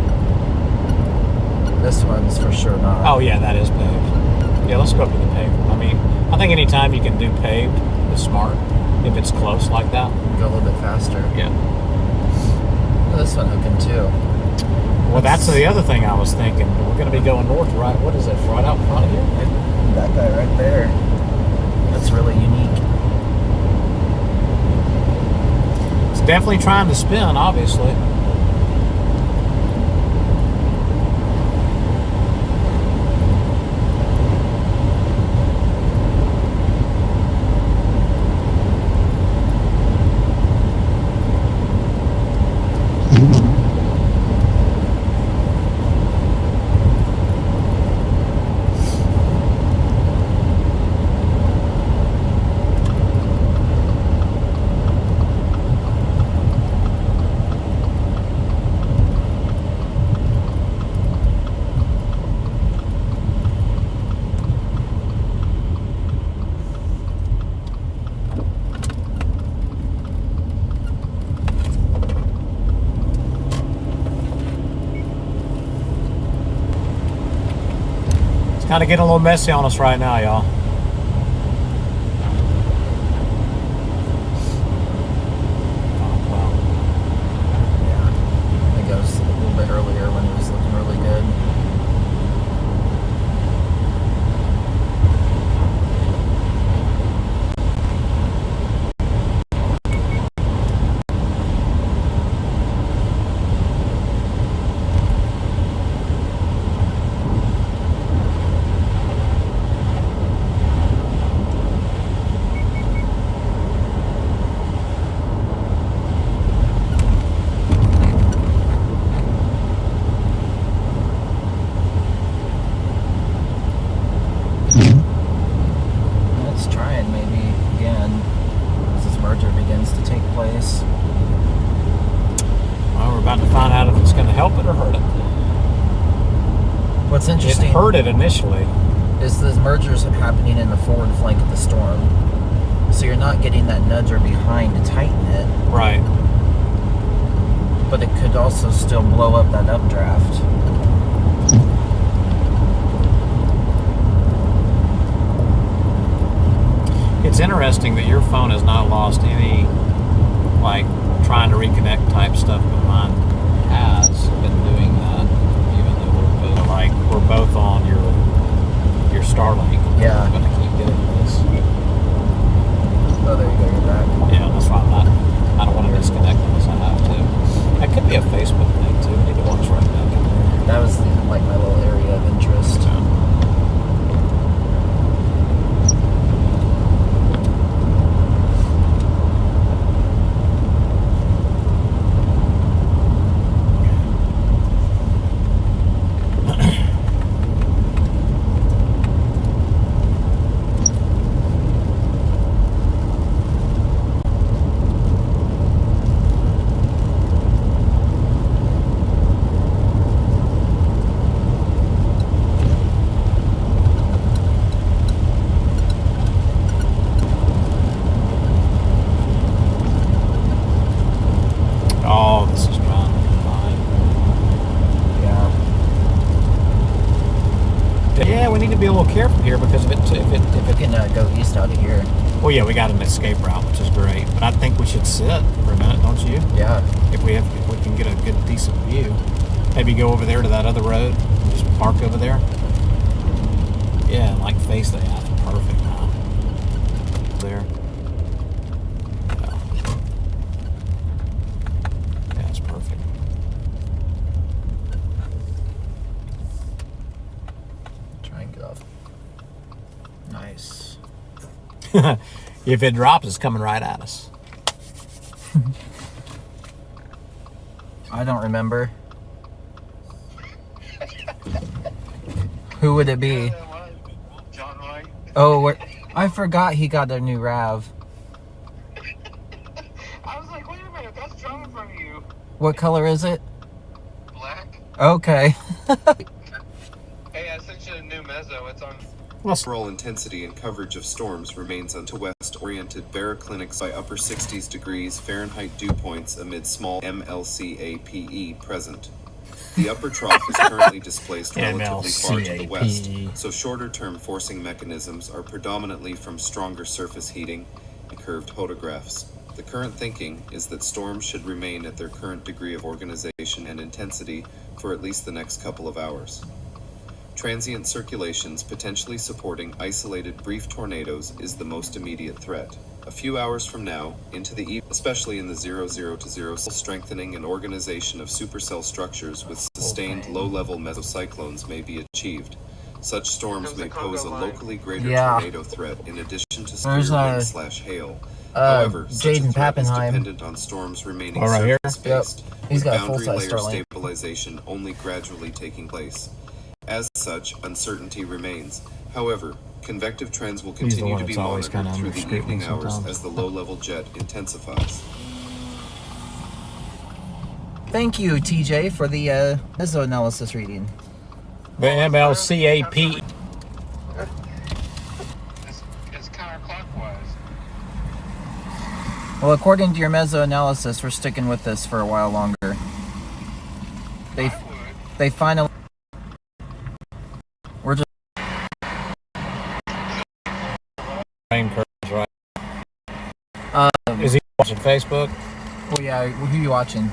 This one's for sure not. Oh yeah, that is paved. Yeah, let's go up to the paved. I mean, I think anytime you can do paved is smart if it's close like that. Go a little bit faster. Yeah. Oh, this one hooking too. Well, that's the other thing I was thinking. We're going to be going north, right? What is it? Right out in front of here? That guy right there. That's really unique. It's definitely trying to spin, obviously. Kind of getting a little messy on us right now, y'all. Oh, well. Yeah. I think I was a little bit earlier when it was looking really good. Let's try it maybe again as this merger begins to take place. Well, we're about to find out if it's going to help it or hurt it. What's interesting It hurt it initially. is the mergers happening in the forward flank of the storm. So you're not getting that nudger behind to tighten it, Right. but it could also still blow up that updraft. It's interesting that your phone has not lost any, like, trying to reconnect type stuff, but mine has been doing that, even though we're both on your Starlink. Yeah. I'm gonna keep getting this. Oh, there you go, you're back. Yeah, that's why I don't want to disconnect unless I have to. That could be a Facebook thing too. I need to watch right back in there. That was like my little area of interest. Oh, this is trying to combine. Yeah. Yeah, we need to be a little careful here because if it We can go east out of here. well, yeah, we got an escape route, which is great. But I think we should sit for a minute, don't you? Yeah. If we can get a good decent view, maybe go over there to that other road and just park over there. Yeah, and like face the app. Perfect, huh? There. Yeah. Yeah, it's perfect. Try and get off. Nice. If it drops, it's coming right at us. I don't remember. Who would it be? John Wright. Oh, I forgot he got a new RAV. I was like, wait a minute, that's John in front of you. What color is it? Black. Okay. Hey, I sent you a new mezzo. It's on. Overall intensity and coverage of storms remains unto west-oriented baroclinics by upper 60s degrees Fahrenheit dew points amid small MLCAPE present. The upper trough is currently displaced relatively far to the west, so shorter-term forcing mechanisms are predominantly from stronger surface heating and curved photographs. The current thinking is that storms should remain at their current degree of organization and intensity for at least the next couple of hours. Transient circulations potentially supporting isolated brief tornadoes is the most immediate threat. A few hours from now, into the evening, especially in the 00 to 0 strengthening and organization of supercell structures with sustained low-level mesocyclones may be achieved. Such storms may pose a locally greater tornado threat in addition to severe wind/hail. However, such a Jaden threat is Pappenheim. dependent on storms remaining right here? surface-based, He's with got a boundary full-size layer Starlink. stabilization only gradually taking place. As such, uncertainty remains. However, convective trends will the continue one to be that's always monitored kinda through under the scrutiny evening hours sometimes. as the low-level jet intensifies. Thank you, TJ, for the mesoanalysis reading. The MLCAP. It's counterclockwise. Well, according to your mesoanalysis, we're sticking with this for a while longer. They finally. We're just. Frame curves, right? Is he watching Facebook? Well, yeah. Who are you watching?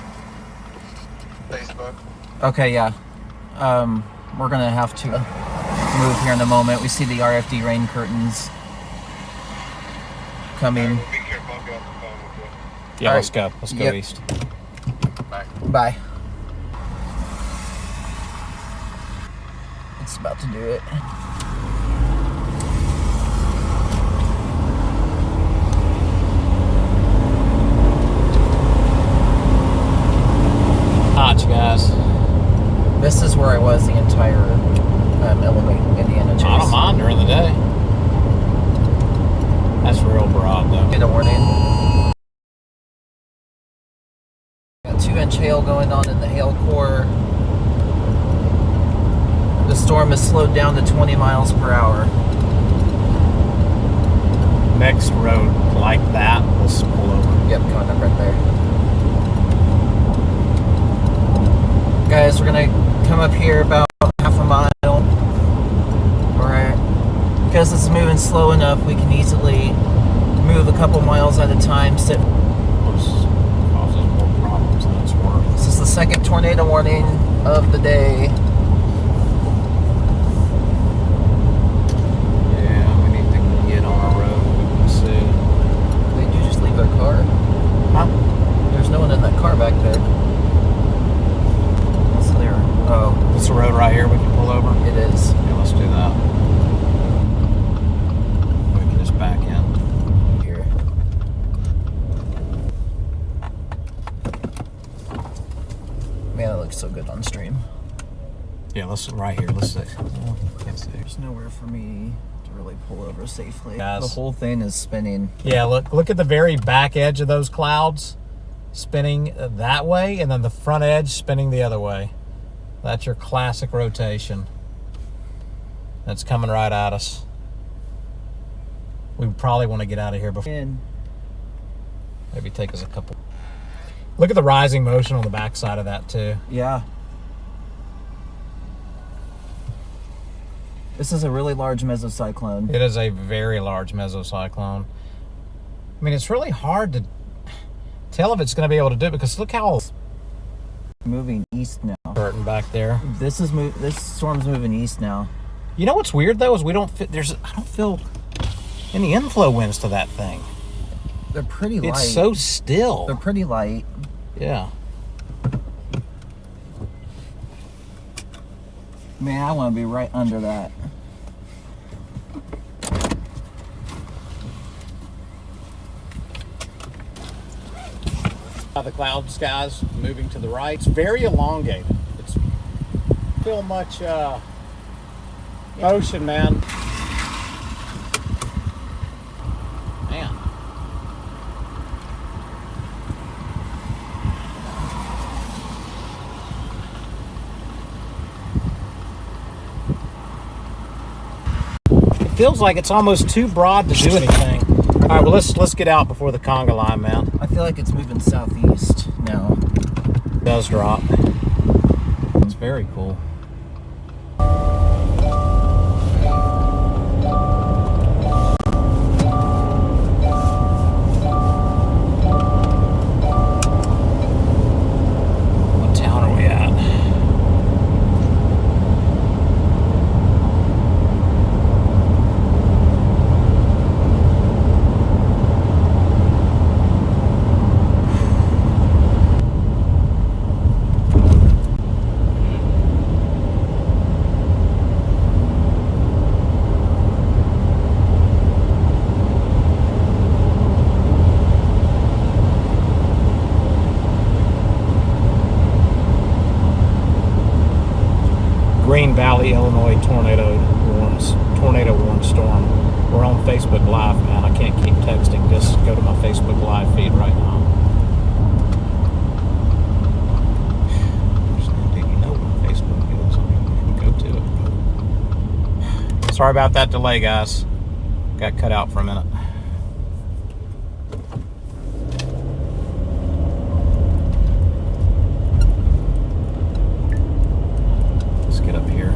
Facebook. Okay, yeah. We're gonna have to move here in a moment. We see the RFD rain curtains coming. Be careful. I'll be off the phone with you. Yeah, All let's right. go. Let's go Yep. east. Bye. It's about to do it. Notch, guys. This is where I was the entire Illinois, Indiana chase. I don't mind during the day. That's real broad, though. Get a warning. Got 2-inch hail going on in the hail core. The storm has slowed down to 20 miles per hour. Next road like that, let's pull over. Yep, coming up right there. Guys, we're gonna come up here about half a mile. Alright. Because it's moving slow enough, we can easily move a couple miles at a time. Causes more problems than it's worth. This is the second tornado warning of the day. Yeah, we need to get on our road. Let's see. Did you just leave their car? Huh? There's no one in that car back there. What's there? Oh, This the road right here we can pull over? it is. Yeah, let's do that. We can just back in. Here. Man, it looks so good on stream. Yeah, let's right here. Let's see. Oh, can't see. There's nowhere for me to really pull over safely. Guys. The whole thing is spinning. Yeah, look at the very back edge of those clouds spinning that way, and then the front edge spinning the other way. That's your classic rotation. That's coming right at us. We probably want to get out of here before. And Maybe take us a couple. Look at the rising motion on the backside of that too. yeah. This is a really large mesocyclone. It is a very large mesocyclone. I mean, it's really hard to tell if it's going to be able to do it because look how Moving east now. curtain back there. This storm's moving east now. You know what's weird though is I don't feel any inflow winds to that thing. They're pretty light. It's so still. They're pretty light. Yeah. Man, I want to be right under that. The cloud skies moving to the right. It's very elongated. It's feel much Motion, man. Man. It feels like it's almost too broad to do anything. All right, well let's get out before the conga line, man. I feel like it's moving southeast now. It does drop. It's very cool. What town are we at? Green Valley, Illinois tornado warned storm. We're on Facebook Live, man. I can't keep texting. Just go to my Facebook Live feed right now. Just gonna let you know when Facebook is. You can go to it. Sorry about that delay, guys. Got cut out for a minute. Get up here.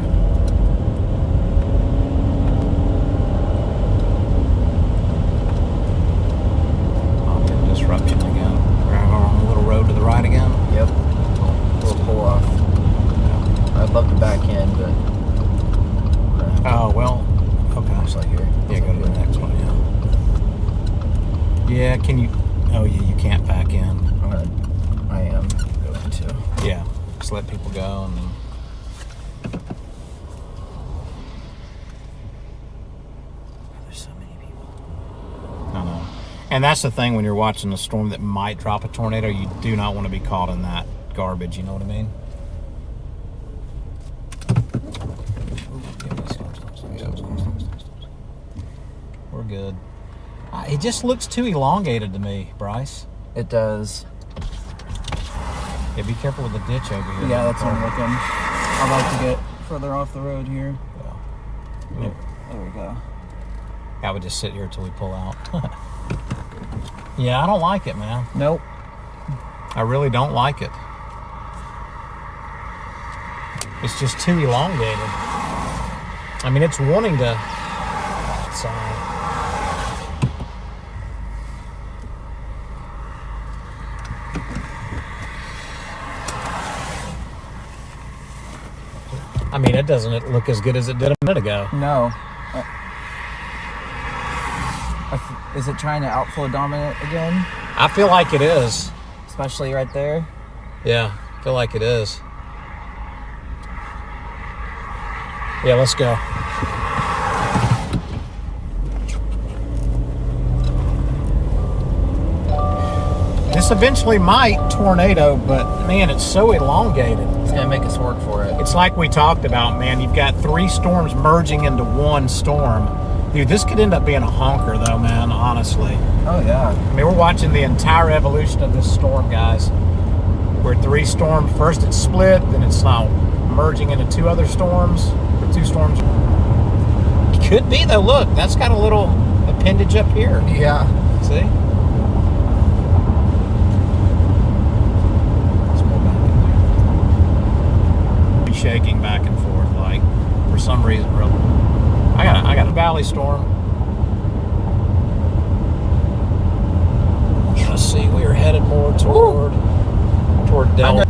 I'll get disruption again. We're on a little road to the right again. Yep. We'll pull off. I'd love to back in, but. Oh, well. Okay. Looks like here. Yeah, go to the next one, yeah. Yeah, can you. Oh, yeah, you can't back in. I am going to. Yeah. Just let people go and then. And that's the thing when you're watching a storm that might drop a tornado, you do not want to be caught in that garbage, you know what I mean? We're good. It just looks too elongated to me, Bryce. It does. Yeah, be careful with the ditch over here. Yeah, that's what I'm looking. I'd like to get further off the road here. Yeah. There we go. I would just sit here until we pull out. Yeah, I don't like it, man. Nope. I really don't like it. It's just too elongated. I mean, it's wanting to. I mean, it doesn't look as good as it did a minute ago. No. Is it trying to outflow dominant again? I feel like it is. Especially right there? Yeah, I feel like it is. Yeah, let's go. This eventually might tornado, but man, it's so elongated. It's gonna make us work for it. It's like we talked about, man. You've got 3 storms merging into one storm. Dude, this could end up being a honker, though, man, honestly. Oh, yeah. I mean, we're watching the entire evolution of this storm, guys. We're 3 storms. First it's split, then it's now merging into 2 other storms, or 2 storms. Could be, though. Look, that's got a little appendage up here. Yeah. See? Shaking back and forth, like, for some reason, really. I got a valley storm. Let's see, we are headed more toward Delta.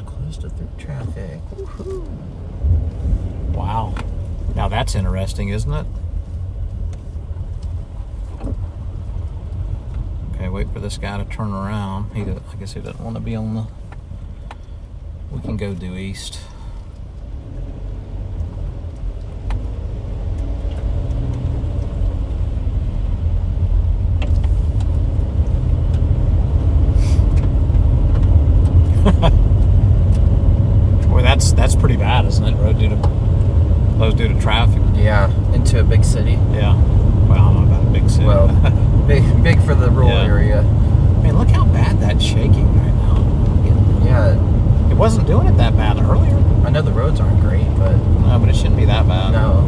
Close to through traffic. Woohoo. Wow. Now that's interesting, isn't it? Okay, wait for this guy to turn around. I guess he doesn't want to be on the... We can go due east. Big for the rural Yeah. area. I mean, look how bad that's shaking right now. Yeah, It wasn't doing it that bad earlier. I know the roads aren't great, but No, but it shouldn't be that bad. no.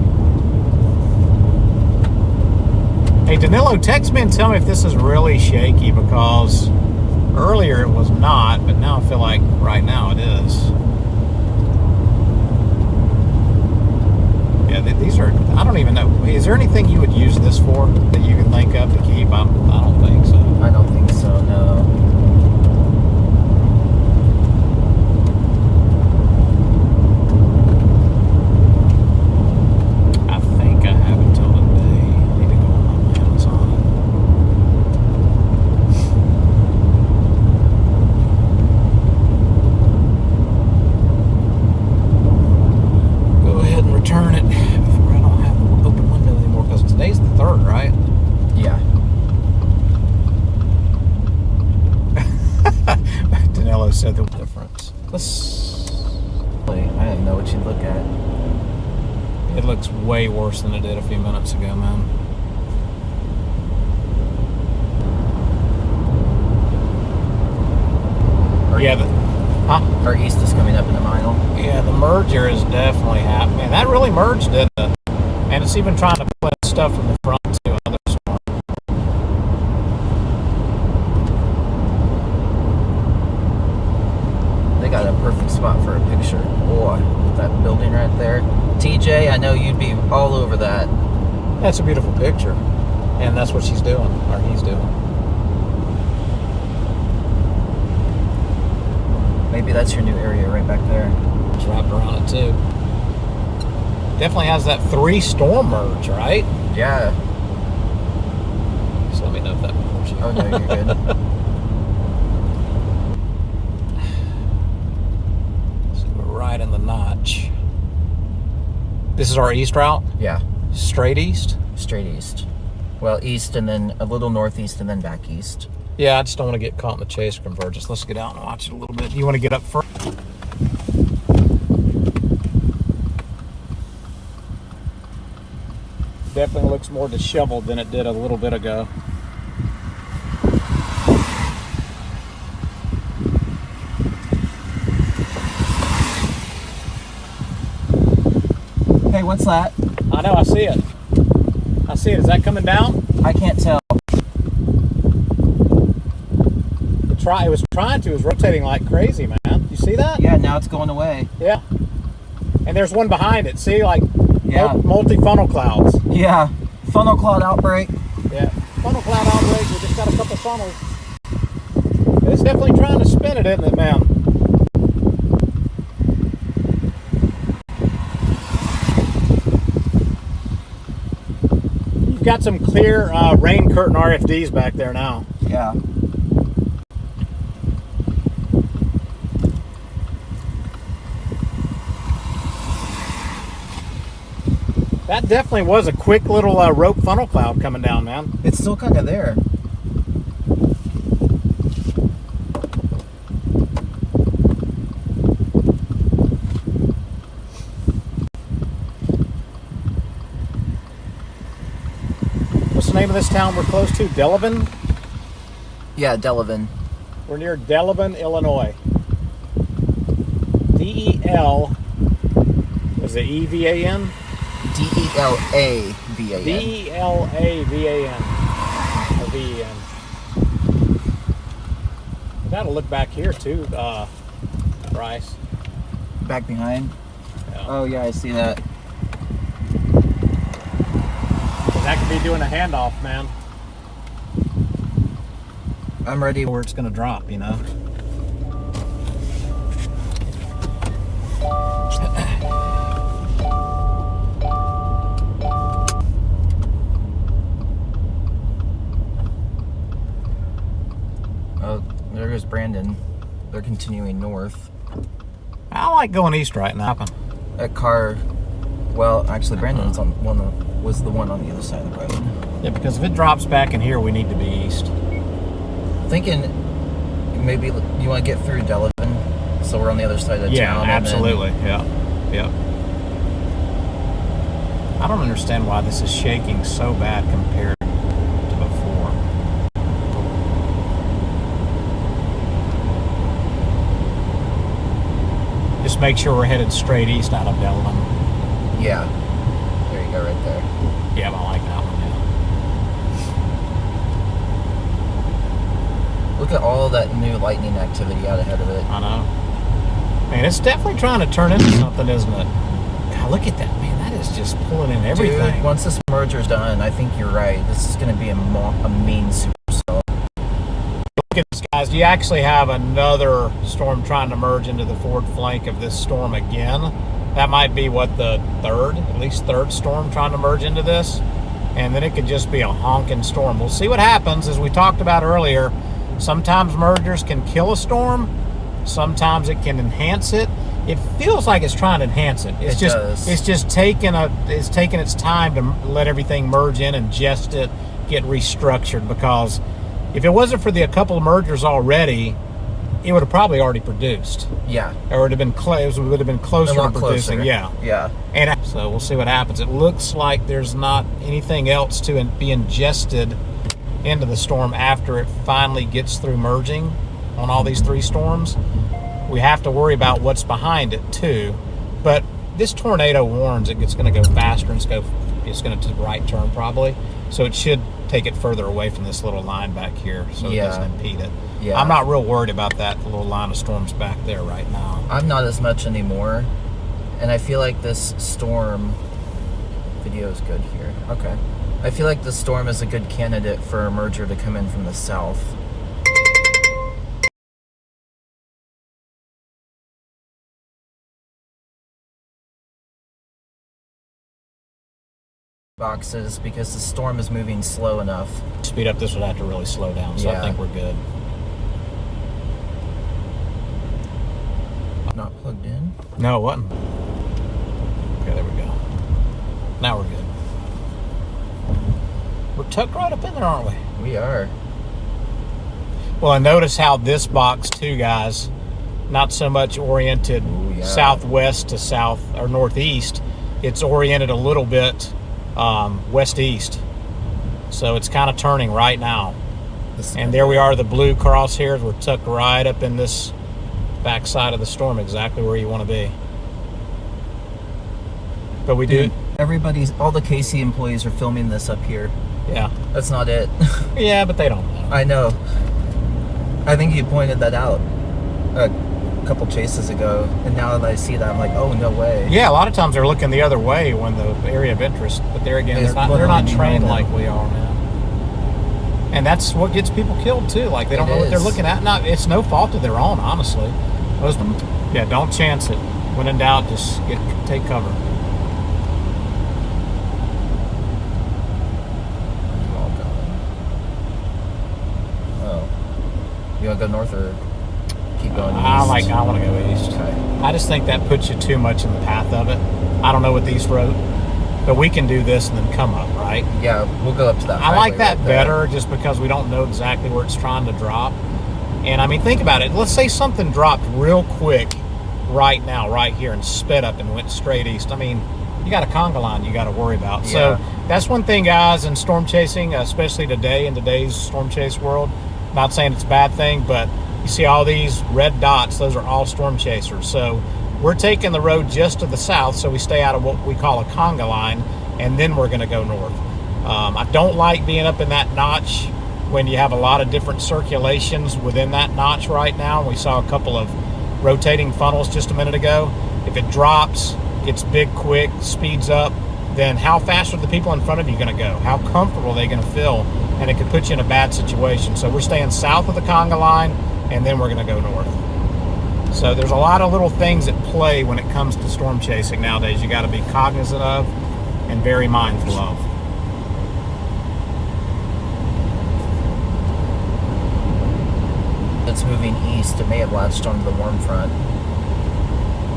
Hey, Danilo, text me and tell me if this is really shaky, because earlier it was not, but now I feel like right now it is. Yeah, these are, I don't even know. Is there anything you would use this for that you can think of to keep? I don't think so. I don't think so, no. I think I have until today. I need to go on my Amazon. Go ahead and return it before I don't have an open window anymore, because today's the 3rd, right? Yeah. Danilo said the difference. I didn't know what you'd look at. It looks way worse than it did a few minutes ago, man. Our east is coming up in a mile. Yeah, the merger is definitely happening. That really merged, didn't it? And it's even trying to pull in stuff from the front too. Other storm. They got a perfect spot for a picture. Boy, that building right there. TJ, I know you'd be all over that. That's a beautiful picture, and that's what she's doing, or he's doing. Maybe that's your new area right back there. It's wrapped around it too. Definitely has that 3 storm merge, right? Yeah. Just let me know if that bothers you. Oh, no, you're good. So we're right in the notch. This is our east route? Yeah, Straight east? straight east. Well, east and then a little northeast and then back east. Yeah, I just don't want to get caught in the chase convergence. Let's get out and watch it a little bit. You want to get up first? Definitely looks more disheveled than it did a little bit ago. Hey, what's that? I know, I see it. I see it. Is that coming down? I can't tell. It was trying to. It was rotating like crazy, man. You see that? Yeah, now it's going away. Yeah. And there's one behind it. See, like Yeah. multi-funnel clouds. Yeah. Funnel cloud outbreak. Yeah. Funnel cloud outbreak. We just got a couple funnels. It's definitely trying to spin it, isn't it, man? You've got some clear rain curtain RFDs back there now. Yeah. That definitely was a quick little rope funnel cloud coming down, man. It's still kind of there. What's the name of this town we're close to? Delavan? Yeah, Delavan. We're near Delavan, Illinois. D-E-L, is it E-V-A-N? D-E-L-A-V-A-N. D-E-L-A-V-A-N. Or V-E-N. We gotta look back here too, Bryce. Back behind. Yeah. Oh, yeah, I see that. That could be doing a handoff, man. I'm ready. Where it's gonna drop, you know? Oh, there goes Brandon. They're continuing north. I like going east right now. That car, well, actually, Brandon's on was the one on the other side of the road. Yeah, because if it drops back in here, we need to be east. Thinking maybe you want to get through Delavan, so we're on the other side of Yeah, town. and then- absolutely. Yeah. I don't understand why this is shaking so bad compared to before. just make sure we're headed straight east out of Delavan. Yeah. There you go, right there. Yeah, I like that one, yeah. Look at all that new lightning activity out ahead of it. I know. Man, it's definitely trying to turn into something, isn't it? God, look at that, man. That is just pulling in everything. Dude, once this merger's done, I think you're right. This is going to be a mean supercell. Look at this, guys. You actually have another storm trying to merge into the forward flank of this storm again. That might be what the at least third storm trying to merge into this. And then it could just be a honking storm. We'll see what happens. As we talked about earlier, sometimes mergers can kill a storm. Sometimes it can enhance it. It feels like it's trying to enhance it. It's just taking its time to let everything merge in and ingest it, get restructured. Because if it wasn't for a couple of mergers already, it would have probably already produced. Yeah. Or it would have been closer to producing. Yeah. Yeah. And so we'll see what happens. It looks like there's not anything else to be ingested into the storm after it finally gets through merging on all these three storms. We have to worry about what's behind it too. But this tornado warns it's going to go faster and it's going to right turn probably. So it should take it further away from this little line back here so it doesn't impede it. Yeah. I'm not real worried about that little line of storms back there right now. I'm not as much anymore. And I feel like this storm video is good here. Okay. I feel like this storm is a good candidate for a merger to come in from the south. Boxes because the storm is moving slow enough. Speed up, this would have to really slow down, so I think we're good. Not plugged in? No, it wasn't. Okay, there we go. Now we're good. We're tucked right up in there, aren't we? We are. Well, and notice how this box too, guys, not so much oriented southwest to south or northeast. It's oriented a little bit west-east. So it's kind of turning right now. And there we are, the blue crosshairs. We're tucked right up in this backside of the storm, exactly where you want to be. But we do. All the KC employees are filming this up here. Yeah. That's not it. Yeah, but they don't know. I know. I think you pointed that out a couple chases ago, and now that I see that, I'm like, oh, no way. Yeah, a lot of times they're looking the other way when the area of interest, but there again, they're not trained like we are, man. And that's what gets people killed too. Like they don't know what they're looking at. It's no fault of their own, honestly. Don't chance it. When in doubt, just take cover. Oh, you want to go north or keep going east? I want to go east. Okay. I just think that puts you too much in the path of it. I don't know what these wrote, but we can do this and then come up, right? Yeah, we'll go up to that. I like that better just because we don't know exactly where it's trying to drop. And I mean, think about it. Let's say something dropped real quick right now, right here, and sped up and went straight east. I mean, you got a conga line you got to worry about. Yeah. So that's one thing, guys, in storm chasing, especially today in today's storm chase world. Not saying it's a bad thing, but you see all these red dots, those are all storm chasers. So we're taking the road just to the south, so we stay out of what we call a conga line, and then we're going to go north. I don't like being up in that notch when you have a lot of different circulations within that notch right now. We saw a couple of rotating funnels just a minute ago. If it drops, gets big quick, speeds up, then how fast are the people in front of you going to go? How comfortable are they going to feel? And it could put you in a bad situation. So we're staying south of the conga line, and then we're going to go north. So there's a lot of little things at play when it comes to storm chasing nowadays. You got to be cognizant of and very mindful of. It's moving east. It may have latched onto the warm front.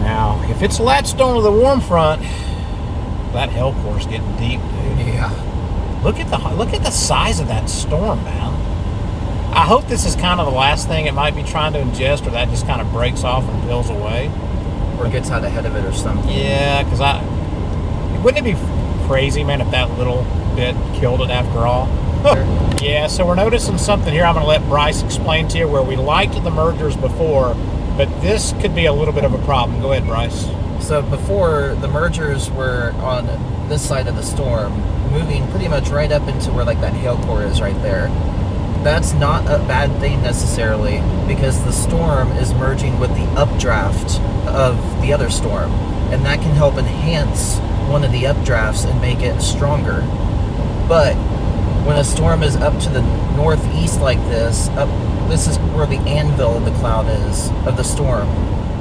Now, if it's latched onto the warm front, that hell course getting deep, dude. Yeah. Look at the size of that storm, man. I hope this is kind of the last thing it might be trying to ingest, or that just kind of breaks off and peels away. Or gets out ahead of it or something. Yeah, because wouldn't it be crazy, man, if that little bit killed it after all? Yeah, so we're noticing something here I'm going to let Bryce explain to you, where we liked the mergers before, but but this could be a little bit of a problem. Go ahead, Bryce. So before, the mergers were on this side of the storm, moving pretty much right up into where like that hail core is right there. That's not a bad thing necessarily, because the storm is merging with the updraft of the other storm, and that can help enhance one of the updrafts and make it stronger. But when a storm is up to the northeast like this, this is where the anvil of the cloud is, of the storm,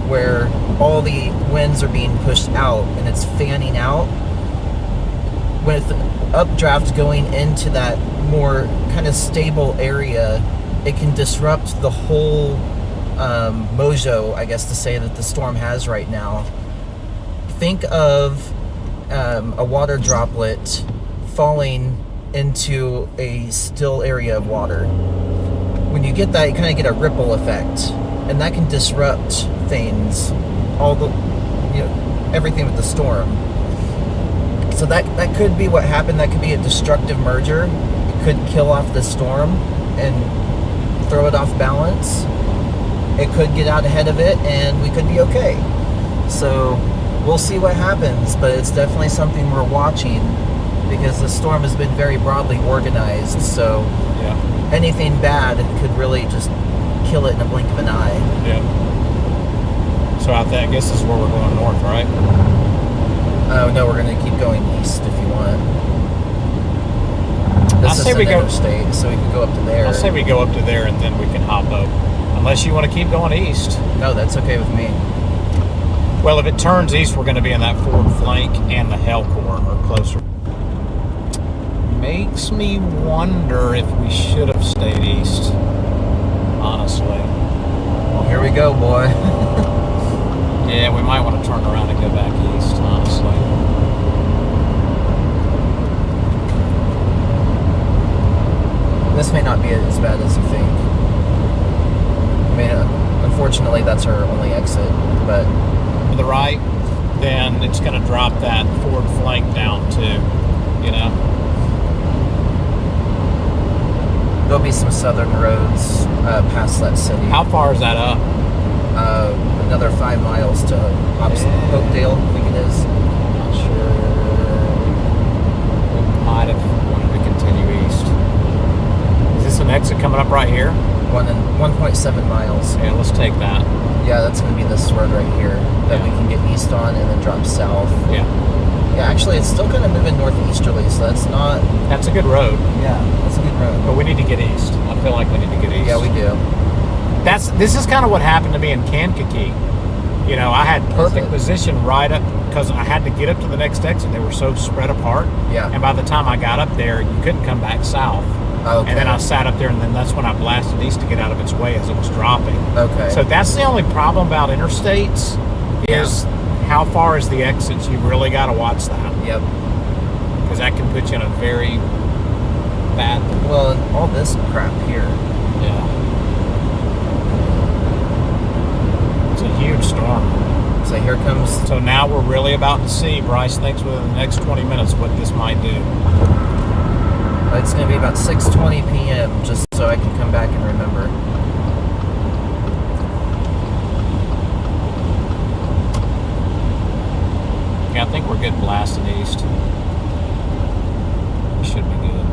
where all the winds are being pushed out and it's fanning out. With updraft going into that more kind of stable area, it can disrupt the whole mojo, I guess to say, that the storm has right now. Think of a water droplet falling into a still area of water. When you get that, you kind of get a ripple effect, and that can disrupt things, everything with the storm. So that could be what happened. That could be a destructive merger. It could kill off the storm and throw it off balance. It could get out ahead of it, and we could be okay. So we'll see what happens, but it's definitely something we're watching, because the storm has been very broadly organized. So Yeah. anything bad could really just kill it in a blink of an eye. Yeah. So I guess this is where we're going north, right? Oh no, we're gonna keep going east if you want. I This say is we an go- interstate, so we can go up to there. I'll say we go up to there and then we can hop up. Unless you want to keep going east. No, that's okay with me. Well, if it turns east, we're going to be in that forward flank and the hell core or closer. Makes me wonder if we should have stayed east. Honestly. Well, here we go, boy. Yeah, we might want to turn around and go back east, honestly. This may not be as bad as you think. I mean, unfortunately, that's our only exit, but To the right, then it's going to drop that forward flank down too, you know? there'll be some southern roads past that city. How far is that up? Another 5 miles to Hopedale, I think it is. Not sure. We might have wanted to continue east. Is this an exit coming up right here? 1.7 miles. Yeah, let's take that. Yeah, that's going to be this road right here that Yeah. we can get east on and then drop south. Yeah, Yeah, actually, it's still kind of moving northeasterly, so that's not. that's a good road, Yeah, that's a good road. but we need to get east. I feel like we need to get east. Yeah, we do. This is kind of what happened to me in Kankakee. You know, I had perfect it? position right up because I had to get up to the next exit. They were so spread apart. Yeah. And by the time I got up there, you couldn't come back south. Okay. And then I sat up there, and then that's when I blasted east to get out of its way as it was dropping. Okay. So that's the only problem about interstates is how far is the exits. You really got to watch that Yep. because that can put you in a very bad. Well, and all this crap here. Yeah. It's a huge storm. So here comes. So now we're really about to see, Bryce thinks within the next 20 minutes what this might do. It's going to be about 6:20 p.m. just so I can come back and remember. Yeah, I think we're good blasting east. We should be good.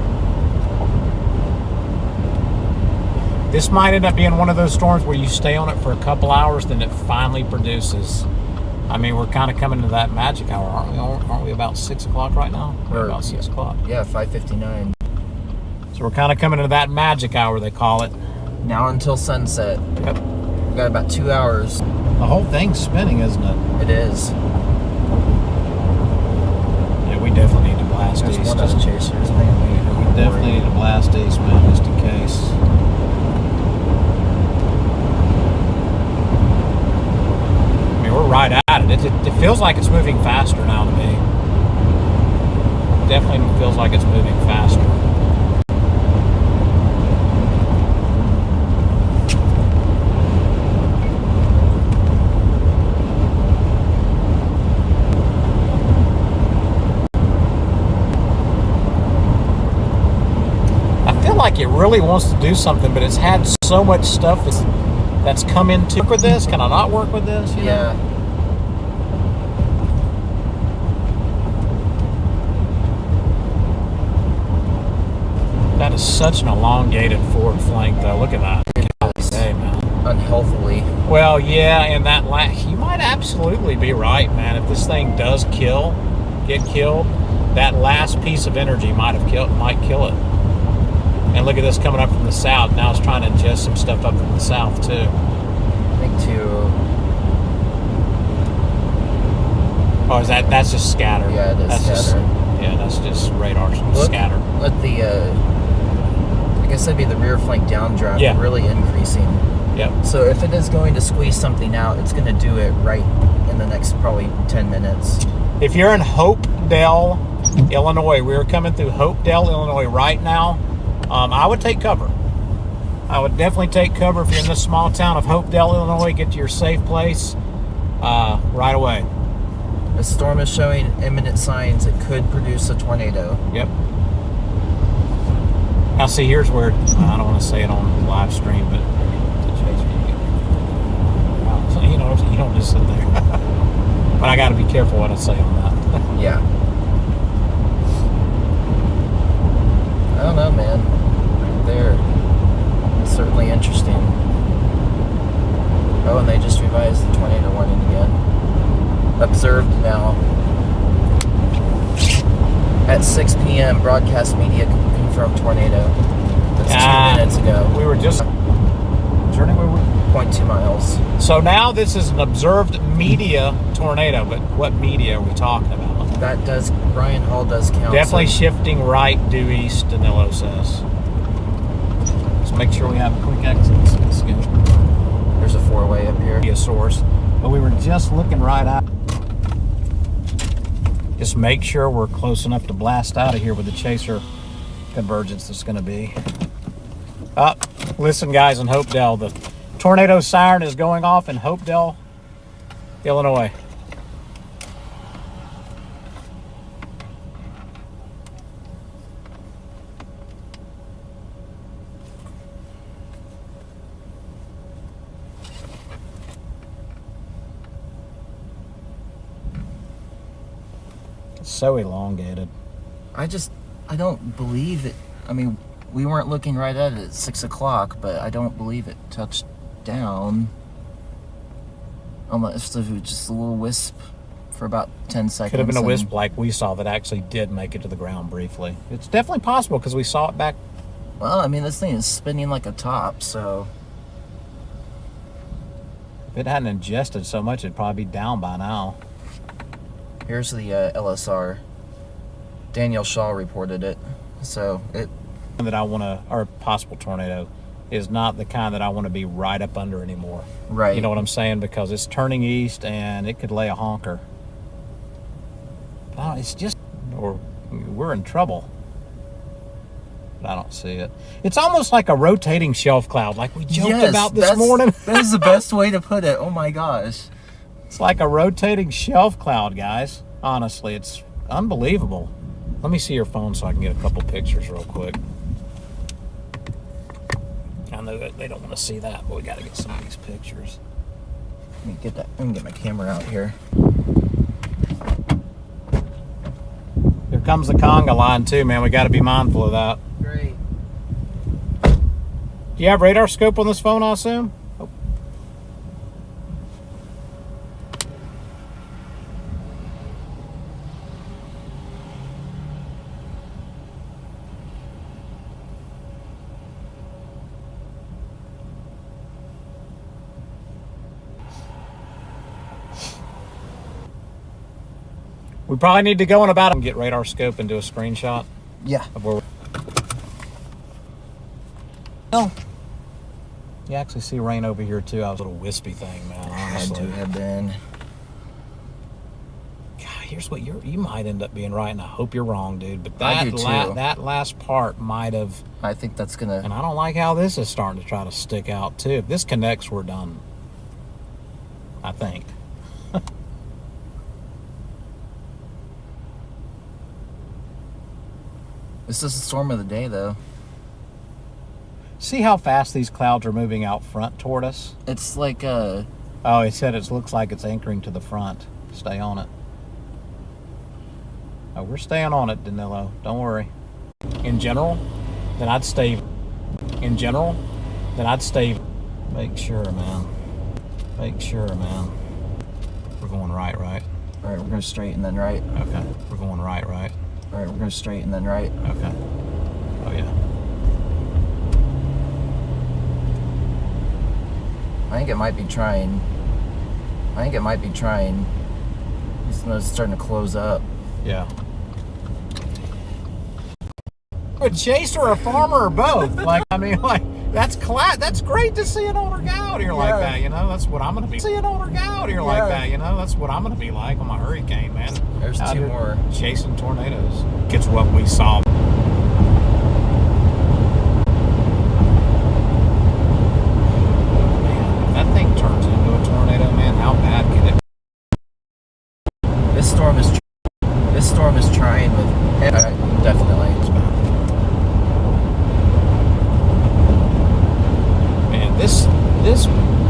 This might end up being one of those storms where you stay on it for a couple hours, then it finally produces. I mean, we're kind of coming to that magic hour, aren't we? Aren't we about 6 o'clock right now? We're about 6 o'clock. Yeah, 5:59. So we're kind of coming to that magic hour, they call it. Now until sunset. Yep. We've got about 2 hours. The whole thing's spinning, isn't it? It is. Yeah, we definitely need to blast There's east. one of the chasers. We definitely need to blast east, man, just in case. I mean, we're right at it. It feels like it's moving faster now to me. Definitely feels like it's moving faster. I feel like it really wants to do something, but it's had so much stuff that's come in to work with this? Can I not work with this? You know? Yeah. That is such an elongated forward flank, though. Look at that. Hey, man. Unhealthily. Well, yeah, and that you might absolutely be right, man. If this thing does get killed, that last piece of energy might kill it. And look at this coming up from the south. Now it's trying to ingest some stuff up from the south too. I think too. Oh, that's just scattered. Yeah, it is that's scattered. That's just radar scattered. Let the, I guess that'd be the rear flank downdraft Yeah. really increasing. Yep. So if it is going to squeeze something out, it's going to do it right in the next probably 10 minutes. If you're in Hopedale, Illinois, we're coming through Hopedale, Illinois right now. I would take cover. I would definitely take cover if you're in this small town of Hopedale, Illinois. Get to your safe place right away. The storm is showing imminent signs it could produce a tornado. Yep. Now, see, here's where I don't want to say it on the live stream, but you don't just sit there. But I got to be careful what I say on that. Yeah. I don't know, man. Right there. It's certainly interesting. Oh, and they just revised the tornado warning again. Observed now. At 6 p.m., broadcast media confirmed tornado. That's 2 minutes ago. We were just turning where we 0.2 miles. So now this is an observed media tornado, but what media are we talking about? That does, Brian Hall does count. Definitely so shifting right due east, Danilo says. Let's make sure we have a quick exit. Let's go. there's a four-way up here. Media source, but we were just looking right at. Just make sure we're close enough to blast out of here with the chaser convergence that's going to be. Listen, guys, in Hopedale, the tornado siren is going off in Hopedale, Illinois. It's so elongated. I don't believe it. I mean, we weren't looking right at it at 6 o'clock, but I don't believe it touched down. Almost if it was just a little wisp for about 10 seconds. Could have been a wisp like we saw that actually did make it to the ground briefly. It's definitely possible because we saw it back. Well, I mean, this thing is spinning like a top, so. If it hadn't ingested so much, it'd probably be down by now. Here's the LSR. Daniel Shaw reported it. So it. That I want to, or possible tornado, is not the kind that I want to be right up under anymore. Right. You know what I'm saying? Because it's turning east and it could lay a honker. No, it's just, or we're in trouble. But I don't see it. It's almost like a rotating shelf cloud, like we joked about this morning. That is the best way to put it. Oh my gosh. It's like a rotating shelf cloud, guys. Honestly, it's unbelievable. Let me see your phone so I can get a couple pictures real quick. I know that they don't want to see that, but we got to get some of these pictures. Let me get that. Let me get my camera out here. Here comes the conga line too, man. We got to be mindful of that. Great. Do you have radar scope on this phone, I assume? Oh. We probably need to go in about and get radar scope and do a screenshot Yeah. of where. Oh, you actually see rain over here too. I was a little wispy thing, man. Had Honestly, to have been. God, here's what you might end up being right, and I hope you're wrong, dude. But I that do too. that last part might have, I think that's gonna. and I don't like how this is starting to try to stick out too. If this connects, we're done. I think. This is the storm of the day, though. See how fast these clouds are moving out front toward us? It's like Oh, it said it looks like it's anchoring to the front. Stay on it. Oh, we're staying on it, Danilo. Don't worry. In general, then I'd stay. In general, then I'd stay. Make sure, man. Make sure, man. We're going right, right? All right, we're going straight and then right. Okay. We're going right, right? All right, we're going straight and then right. Okay. Oh, yeah. I think it might be trying. It's starting to close up. Yeah. A chaser, a farmer, or both. Like, I mean, like, that's great to see an older guy out here like that, you know? That's what I'm going to be. See an older guy out here like that, you know? That's what I'm going to be like on my hurricane, man. There's Out two here more. Chasing tornadoes. It's what we saw. Man, if that thing turns into a tornado, man, how bad could it be? This storm is trying with definitely. Man, this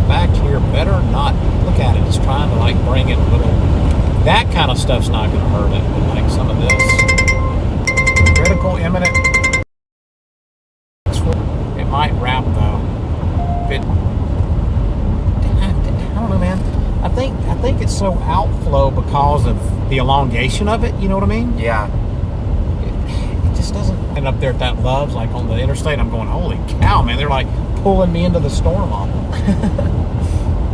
back here better not look at it. It's trying to like bring it a little. That kind of stuff's not going to hurt it, but like some of this critical imminent. It might wrap though. It, I don't know, man. I think it's so outflow because of the elongation of it. You know what I mean? Yeah. It just doesn't. And up there at that Love's, like on the interstate, I'm going, holy cow, man! They're like pulling me into the storm on them.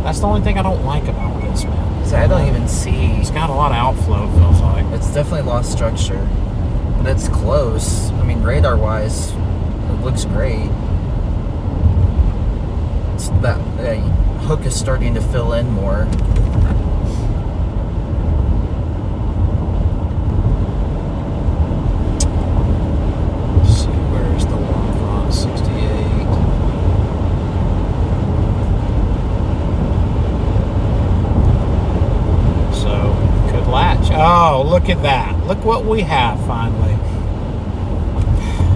That's the only thing I don't like about this, man. So I don't even see. It's got a lot of outflow, it feels like. It's definitely lost structure, but it's close. I mean, radar-wise, it looks great. It's that hook is starting to fill in more. Let's see, where's the one front? 68. So, could latch. Oh, look at that. Look what we have finally.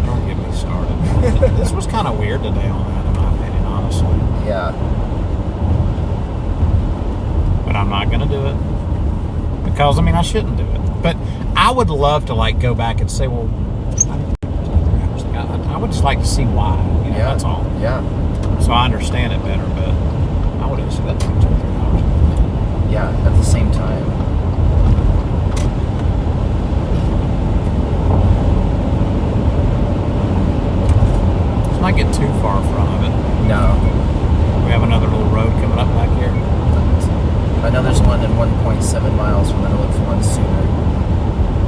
Don't get me started. This was kind of weird today on that, in my opinion, honestly. Yeah. But I'm not going to do it. Because, I mean, I shouldn't do it. But I would love to, like, go back and say, well, I would just like to see why. You know, Yeah. that's all. Yeah. So I understand it better, but I would have said that 2 or 3 hours. Yeah. At the same time. Let's not get too far in front of it. No. We have another little road coming up back here. I know there's one in 1.7 miles. We're gonna look for one sooner,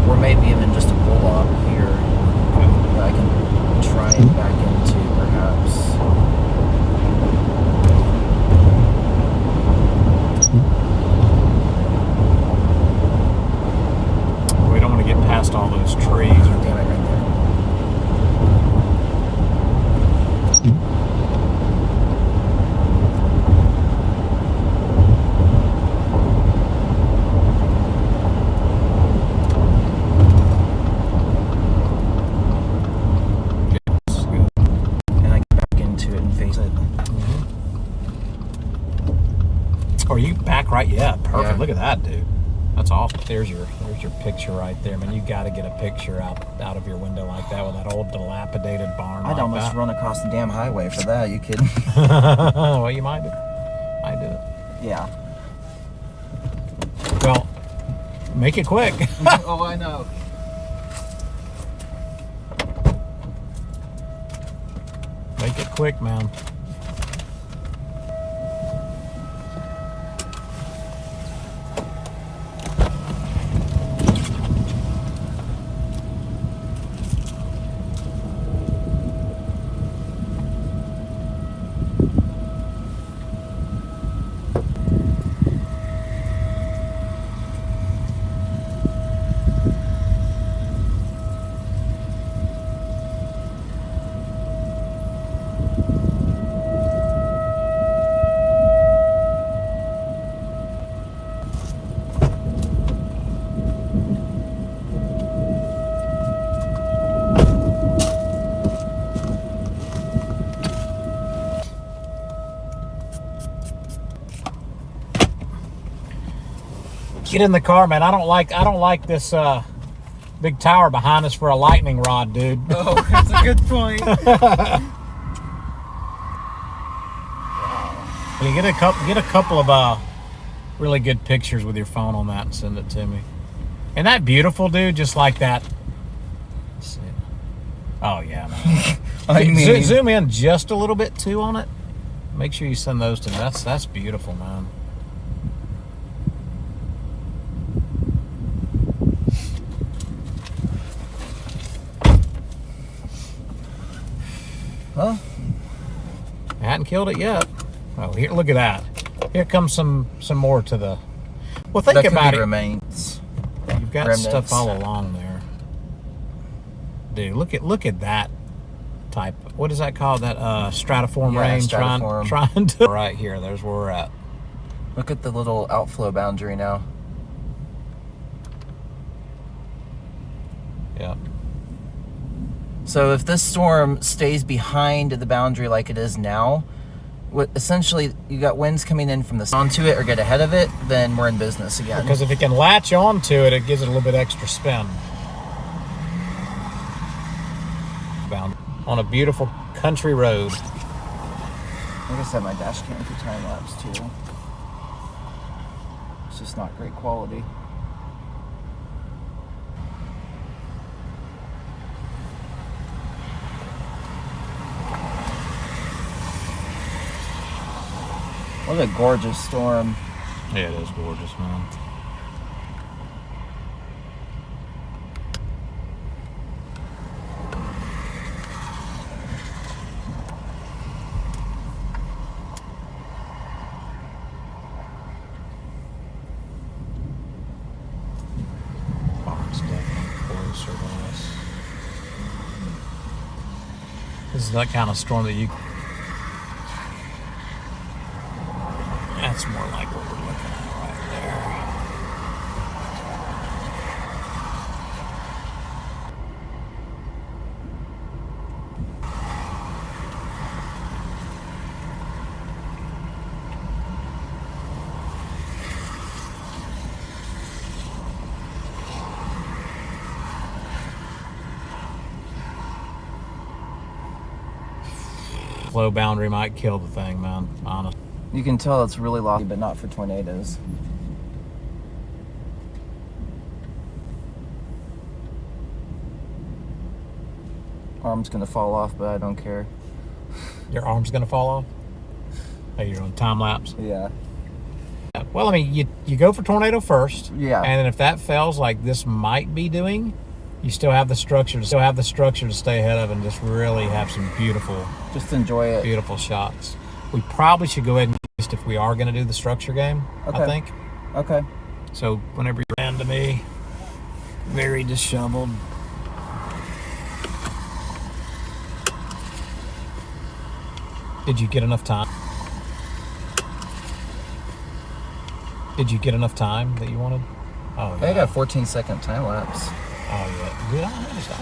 or maybe even just a pull off here that I can try and back into, perhaps. We don't want to get past all those trees. Damn it, right there. And I get back into it and face it. Are you back right? Yeah, perfect. Yeah. Look at that, dude. That's awesome. There's your picture right there, man. You got to get a picture out of your window like that with that old dilapidated barn. I'd like almost that. run across the damn highway for that. You kidding? Well, you might do. Might do it. Yeah. Well, make it quick. Oh, I know. Make it quick, man. Get in the car, man. I don't like this big tower behind us for a lightning rod, dude. Oh, that's a good point. You get a couple of really good pictures with your phone on that and send it to me. Isn't that beautiful, dude? Just like that. Let's see. Oh yeah, man. I mean, Zoom in just a little bit too on it. Make sure you send those to me. That's beautiful, man. well, I hadn't killed it yet. Oh, here, look at that. Here comes some more to the. Well, think that could about be it. remains. You've got remnants. stuff all along there, dude. Look at that type. What is that called? That stratiform Yeah, rain stratiform. trying to. Right here. There's where we're at. Look at the little outflow boundary now. Yep. So if this storm stays behind the boundary like it is now, essentially you got winds coming in from the onto it or get ahead of it, then we're in business again. Because if it can latch onto it, it gives it a little bit extra spin. Bound on a beautiful country road. I guess I have my dash cam for time lapse too. It's just not great quality. What a gorgeous storm. Yeah, it is gorgeous, man. It's definitely closer to us. This is that kind of storm that you. That's more like what we're looking at right there. Flow boundary might kill the thing, man. Honest. You can tell it's really lofty, but not for tornadoes. Arm's gonna fall off, but I don't care. Your arm's gonna fall off? Oh, you're on time lapse? Yeah. Well, I mean, you go for tornado first. Yeah. And then if that fails, like this might be doing, you still have the structure to stay ahead of and just really have some beautiful, Just enjoy it. beautiful shots. We probably should go ahead and just if we are going to do the structure game, Okay. I think. Okay. So whenever you ran to me, very disheveled. Did you get enough time? Did you get enough time that you wanted? Oh, yeah. I got 14-second time lapse. Oh, yeah. Dude, I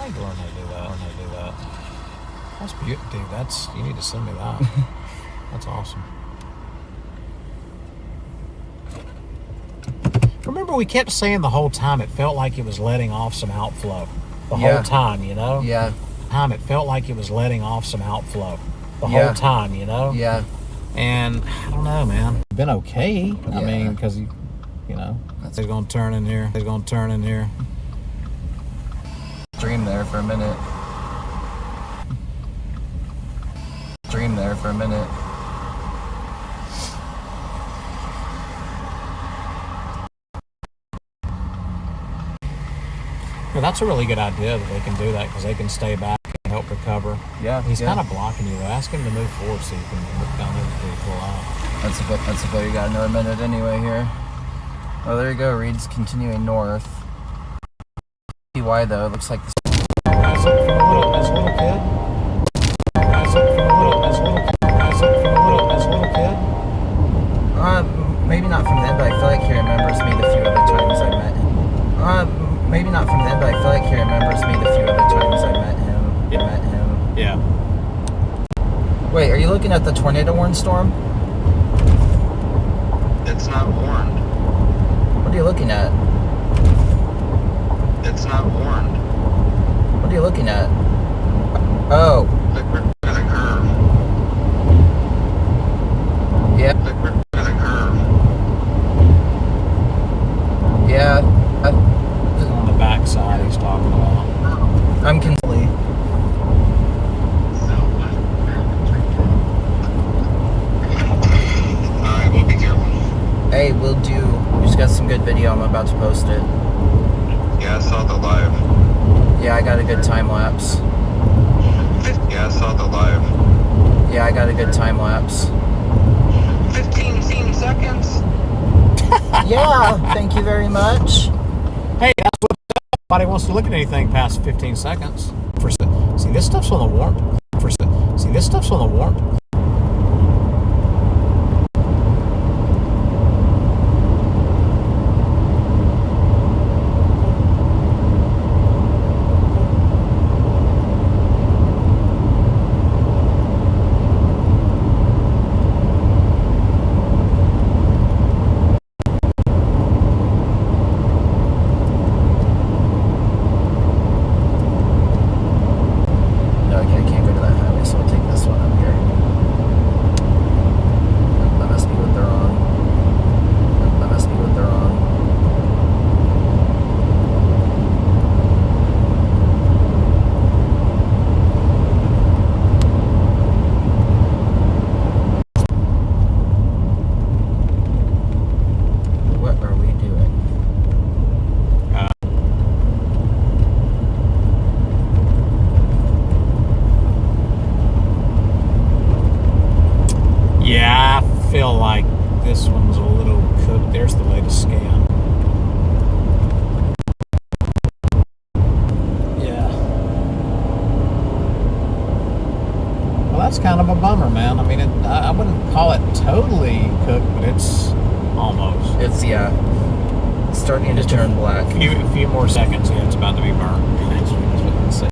need to learn how to do that. That's beautiful. Dude, you need to send me that. That's awesome. Remember, we kept saying the whole time it felt like it was letting off some outflow. The whole time, you know? Yeah. It felt like it was letting off some outflow. The Yeah. whole time, you know? Yeah. And I don't know, man. Been okay. I Yeah. mean, because you know, they're gonna turn in here. Dream there for a minute. Well, that's a really good idea that they can do that because they can stay back and help recover. Yeah. He's yeah. kind of blocking you. Ask him to move forward so you can look down there before you pull out. That's about you got another minute anyway here. Oh, there you go. Reed's continuing north. See why though? It looks like this. Rise up from a little kid. Rise up from a little kid. Maybe not from then, but I feel like he remembers me the few other times I met him. Maybe not from then, but I feel like he remembers me the few other times I met him. Yeah. Wait, are you looking at the tornado warn storm? It's not warned. What What are you looking at? It's not warned. What are you looking at? Oh, The grip is a curve. yeah, The grip is a curve. yeah. On the backside, he's talking about. I'm constantly. Alright, we'll be careful. Hey, we'll do. We just got some good video. I'm about to post it. Yeah, I saw the live. Yeah, I got a good time lapse. Yeah, I saw the live. Yeah, I got a good time lapse. 15 seconds. Yeah, thank you very much. Hey, that's what nobody wants to look at anything past 15 seconds. See, this stuff's on the warp. See, this stuff's on the warp. No, okay, I can't go to that highway, so I'll take this one up here. Nope, that must be what they're on. Nope, that must be what they're on. What are we doing? Yeah, I feel like this one's a little cooked. There's the latest scan. Yeah. Well, that's kind of a bummer, man. I mean, I wouldn't call it totally cooked, but it's almost. It's, yeah, it's starting to turn black. A few more seconds, yeah, it's about to be burnt. That's what I'm saying.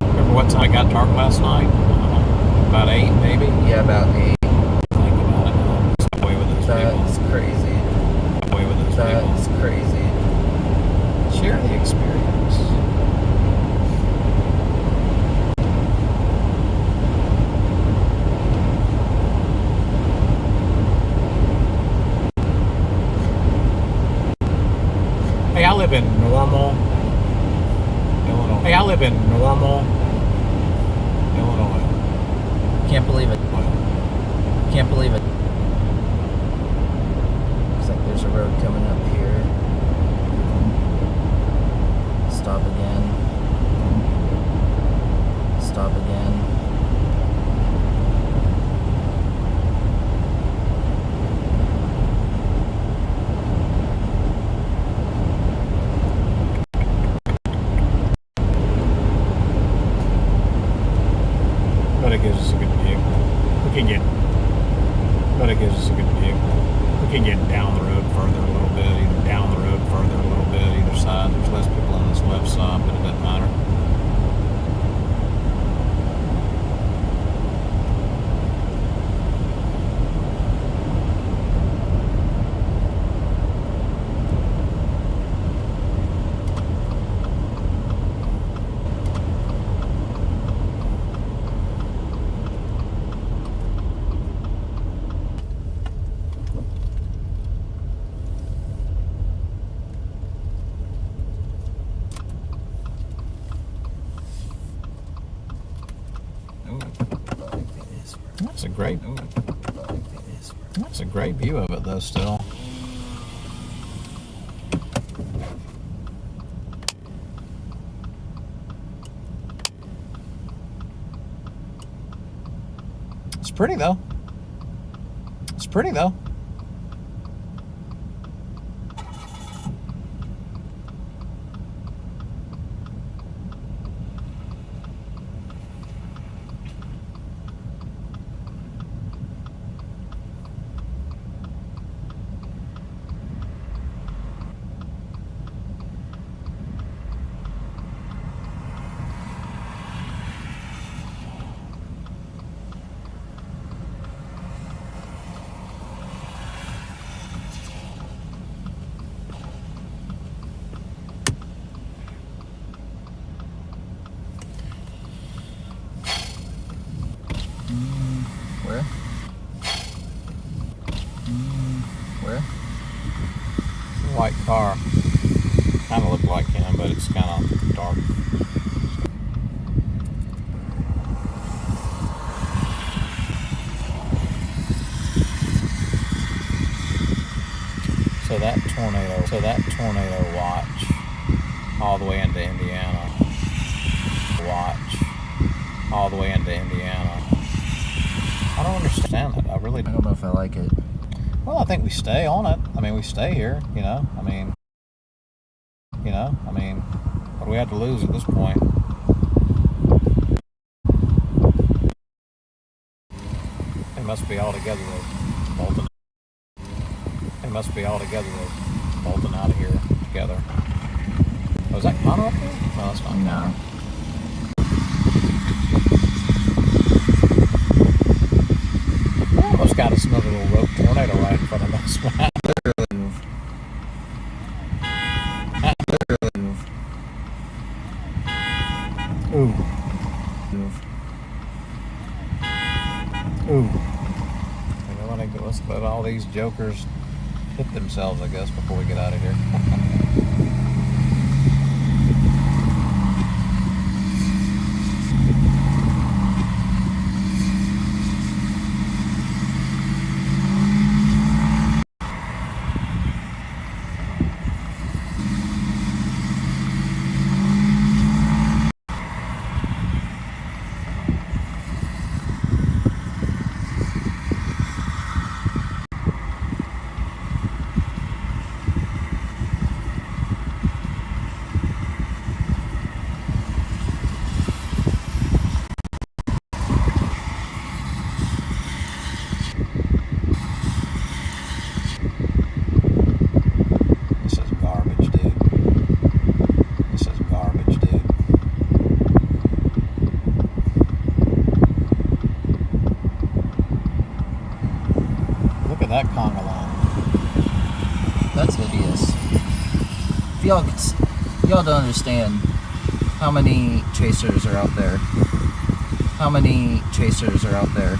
Remember what time I got dark last night? About 8, maybe? Yeah, about 8. Think about it now. Stop away with those That's people. crazy. Stop away with those That's crazy. people. Share the experience. Hey, I live in Normal, Illinois. Hey, I live in Normal, Illinois. Can't believe it. Can't believe it. Looks like there's a road coming up here. Stop again. Stop again. But it gives us a good view. We can get. But it gives us a good view. We can get down the road further a little bit, either down the road further a little bit, either side. There's less people on this left side, but it doesn't matter. That's a great. That's a great view of it, though. Still. It's pretty though. It's pretty though. white car. Kind of look like him, but it's kind of dark. So that tornado watch all the way into Indiana. Watch all the way into Indiana. I don't understand that. I don't know if I like it. Well, I think we stay on it. I mean, we stay here, you know. I mean, what do we have to lose at this point? They must be all together though, bolting. They must be all together though, bolting out of here together. Oh, is that Connor up there? No, that's not. No. We almost got us another little rope tornado right in front of us, man. Ooh. Ooh. Let's let all these jokers hit themselves, I guess, before we get out of here. That conga line. That's hideous. If y'all don't understand how many chasers are out there. How many chasers are out there?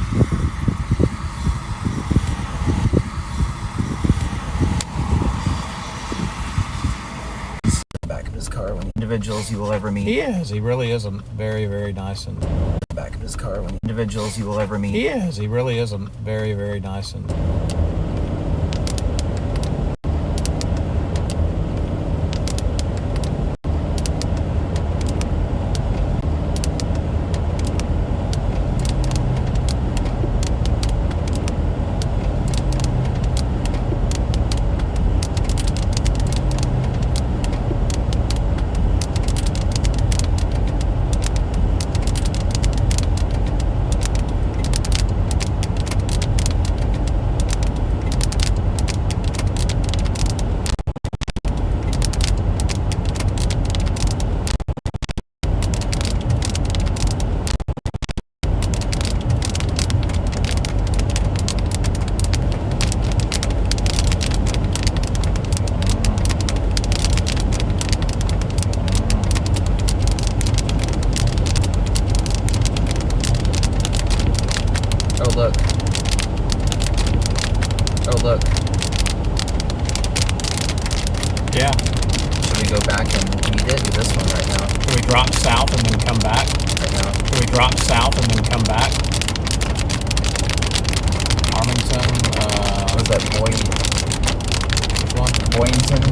Back of his car when individuals you will ever meet. He is. He really is a very, very nice and back of his car when individuals you will ever meet. He is. He really is a very, very nice and look. Oh, look. yeah. Should we go back and meet it? Do this one right now. Can we drop south and then come back? Right now. Can we drop south and then come back? Arlington, What is that, which one? Boynton?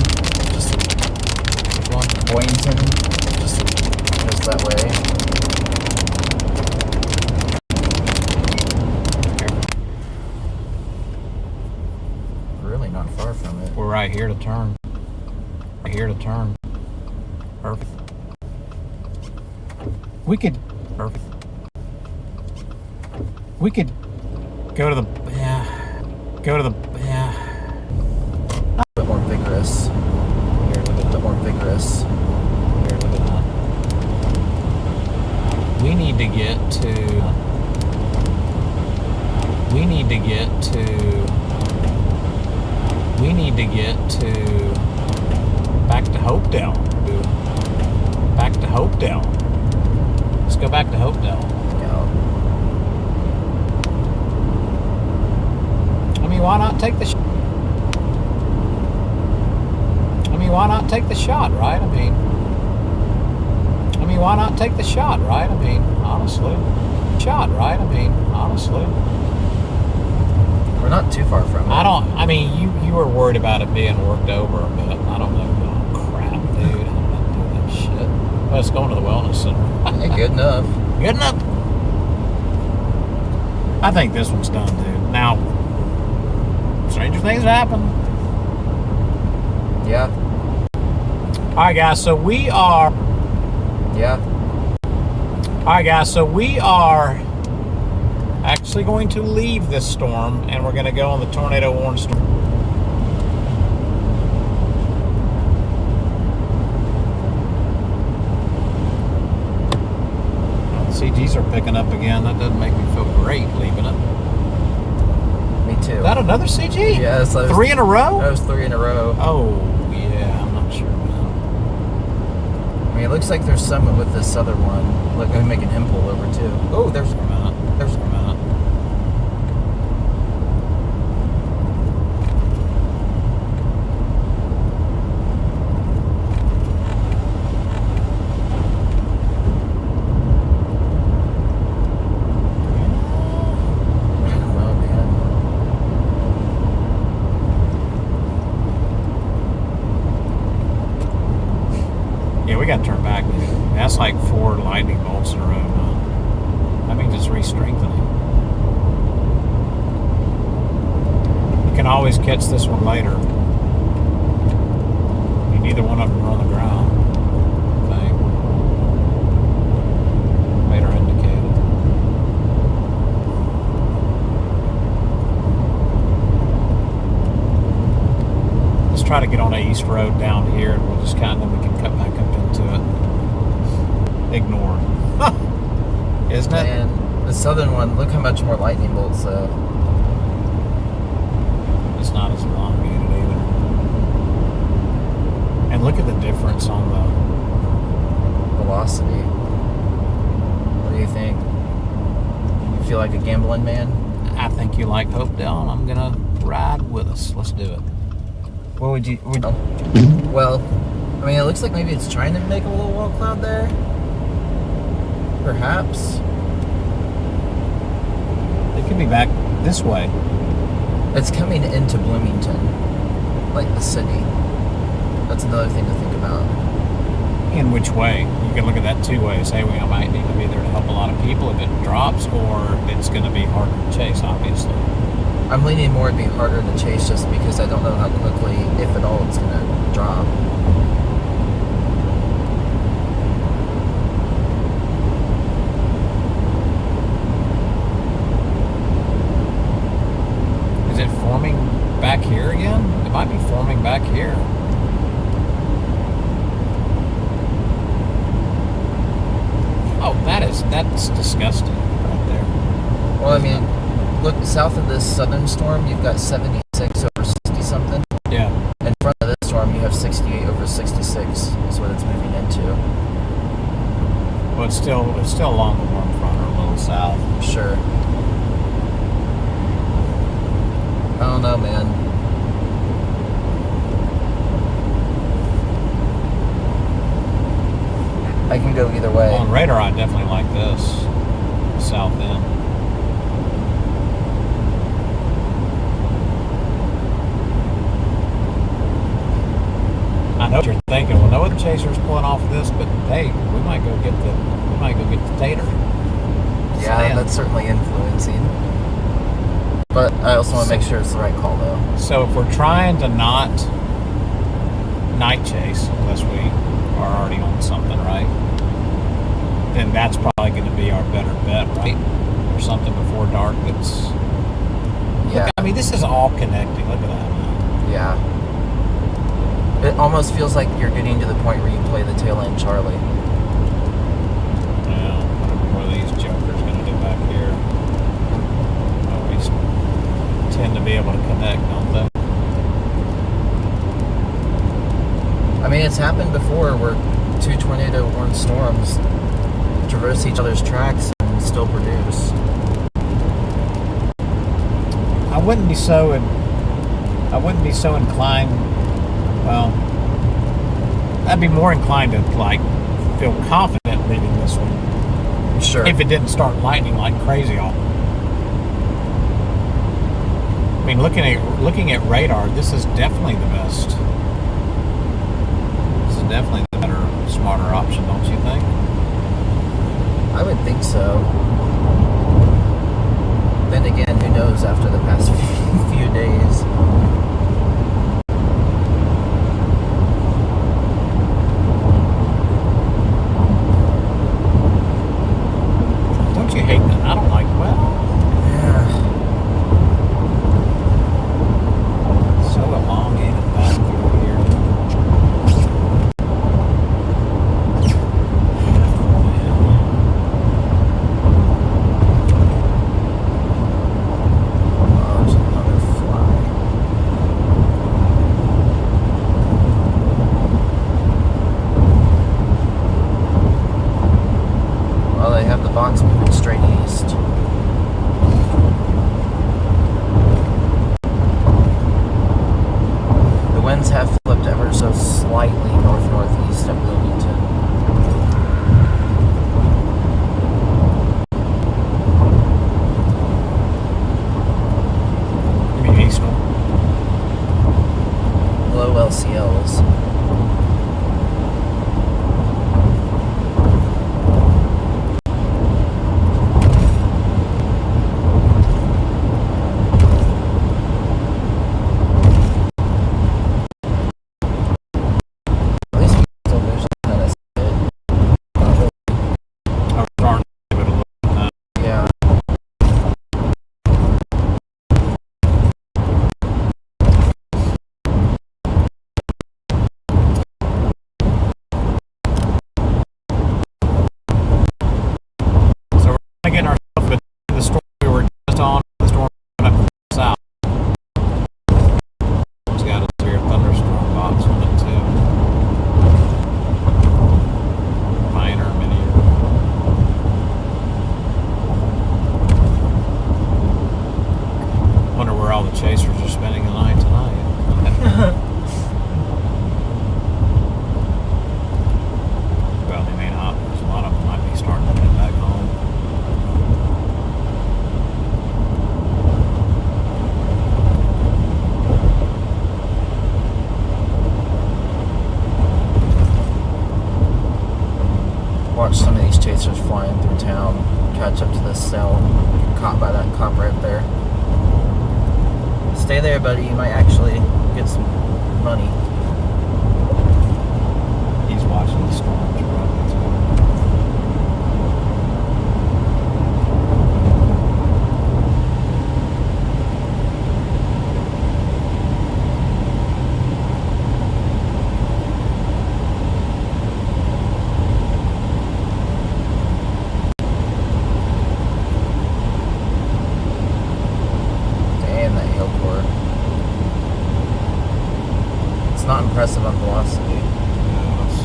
Just Which one? Boynton? Just that way. Really not far from it. We're right here to turn. Right here to turn. Perfect. We could. Perfect. We could go to the. Yeah. Go to the. Yeah. A bit more vigorous. Here, look at A bit more vigorous. Here, look at that. We need to get to. We need to get to. We need to get to. Back to Hopedale. Back to Hopedale. Let's go back to Hopedale. Yeah. I mean, why not take the why not take the shot, right? I mean, why not take the shot, right? I mean, honestly. Shot, right? I mean, honestly. We're not too far from it. I mean, you were worried about it being worked over, but I don't know. Oh, crap, dude. I'm not doing that shit. Well, it's going to the wellness center. Hey, good enough. Good enough. I think this one's done, dude. Now, stranger things happen. Yeah. All right, guys. So we are. Yeah. All right, guys. So we are actually going to leave this storm, and we're going to go on the tornado warning storm. CGs are picking up again. That doesn't make me feel great leaving it. Me too. Is that another CG? Yes. 3 in a row? That was 3 in a row. Oh, yeah. I'm not sure, man. I mean, it looks like there's some with this other one. Look, I'm making him pull over too. Oh, there's a minute. There's a minute. Yeah, we got to turn back, dude. That's like 4 lightning bolts in a row, man. That means it's re-strengthening. You can always catch this one later. I mean, neither one of them are on the ground. Thing. Radar indicated. Let's try to get on a east road down here, and we'll just kind of, we can cut back up into it. Ignore. Isn't it? And the southern one, look how much more lightning bolts though. It's not as elongated either. And look at the difference on the Velocity. What do you think? You feel like a gambling man? I think you like Hopedale, and I'm gonna ride with us. Let's do it. What would you? Well, I mean, it looks like maybe it's trying to make a little wall cloud there. Perhaps. It could be back this way. It's coming into Bloomington, like the city. That's another thing to think about. In which way? You can look at that 2 ways. Hey, we might need to be there to help a lot of people if it drops, or it's going to be harder to chase, obviously. I'm leaning more it'd be harder to chase just because I don't know how quickly, if at all, it's going to drop. Is it forming back here again? It might be forming back here. Oh, that's disgusting right there. Well, I mean, look, south of this southern storm, you've got 76 over 60 something. Yeah. In front of this storm, you have 68 over 66 is what it's moving into. Well, it's still along the warm front or a little south. Sure. I don't know, man. I can go either way. On radar, I definitely like this. South end. I know what you're thinking. Well, no other chaser's pulling off of this, but hey, we might go get the tater. Yeah, Sand. that's certainly influencing. But I also want to make sure it's the right call, though. So if we're trying to not night chase, unless we are already on something, right? Then that's probably going to be our better bet, right? Or something before dark that's... Yeah. Look, I mean, this is all connecting. Look at that, man. Yeah. It almost feels like you're getting to the point where you play the tail end Charlie. Yeah, I wonder what these jokers going to do back here. Always tend to be able to connect, don't they? I mean, it's happened before where 2 tornado-warned storms traverse each other's tracks and still produce. I wouldn't be so inclined. Well, I'd be more inclined to like feel confident leaving this one Sure. if it didn't start lightning like crazy all. I mean, looking at radar, this is definitely the best. This is definitely the better, smarter option, don't you think? I would think so. Then again, who knows after the past few days. Don't you hate that? I don't like, well, Yeah. so elongated back through here. Oh, there's another fly. Well, they have the box moving straight east. The winds have flipped ever so slightly north-northeast of Bloomington. You mean eastern? Low LCLs. At least still there's kind of it. I was starting to give it a look at that. Yeah. So we're getting ourselves between the storm we were just on, the storm coming up south. It's got a severe thunderstorm box on it too. Minor, mini. Wonder where all the chasers are spending the night tonight. Well, they may not. There's a lot of them might be starting to head back home. Watch some of these chasers flying through town, catch up to this cell, get caught by that cop right there. Stay there, buddy. You might actually get some money. He's watching the storms probably too. Damn, that hail pour. It's not impressive on velocity. Yeah, that's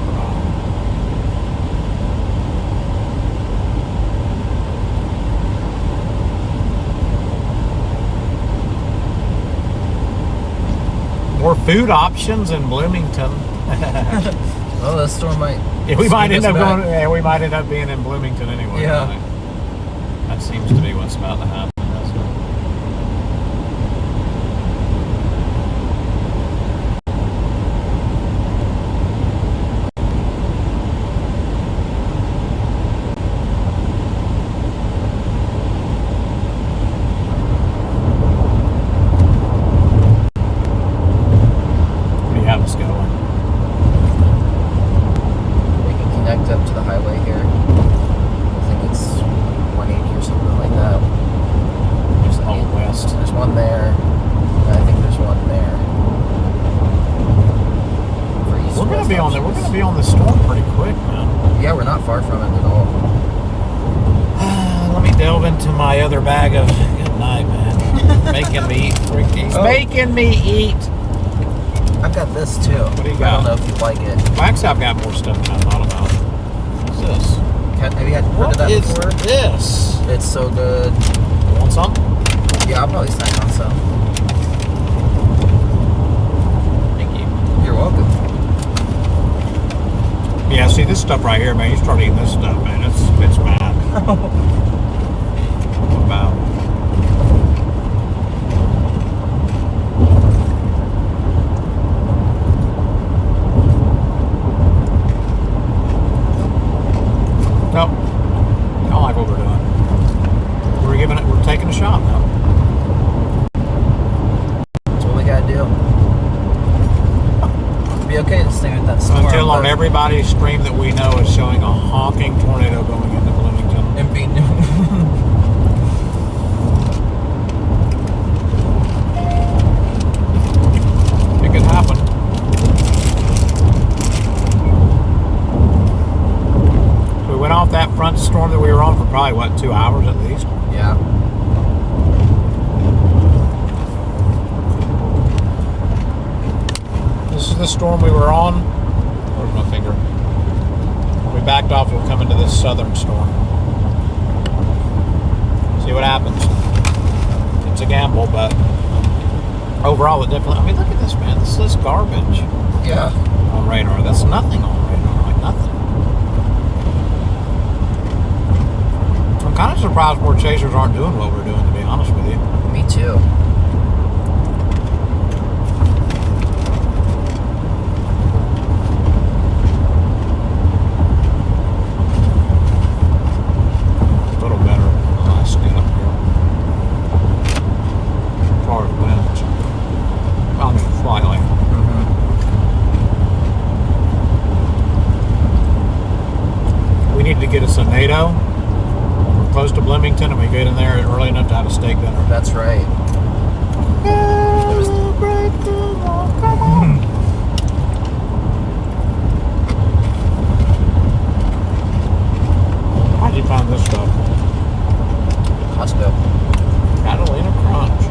wrong. More food options in Bloomington. Well, this storm might. Yeah, we might scoot end us up back. going. Yeah, we might end up being in Bloomington anyway. Yeah. tonight. That seems to be what's about to happen, doesn't it? Where do you have us going? We can connect up to the highway here. I think it's 180 or something like that. There's Oh, west. There's one there. And I think there's one there. For east, We're gonna west be on the. We're options. gonna be on the storm pretty quick, man. Yeah, we're not far from it at all. Let me delve into my other bag of. Good night, man. Making me eat. He's Oh. making me eat. I've got this too. What do you I got? don't know if you like it. Well, actually, I've got more stuff than I thought about. What's this? Have you had heard What of that is before? this? It's so good. You want some? Yeah, I'll probably snack on some. Thank you. You're welcome. stuff right here, man. You start eating this stuff, man. It's bad. It's bad. Nope. I don't like what we're doing. We're taking a shot now. That's what we gotta do. It'd be okay to stay with that storm. Until on but- everybody's stream that we know is showing a honking tornado going into Bloomington. and be It could happen. So we went off that front storm that we were on for probably, what, 2 hours at least? yeah. This is the storm we were on. Where's my finger? We backed off, we're coming to this southern storm. See what happens. It's a gamble, but overall it definitely, I mean, look at this, man. This is garbage Yeah. on radar. That's nothing on radar, like nothing. I'm kind of surprised more chasers aren't doing what we're doing, to be honest with you. Me too. A little better than the last get up here. As far as winds. I mean, slightly. We need to get us a NATO. We're close to Bloomington, and we get in there early enough to have a steak dinner. That's right. How'd you find this stuff? Costco. Catalina Crunch.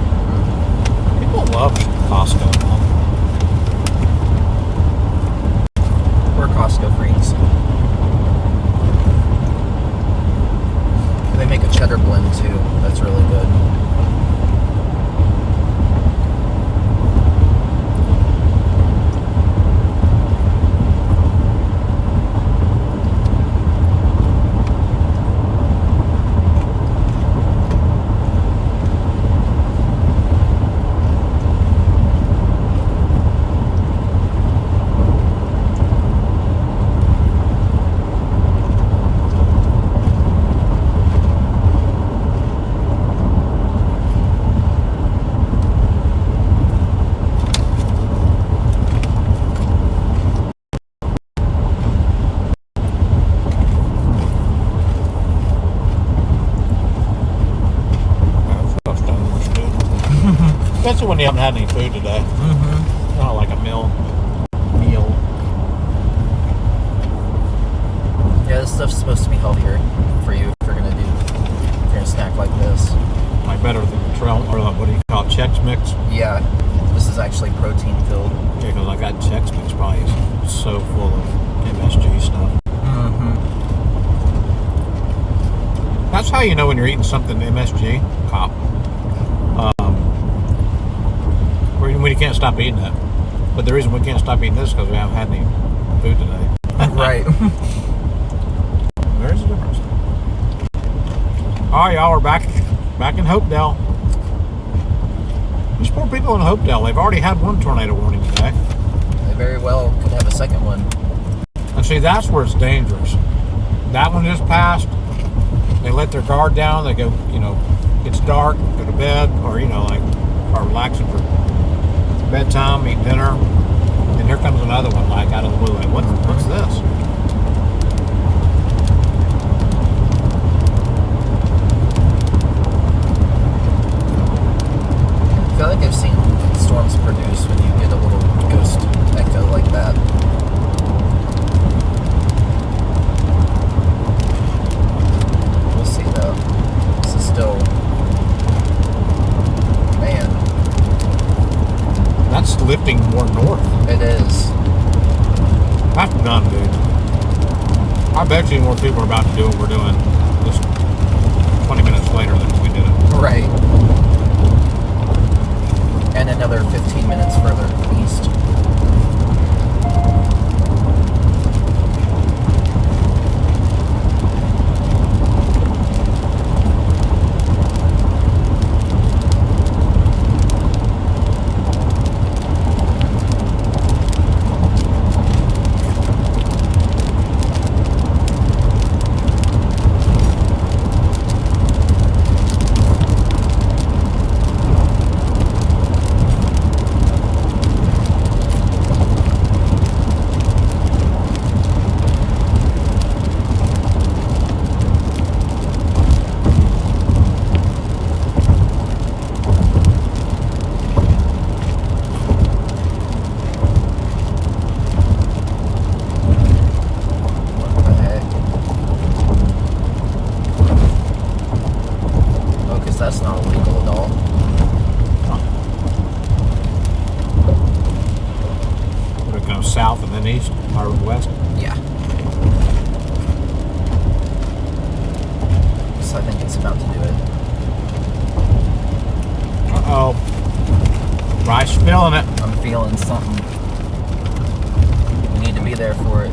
People love Costco, man. We're Costco freaks. They make a cheddar blend too. That's really good. Especially when you haven't had any food today. Mm-hmm. Not like a meal. Yeah, this stuff's supposed to be healthier for you if you're gonna snack like this. Like better than the trail, or what do you call it, Chex Mix? Yeah, this is actually protein filled. Yeah, because I got Chex Mix probably is so full of MSG stuff. Mm-hmm. That's how you know when you're eating something MSG, cop. When you can't stop eating it. But the reason we can't stop eating this is because we haven't had any food today. Right. There's a difference. All right, y'all, we're back in Hopedale. These poor people in Hopedale, they've already had one tornado warning today. They very well could have a second one. And see, that's where it's dangerous. That one just passed. They let their guard down. They go, it's dark, go to bed, or, are relaxing for bedtime, eat dinner. And here comes another one, like out of the blue. Like, what's this? I feel like I've seen storms produce when you get a little ghost echo like that. We'll see though. This is still, man, That's lifting more north. it is. That's done, dude. I bet you more people are about to do what we're doing just 20 minutes later than we did it. Right. And another 15 minutes further east. go south and then east or west. Yeah. So I think it's about to do it. Uh-oh. Bryce feeling it. I'm feeling something. We need to be there for it.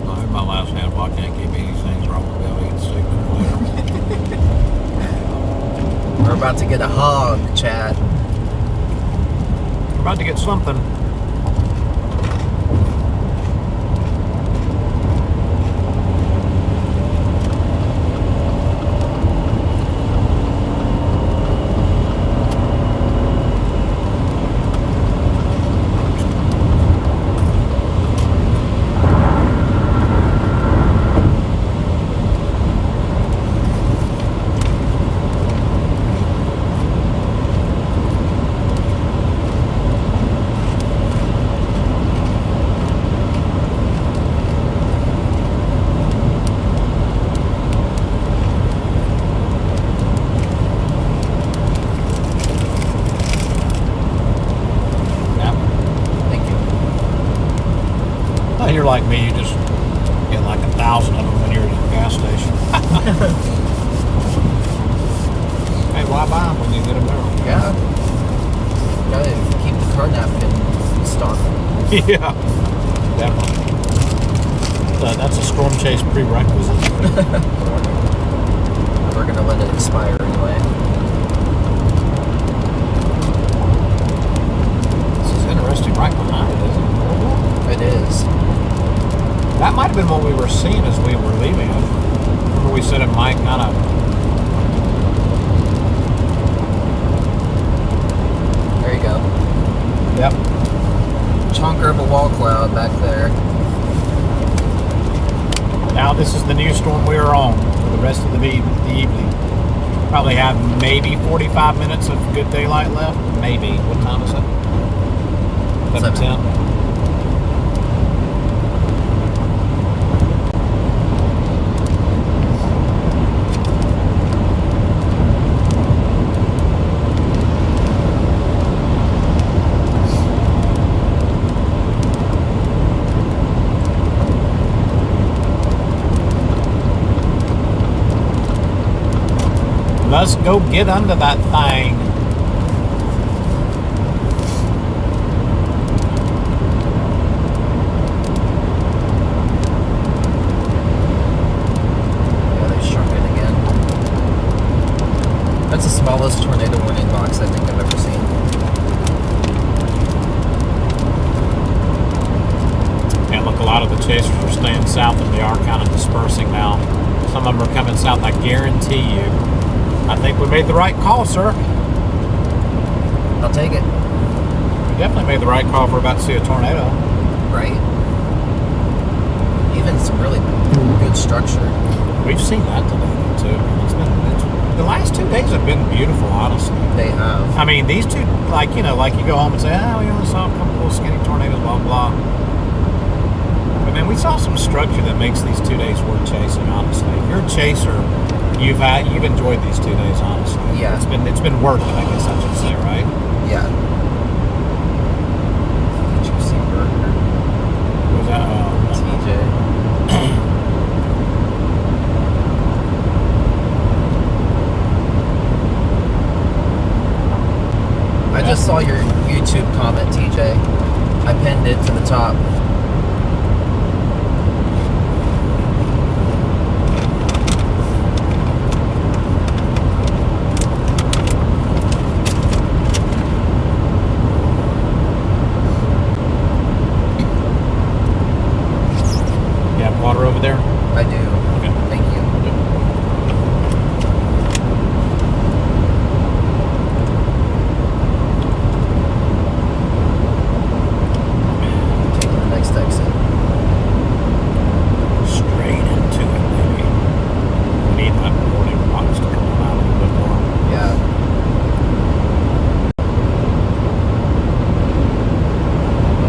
Oh, here's my last hand. I can't keep eating these things wrong. They'll eat sick later. We're about to get a hog, Chad. We're about to get something. You're like me, you just get like 1,000 of them when you're at the gas station. Hey, why buy them when you get them there? Yeah. Gotta keep the car napkin in stock. Yeah, definitely. That's a storm chase prerequisite. We're gonna let it expire anyway. This is interesting right behind it, isn't it? It is. That might have been what we were seeing as we were leaving. Remember we said it might kind of... There you go. Yep. Chonker of a wall cloud back there. Now this is the new storm we are on for the rest of the evening. Probably have maybe 45 minutes of good daylight left. Maybe. What time is it? 7:10. Let's go get under that thing. Yeah, they shrunk it again. That's the smallest tornado warning box I think I've ever seen. And look, a lot of the chasers are staying south and they are kind of dispersing now. Some of them are coming south, I guarantee you. I think we made the right call, sir. I'll take it. We definitely made the right call if we're about to see a tornado. Right? Even some really good structure. We've seen that today, too. The last 2 days have been beautiful, honestly. They have. I mean, these two, like you go home and say, oh, we only saw a couple little skinny tornadoes, blah, blah. But then we saw some structure that makes these 2 days worth chasing, honestly. If you're a chaser, you've enjoyed these 2 days, honestly. Yeah. It's been worth it, I guess I should say, right? Yeah. Juicy burger. Was that TJ. I just saw your YouTube comment, TJ. I pinned it to the top. you have water over there? I do. Okay. Thank you. Taking the next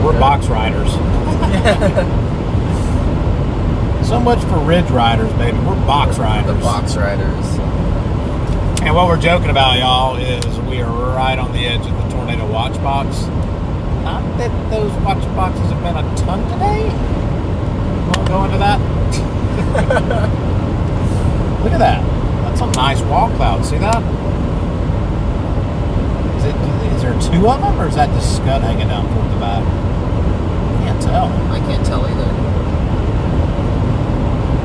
We're box riders. So much for ridge riders, baby. We're box riders. The box riders. And what we're joking about, y'all, is we are right on the edge of the tornado watch box. Not that those watch boxes have been a ton today. Won't go into that. Look at that. That's a nice wall cloud. See that? Is there two of them, or is that just scud hanging down toward the back? Can't tell. I can't tell either.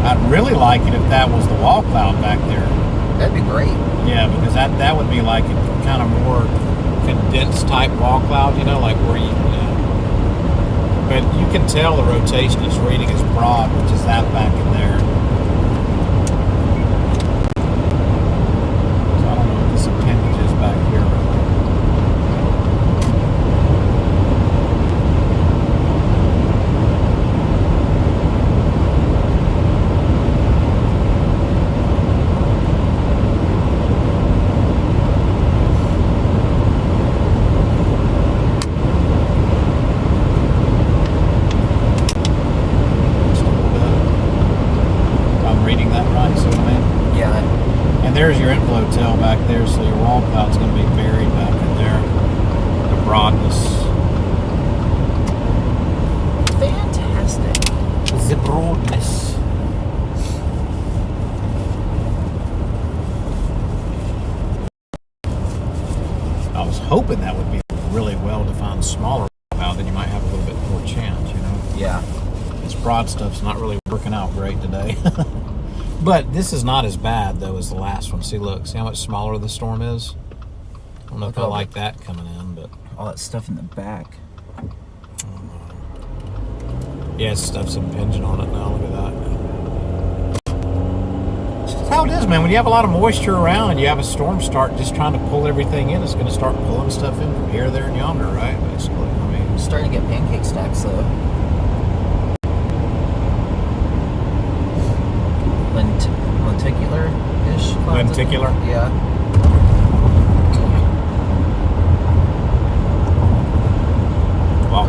I'd really like it if that was the wall cloud back there. That'd be great. Yeah, because that would be like a kind of more condensed type wall cloud, you know, like where you know. But you can tell the rotation is reading as broad, which is that back in there. So I don't know what this appendage is back here. There's your inflow tail back there, so your wall cloud's going to be buried back in there. The broadness. Fantastic. The broadness. I was hoping that would be a really well-defined smaller cloud, then you might have a little bit more chance, you know? Yeah. This broad stuff's not really working out great today. But this is not as bad, though, as the last one. See, look. See how much smaller the storm is? I don't know if I like that coming in, but... All that stuff in the back. Yeah, stuff's impinging on it now. Look at that. It's just how it is, man. When you have a lot of moisture around and you have a storm start just trying to pull everything in, it's going to start pulling stuff in from here, there, and yonder, right? Basically. I mean... I'm starting to get pancake stacks, though. Lenticular-ish clouds. Lenticular? Yeah.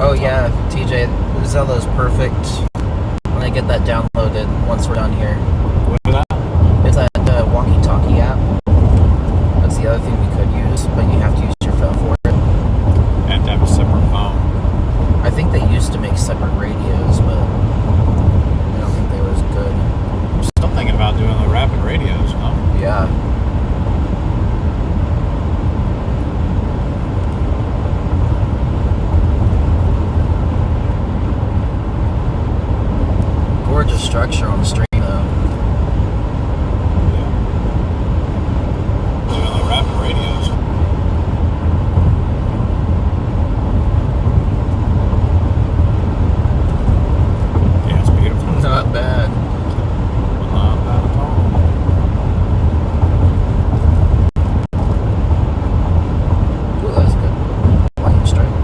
Oh yeah, TJ, Zello's perfect when I get that downloaded once we're done here. What is that? It's that walkie-talkie app. That's the other thing we could use, but you have to use your phone for it. You have to have a separate phone. I think they used to make separate radios, but I don't think they were as good. I'm still thinking about doing the rapid radios, huh? Yeah. Gorgeous structure on the stream, though. Yeah. Doing the rapid radios. Yeah, it's beautiful. Not bad. Not bad at all. Ooh, that was good. Light strike.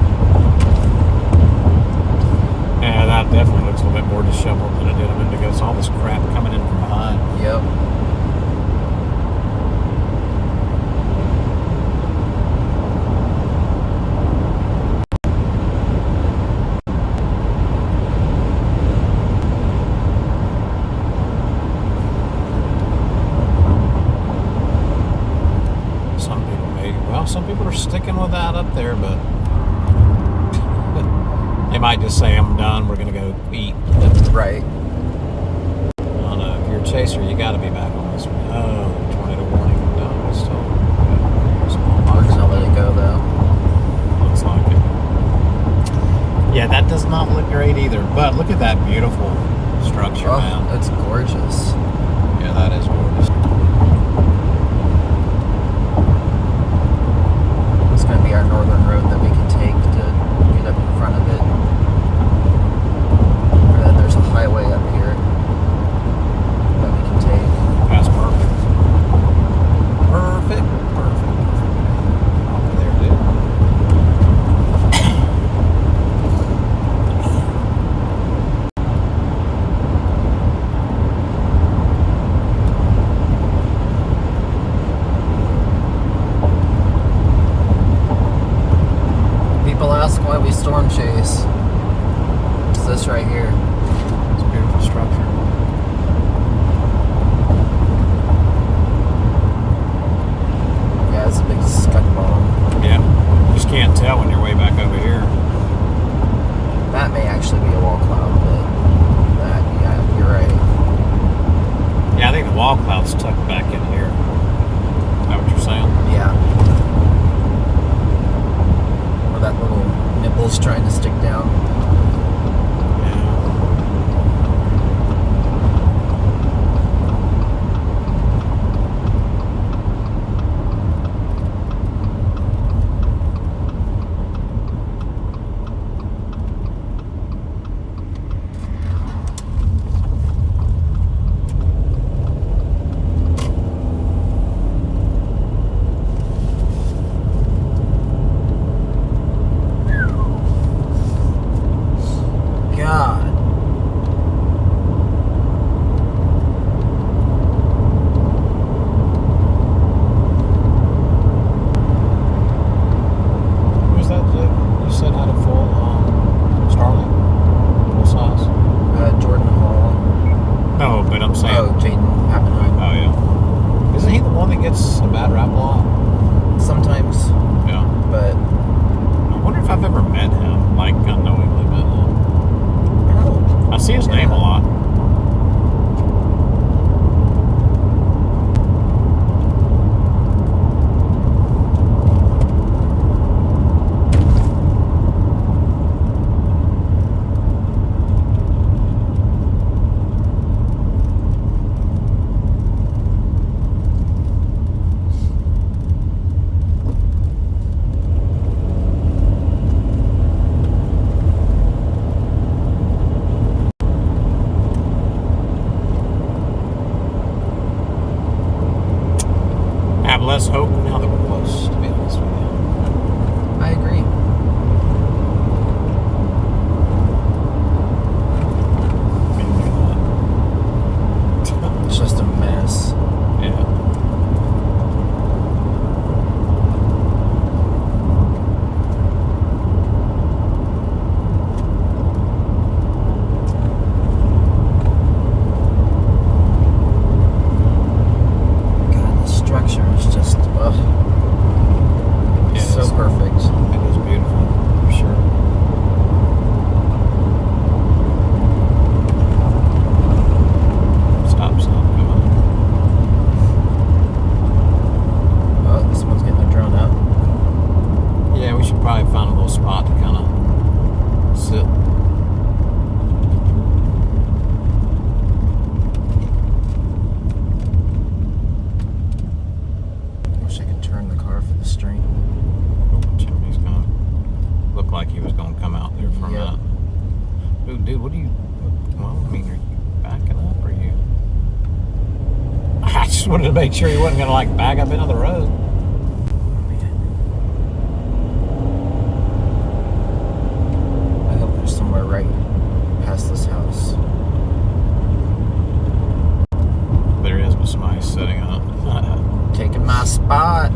Yeah, that definitely looks a little bit more disheveled than it did a minute ago. It's all this crap coming in from behind. Yep. Some people are sticking with that up there, but they might just say, I'm done, we're going to go eat. Right. I don't know. If you're a chaser, you got to be back on this one. Oh, tornado warning. No, it's still. We're gonna let it go, though. Looks like it. Yeah, that does not look great either. But look at that beautiful structure, Oh, man. that's gorgeous. Yeah, that is gorgeous. It's going to be our northern road that we can take to get up in front of it. And then there's a highway up here that we can take. That's perfect. Perfect. Over there, dude. People ask why we storm chase. is this right here? It's a beautiful structure. Yeah, it's a big scud bomb. Yeah. You just can't tell when you're way back over here. That may actually be a wall cloud, but that, yeah, you're right. Yeah, I think the wall cloud's tucked back in here. Is that what you're saying? Yeah. Or that little nipple's trying to stick down. Yeah. God. Who's that? You said had a full Starlink? Full size? Jordan Hall. No, but I'm saying. Oh, Jaden Pappenheim. Oh, yeah. Isn't he the one that gets a bad rap a lot? Sometimes, Yeah. but I wonder if I've ever met him, like unknowingly met him. oh, I see his name a lot. Have less hope now that we're close, to be honest with you. I agree. It's just a mess. Yeah. God, the structure is just, ugh. Yeah, So it's- perfect. It is beautiful, for sure. Stop sign, come on. Oh, this one's getting drawn up. Yeah, we should probably find a little spot to kind of sit. Wish I could turn the car for the stream. Jimmy's gonna look like he was gonna come out there for a Yeah. minute. Dude, what are you? Well, I mean, are you backing up or you? I just wanted to make sure he wasn't gonna like back up into the road. I hope there's somewhere right past this house. There is, but somebody's sitting on it. Taking my spot.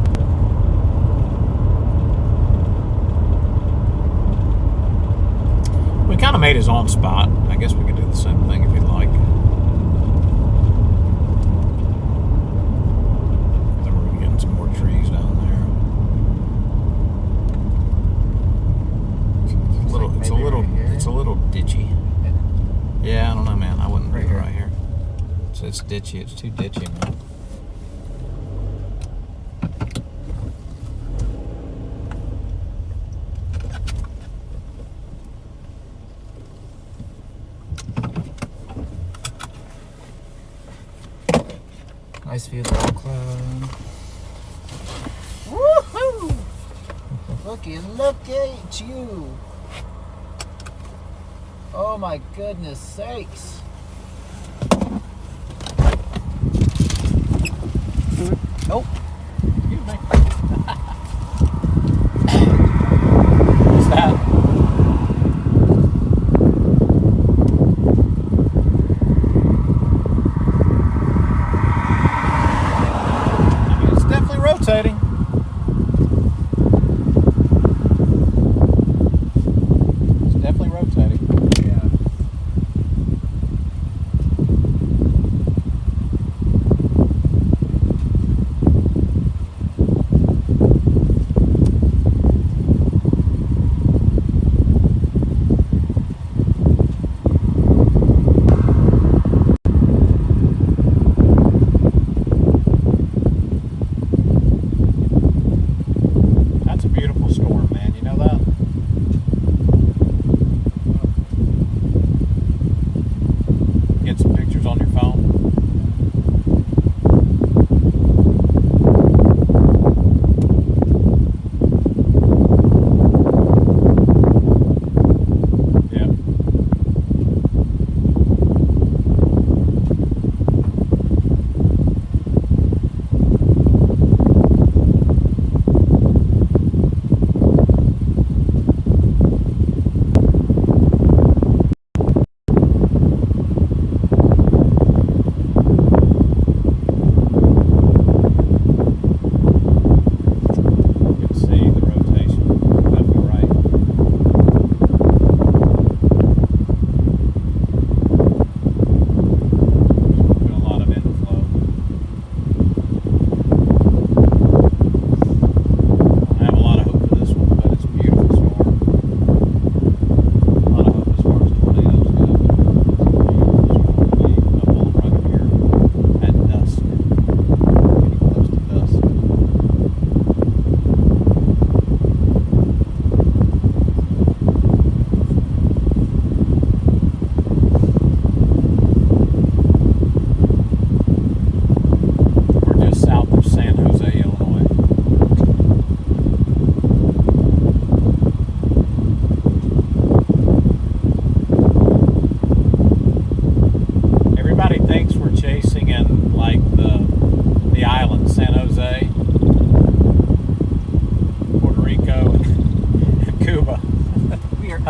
We kind of made his own spot. I guess we could do the same thing if you'd like. Then we're gonna get some more trees down there. It's a little ditchy. Yeah, I don't know, man. I wouldn't do it right here. So it's ditchy. It's too ditchy, man. Nice view of the wall cloud. Woohoo! Look at you! Oh my goodness sakes! Nope. What's that? It's definitely rotating. It's definitely rotating. Yeah.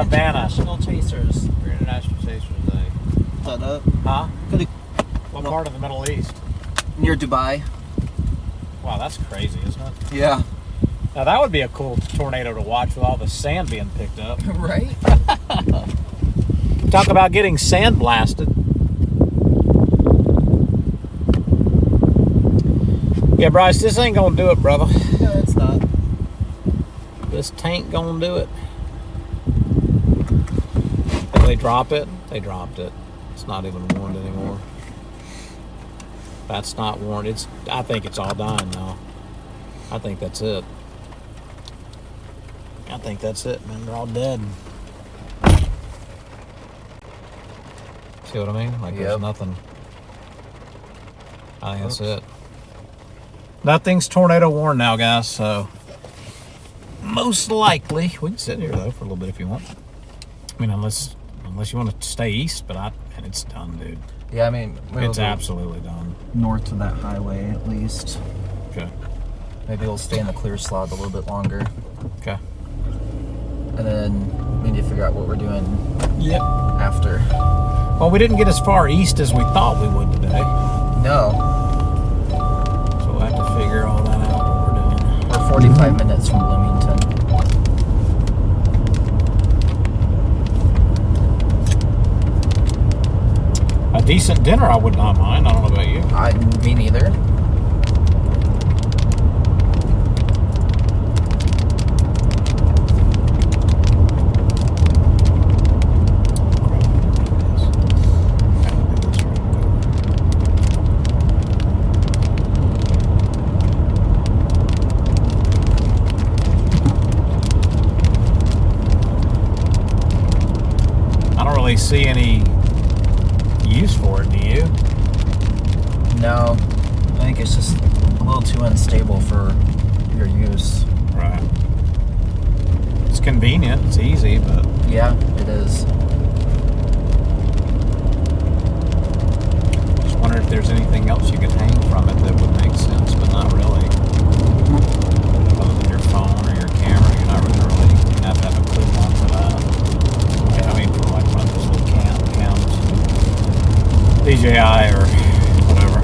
Havana. International Chasers. For International Chasers Day. Set up. Huh? Could What part of the Middle East? Near Dubai. Wow, that's crazy, isn't it? Yeah. Now that would be a cool tornado to watch with all the sand being picked up. Right? Talk about getting sand blasted. Yeah, Bryce, this ain't gonna do it, brother. No, it's not. This tank gonna do it. Did they drop it? They dropped it. It's not even warned anymore. That's not warned. I think it's all dying now. I think that's it. I think that's it, man. They're all dead. See what I mean? Like there's Yep. nothing. I think that's it. Nothing's tornado warned now, guys. So most likely, we can sit here though for a little bit if you want. I mean, unless you want to stay east, but and it's done, dude. Yeah, I mean, It's absolutely done. north to that highway at least. Okay. Maybe we'll stay in the clear slot a little bit longer. Okay. And then we need to figure out what we're doing Yep. after. Well, we didn't get as far east as we thought we would today, No, so we'll have to figure all that out. What we're doing. we're 45 minutes from Bloomington. A decent dinner, I would not mind. I don't know about you. Me neither. I don't really see any use for it, do you? No, I think it's just a little too unstable for your use. Right. It's convenient. It's easy, but Yeah, it is. just wonder if there's anything else you could hang from it that would make sense, but not really. Other than your phone or your camera, you're not really you have to have a clip on for that. I mean, for like one of those little cams, DJI or whatever.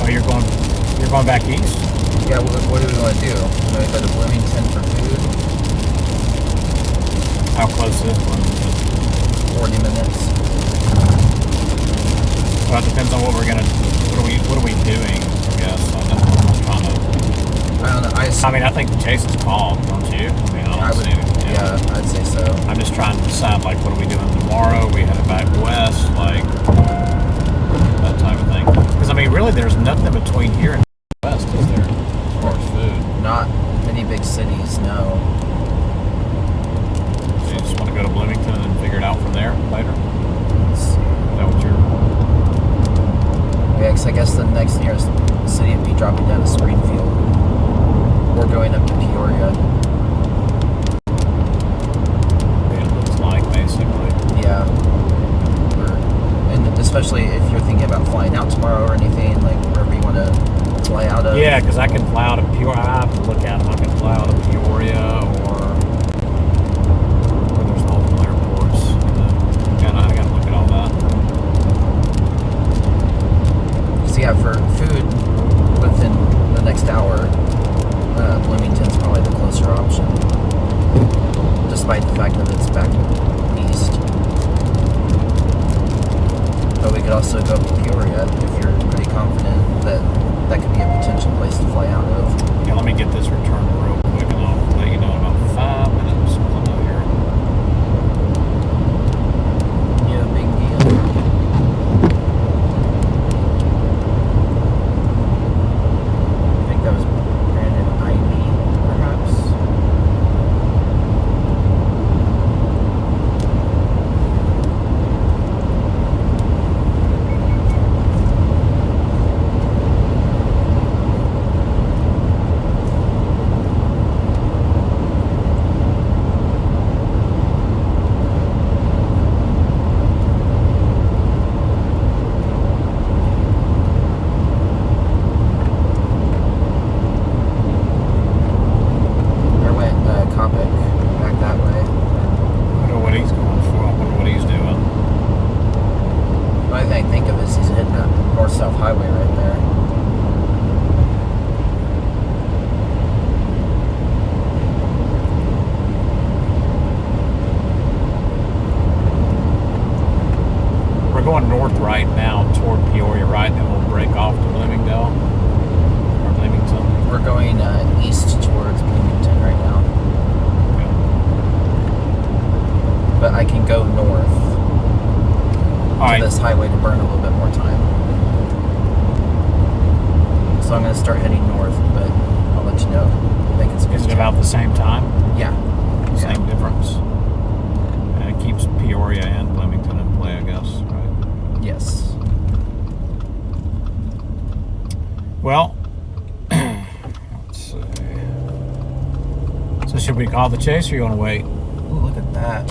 Oh, you're going back east? Yeah, what do we want to do? Want to go to Bloomington for food? How close is Bloomington? 40 minutes. Well, it depends on what we're gonna. What are we doing? I guess. I'm trying to. I don't know. I mean, I think the chase is called, don't you? I mean, I don't see it. Yeah, I'd say so. I'm just trying to decide, like, what are we doing tomorrow? We headed back west, like that type of thing. Because I mean, really, there's nothing between here and west, is there? As far as food. Not many big cities, no. So you just want to go to Bloomington and then figure it out from there later? Let's see. Is that what you're? Yeah, because I guess the next nearest city would be dropping down to Springfield. Or going up to Peoria. It looks like, basically. Yeah. And especially if you're thinking about flying out tomorrow or anything, like wherever you want to fly out of. Yeah, because I can fly out of Peoria. I have to look at them. I can fly out of Peoria or there's multiple airports. I gotta look at all that. So yeah, for food within the next hour, Bloomington's probably the closer option, despite the fact that it's back east. But we could also go to Peoria if you're pretty confident that that could be a potential place to fly out of. Yeah, let me get this returned real quick and I'll let you know in about 5 minutes. I'm out here. Yeah, big deal. I think that was Brandon Ivy, perhaps. Or went Coppic back that way. I know what he's going for. I wonder what he's doing. The only thing I think of is he's hitting that north-south highway right there. We're going north right now toward Peoria, right? And then we'll break off to Bloomingdale or Bloomington. We're going east towards Bloomington right now. But I can go north All to right. this highway to burn a little bit more time. So I'm going to start heading north, but I'll let you know. Make it Is it about the same time? Yeah. Same difference. And it keeps Peoria and Bloomington in play, I guess, right? Yes. Well, let's see. So should we call the chase or you want to wait? Ooh, look at that.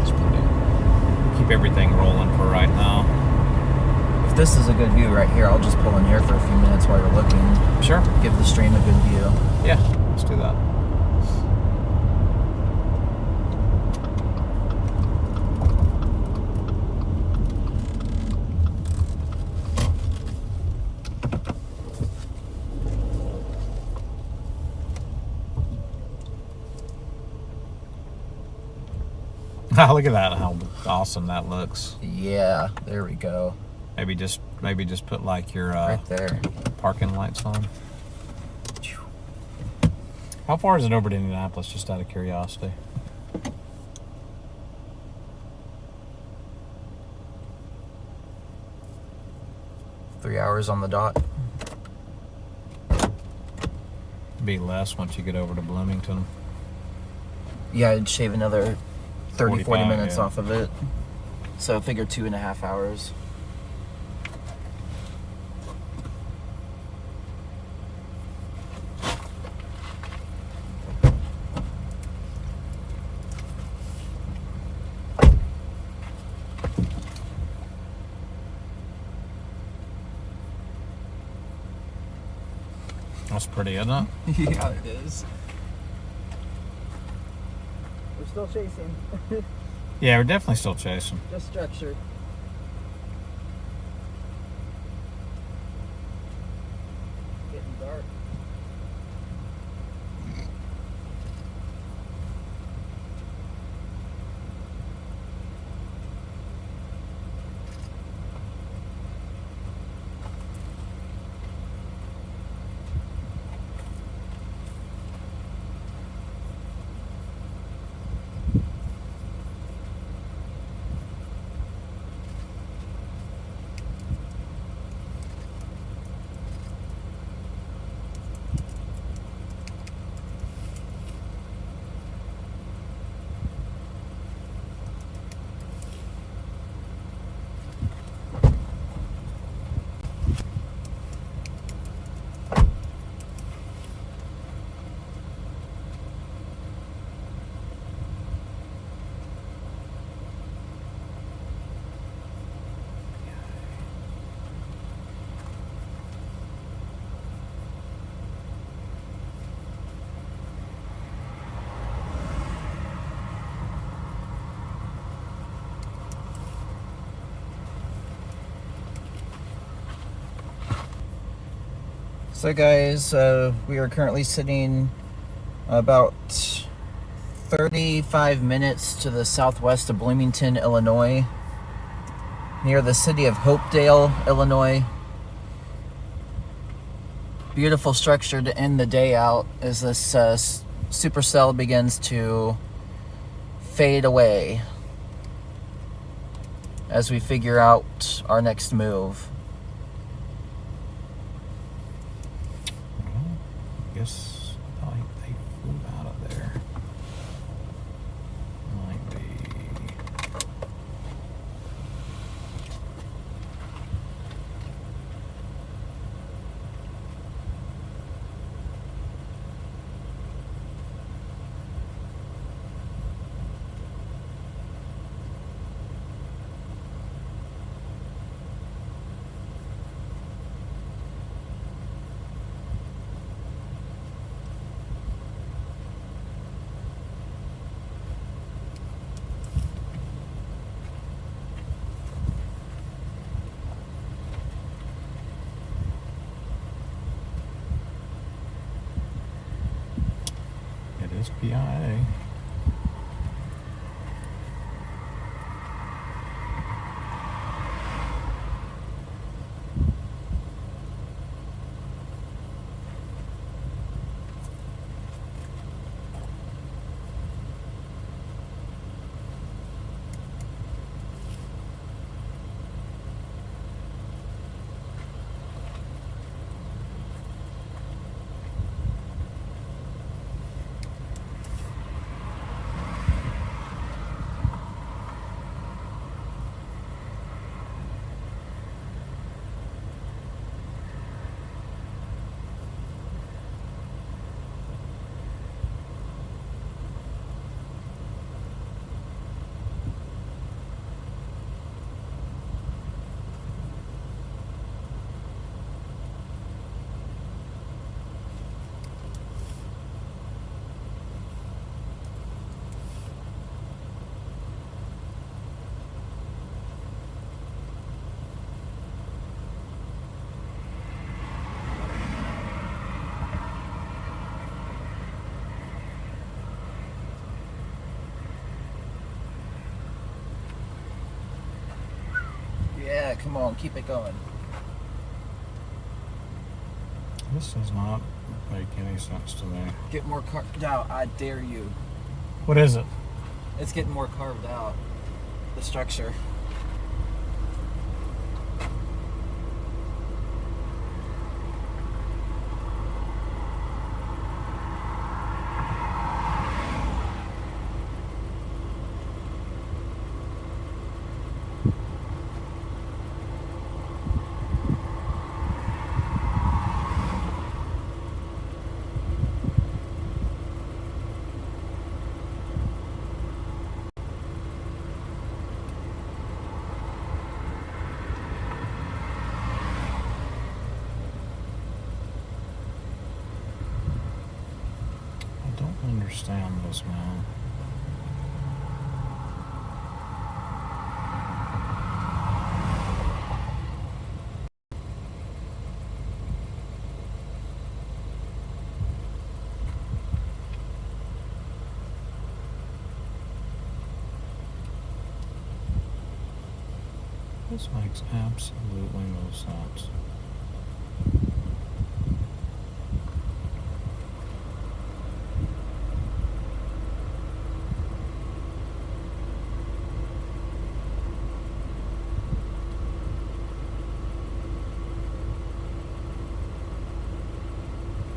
It's pretty. Keep everything rolling for right now. If this is a good view right here, I'll just pull in here for a few minutes while you're looking. Sure. Give the stream a good view. Yeah, let's do that. Look at that! How awesome that looks. Yeah, there we go. Maybe just put like your Right there. parking lights on. How far is it over to Indianapolis? Just out of curiosity. Three hours on the dot. Be less once you get over to Bloomington. Yeah, I'd shave another 40 45, minutes yeah. off of it. So figure 2.5 hours. That's pretty, isn't it? Yeah, it is. We're still chasing. Yeah, we're definitely still chasing. Just structure. Getting dark. So guys, we are currently sitting about 35 minutes to the southwest of Bloomington, Illinois, near the city of Hopedale, Illinois. Beautiful structure to end the day out as this supercell begins to fade away as we figure out our next move. Guess they flew out of there. Might be. It is PIA. Yeah, come on, keep it going. This does not make any sense to me. Get more carved out, I dare you. What is it? It's getting more carved out, the structure. I don't understand this, man. This makes absolutely no sense.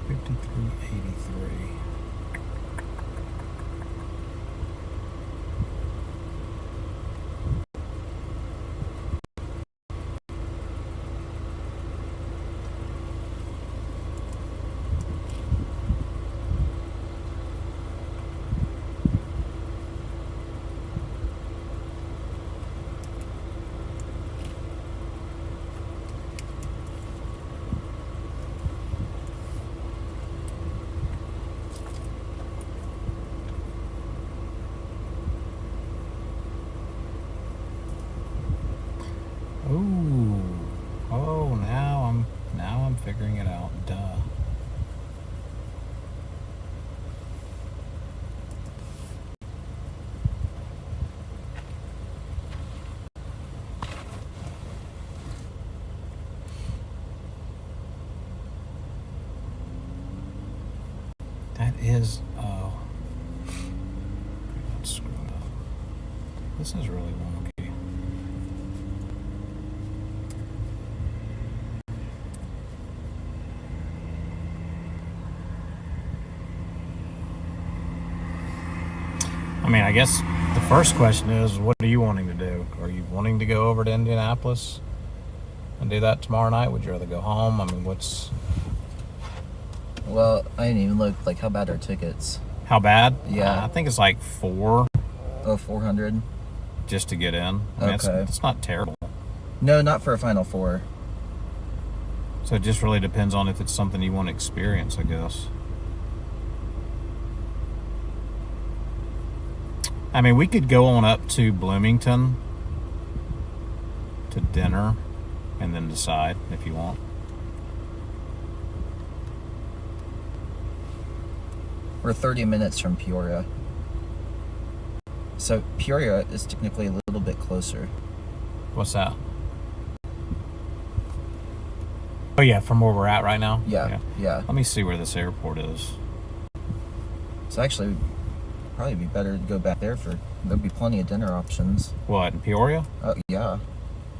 $53.83. Ooh. Oh, now I'm figuring it out. Duh. That is that's screwed up. This is really wonky. I mean, I guess the first question is, what are you wanting to do? Are you wanting to go over to Indianapolis and do that tomorrow night? Would you rather go home? I mean, what's... Well, I didn't even look. Like, how bad are tickets? How bad? Yeah. I think it's like $4 Oh, 400? just to get in. I mean, Okay. it's not terrible. No, not for a Final Four. So it just really depends on if it's something you want to experience, I guess. I mean, we could go on up to Bloomington to dinner and then decide if you want. We're 30 minutes from Peoria. So Peoria is technically a little bit closer. What's that? Oh, yeah, from where we're at right now? Yeah. Let me see where this airport is. So actually, probably be better to go back there for. There'll be plenty of dinner options. What, in Peoria? Oh yeah.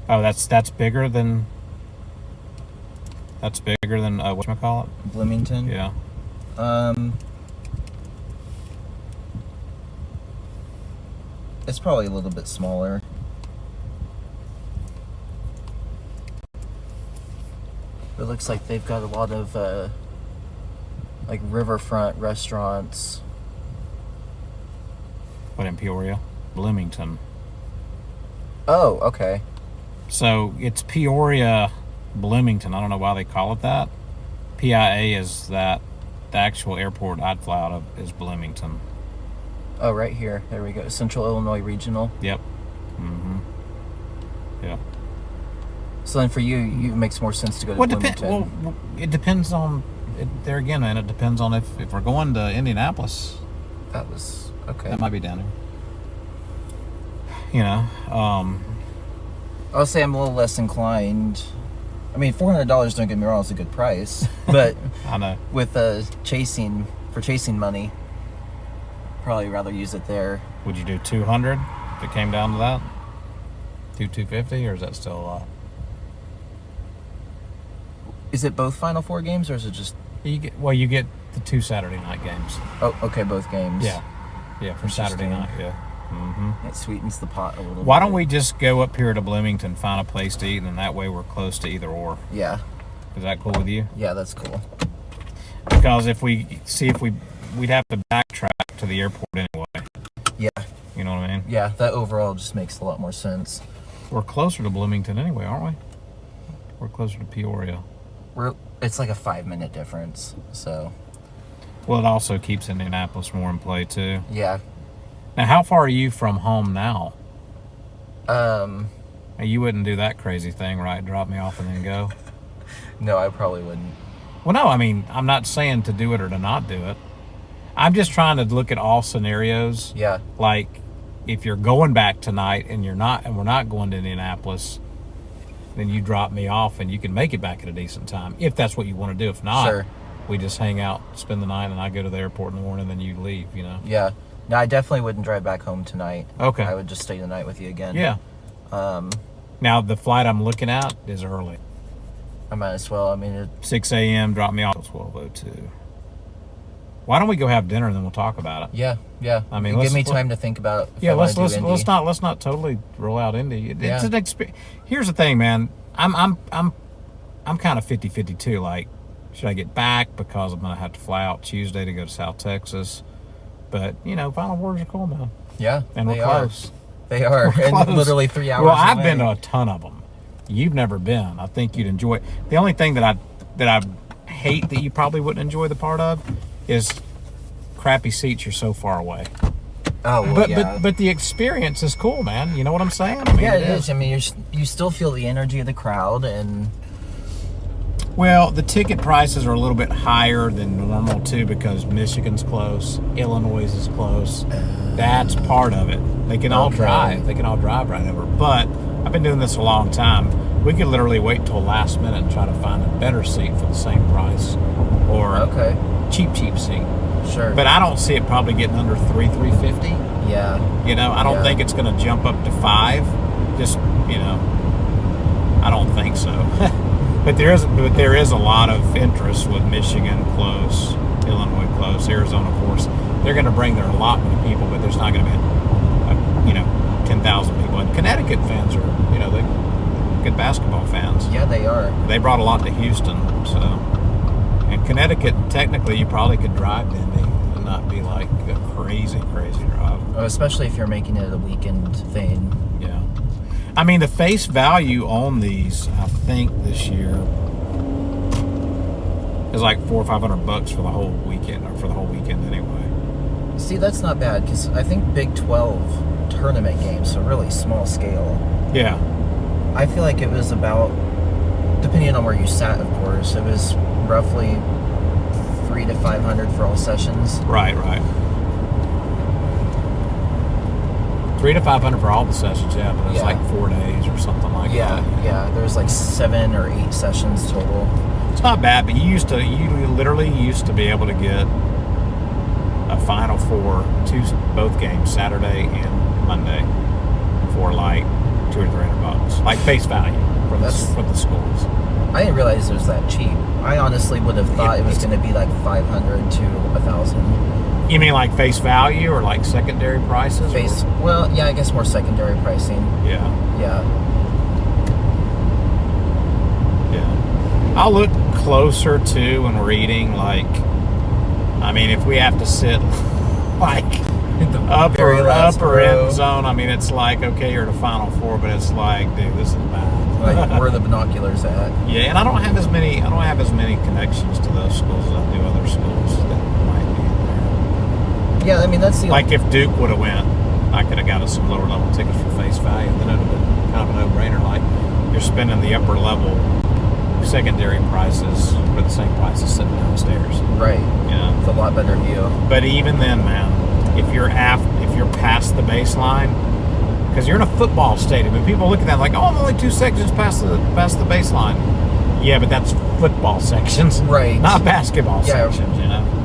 Oh, that's bigger than... That's bigger than, whatchamacallit? Bloomington. Yeah. It's probably a little bit smaller. It looks like they've got a lot of like riverfront restaurants. But in Peoria? Bloomington. Oh, okay. So it's Peoria, Bloomington. I don't know why they call it that. PIA is that the actual airport I'd fly out of is Bloomington. Oh, right here. There we go. Central Illinois Regional. Yep. Mm-hmm. Yeah. So then for you, it makes more sense to go to Well, Bloomington. it depends on there again, man. It depends on if we're going to Indianapolis. That was okay. That might be down here. You know, I'll say I'm a little less inclined. I mean, $400, don't get me wrong, is a good price. But I know. with chasing money, probably rather use it there. Would you do 200 if it came down to that? 250, or is that still a lot? Is it both Final Four games, or is it just... You get the 2 Saturday night games. Oh, okay, both games. Yeah, for Saturday night. Interesting. Yeah. Mm-hmm. It sweetens the pot a little bit. Why don't we just go up here to Bloomington, find a place to eat, and that way we're close to either or? Yeah. Is that cool with you? Yeah, that's cool. Because if we'd have to backtrack to the airport anyway. Yeah. You know what I mean? Yeah, that overall just makes a lot more sense. We're closer to Bloomington anyway, aren't we? We're closer to Peoria. It's like a 5-minute difference, so... Well, it also keeps Indianapolis more in play, too. Yeah. Now, how far are you from home now? Um... You wouldn't do that crazy thing, right? Drop me off and then go? No, I probably wouldn't. Well, no, I mean, I'm not saying to do it or to not do it. I'm just trying to look at all scenarios. Yeah. Like, if you're going back tonight and we're not going to Indianapolis, then you drop me off, and you can make it back at a decent time if that's what you want to do. If not, Sure. we just hang out, spend the night, and I go to the airport in the morning, and then you leave. Yeah. No, I definitely wouldn't drive back home tonight. Okay. I would just stay the night with you again. Yeah. Now the flight I'm looking at is early. I might as well. I mean, 6 a.m. Drop me off at 12:02. Why don't we go have dinner and then we'll talk about it? yeah. I mean, give let's- me time to think about. If Yeah, I wanna let's do let's Indy. let's not totally roll out Indy. It's Yeah. an experience. Here's the thing, man. I'm kind of 50-50 too. Like, should I get back because I'm gonna have to fly out Tuesday to go to South Texas? But Final Wars are cool, man, Yeah, and they we're are. close. They are, We're and close. literally 3 hours. Well, I've away. been to a ton of them. You've never been. I think you'd enjoy it. The only thing that I hate that you probably wouldn't enjoy the part of is crappy seats. You're so far away. Oh, well, But yeah. but the experience is cool, man. You know what I'm saying? I mean, Yeah, it is. I mean, you still feel the energy of the crowd, and Well, the ticket prices are a little bit higher than normal too because Michigan's close, Illinois is close. That's part of it. They can all Okay. drive. They can all drive right over. But I've been doing this a long time. We could literally wait till last minute and try to find a better seat for the same price, or okay, cheap seat. sure. But I don't see it probably getting under $350. yeah, I don't Yeah. think it's going to jump up to $5. Just I don't think so. But there is a lot of interest with Michigan close, Illinois close, Arizona, of course. They're going to bring their allotment of people, but there's not going to be 10,000 people. And Connecticut fans are they good basketball fans. yeah, they are. They brought a lot to Houston, so. And Connecticut, technically, you probably could drive to Indy and not be like a crazy drive. Especially if you're making it a weekend thing. Yeah. I mean, the face value on these, I think this year is like $400 or $500 for the whole weekend, or for the whole weekend anyway. See, that's not bad because I think Big 12 tournament games, so really small scale. Yeah. I feel like it was about, depending on where you sat, of course, it was roughly $300 to $500 for all sessions. Right. $300 to $500 for all the sessions, yeah, but it's Yeah. like 4 days or something like that. Yeah. There was like 7 or 8 sessions total. It's not bad, but you literally used to be able to get a Final Four, both games, Saturday and Monday, for like $200 or $300, like face value for the schools. I didn't realize it was that cheap. I honestly would have thought it was going to be like 500 to 1,000. You mean like face value or like secondary prices? Face. Well, yeah, I guess more secondary pricing. Yeah. Yeah. I'll look closer to when we're eating. Like, I mean, if we have to sit like very last upper row. end zone, I mean, it's like, okay, you're at a Final Four, but it's like, dude, this is bad. Like where are the binoculars at? Yeah, and I don't have as many connections to those schools as I do other schools that might be in there. Yeah, I mean that's the Like if Duke would have went, I could have got us some lower level tickets for face value. Then it would have been kind of a no-brainer. Like you're spending the upper level secondary prices for the same price as sitting downstairs. right. Yeah. It's a lot better view. But even then, man, if you're past the baseline, because you're in a football stadium, and people look at that like, oh, I'm only 2 sections past the baseline. Yeah, but that's football sections, Right. Not basketball Yeah. sections.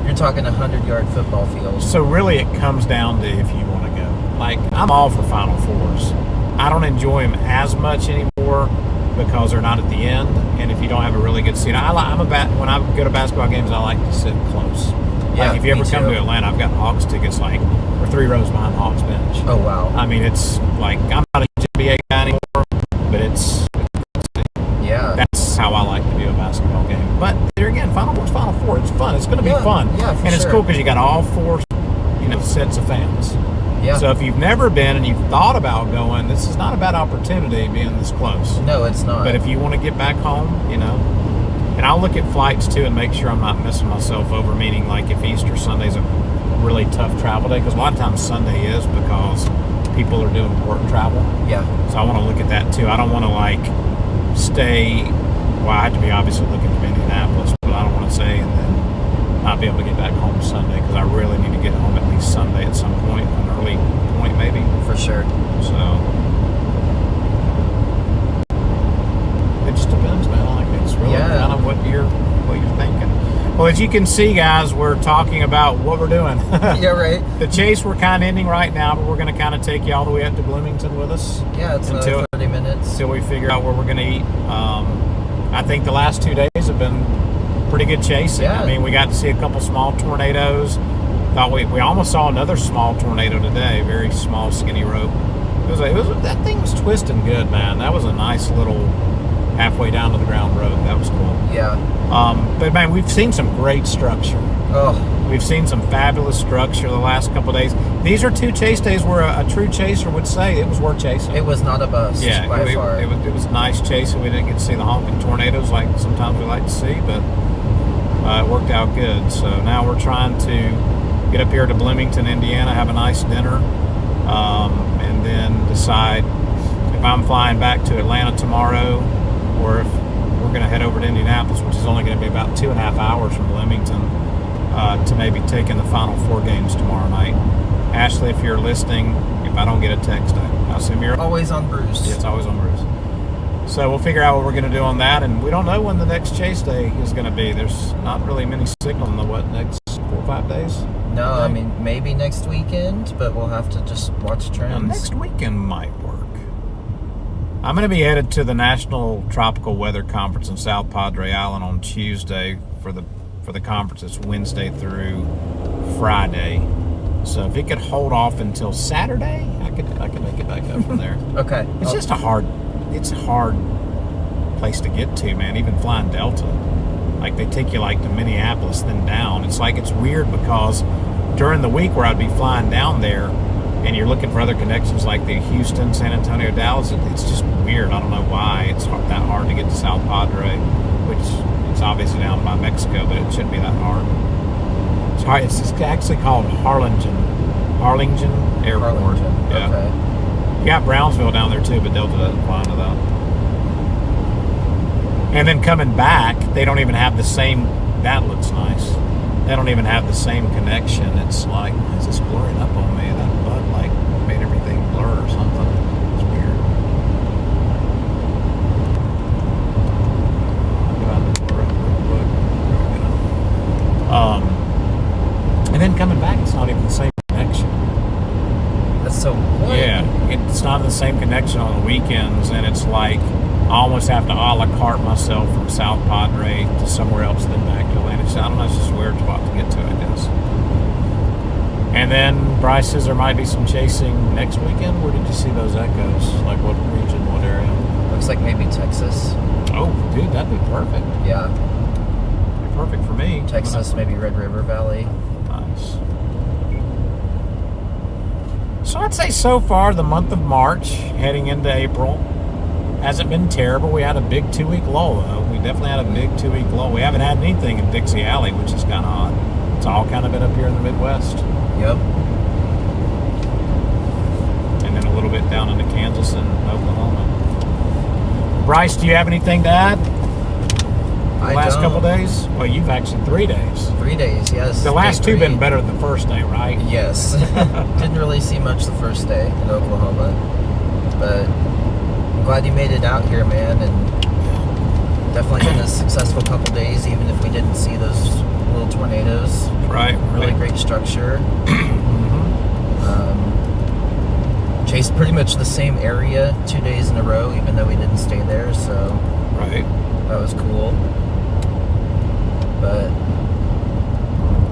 You're talking 100-yard football field. So really, it comes down to if you want to go. Like, I'm all for Final Fours. I don't enjoy them as much anymore because they're not at the end, and if you don't have a really good seat, when I go to basketball games, I like to sit close. Yeah, Like if you me ever come too. to Atlanta, I've got Hawks tickets. Like we're 3 rows behind the Hawks bench. Oh wow. I mean, it's like I'm not a NBA guy anymore, but Yeah. that's how I like to view a basketball game. But there again, Final Four. It's fun. It's going to be Yeah, fun. yeah, for and it's sure. cool because you got all 4, sets of fans. Yeah. So if you've never been and you've thought about going, this is not a bad opportunity being this close. No, it's not. But if you want to get back home, and I'll look at flights too and make sure I'm not messing myself over, meaning like if Easter Sunday's a really tough travel day, because a lot of times Sunday is because people are doing work travel. Yeah. So I want to look at that too. I don't want to like stay, well, I have to be obviously looking from Indianapolis, but I don't want to stay and then not be able to get back home Sunday because I really need to get home at least Sunday at some point, an early point maybe. For sure. So as you can see, guys, we're talking about what we're doing. Yeah, right. The chase, we're kind of ending right now, but we're going to kind of take you all the way up to Bloomington with us. Yeah, it's until 30 minutes. Until we figure out where we're going to eat. I think the last 2 days have been pretty good chasing. Yeah. I mean, we got to see a couple small tornadoes. Thought we almost saw another small tornado today. Very small, skinny rope. That thing was twisting good, man. That was a nice little halfway down to the ground road. That was cool. Yeah. But man, we've seen some great structure. Oh, We've seen some fabulous structure the last couple of days. These are 2 chase days where a true chaser would say it was worth chasing. it was not a bust by far. It was nice chasing. We didn't get to see the honking tornadoes like sometimes we like to see, but it worked out good. So now we're trying to get up here to Bloomington, Indiana, have a nice dinner, and then decide if I'm flying back to Atlanta tomorrow or if we're going to head over to Indianapolis, which is only going to be about 2.5 hours from Bloomington, to maybe take in the Final 4 games tomorrow night. Ashley, if you're listening, if I don't get a text, I assume you're Always on Bruce. Yeah, it's always on Bruce. So we'll figure out what we're going to do on that, and we don't know when the next chase day is going to be. There's not really many signal in the next 4 or 5 days. No, I mean, maybe next weekend, but we'll have to just watch trends. Now, next weekend might work. I'm going to be headed to the National Tropical Weather Conference in South Padre Island on Tuesday for the conference. It's Wednesday through Friday. So if it could hold off until Saturday, I could make it back up from there. Okay. It's just a hard place to get to, man. Even flying Delta, like they take you like to Minneapolis, then down. It's like it's weird because during the week where I'd be flying down there, and you're looking for other connections like the Houston, San Antonio, Dallas, it's just weird. I don't know why it's that hard to get to South Padre, which it's obviously down by Mexico, but it shouldn't be that hard. It's hard. It's actually called Harlingen Airport. Harlingen. Yeah. Okay. You got Brownsville down there too, but Delta doesn't fly into that. And then coming back, they don't even have the same. That looks nice. They don't even have the same connection. It's like, why is this blurring up on me? That Bud Light made everything blur or something. It's weird. And then coming back, it's not even the same connection. That's so what? Yeah, it's not the same connection on the weekends, and it's like I almost have to a la carte myself from South Padre to somewhere else, then back to Atlanta. So I don't know, it's just a weird spot to get to, I guess. And then Bryce says there might be some chasing next weekend. Where did you see those echoes? Like what region, what area? Looks like maybe Texas. Oh, dude, that'd be perfect. Yeah. That'd be perfect for me. Texas, maybe Red River Valley. Nice. So I'd say so far the month of March, heading into April, hasn't been terrible. We had a big 2-week lull, though. We definitely had a big 2-week lull. We haven't had anything in Dixie Alley, which is kind of odd. It's all kind of been up here in the Midwest. Yep. And then a little bit down into Kansas and Oklahoma. Bryce, do you have anything to add? The last couple days? Well, you've actually 3 days. 3 days, yes. The last Day 2 been 3. better than the first day, right? Yes. Didn't really see much the first day in Oklahoma. But I'm glad you made it out here, man. And definitely been a successful couple days, even if we didn't see those little tornadoes. Right. Really great structure. Chased pretty much the same area 2 days in a row, even though we didn't stay there. So Right. that was cool. But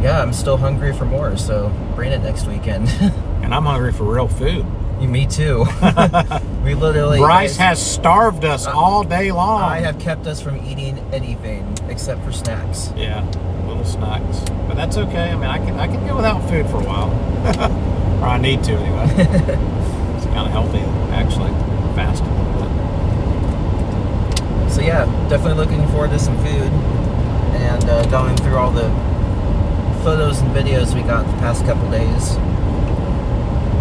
yeah, I'm still hungry for more, so bring it next weekend. And I'm hungry for real food. Me too. We literally. Bryce has starved us all day long. I have kept us from eating anything except for snacks. Yeah, little snacks, but that's okay. I mean, I can go without food for a while, or I need to anyway. It's kind of healthy, actually. Fast a little bit. So yeah, definitely looking forward to some food and going through all the photos and videos we got the past couple days.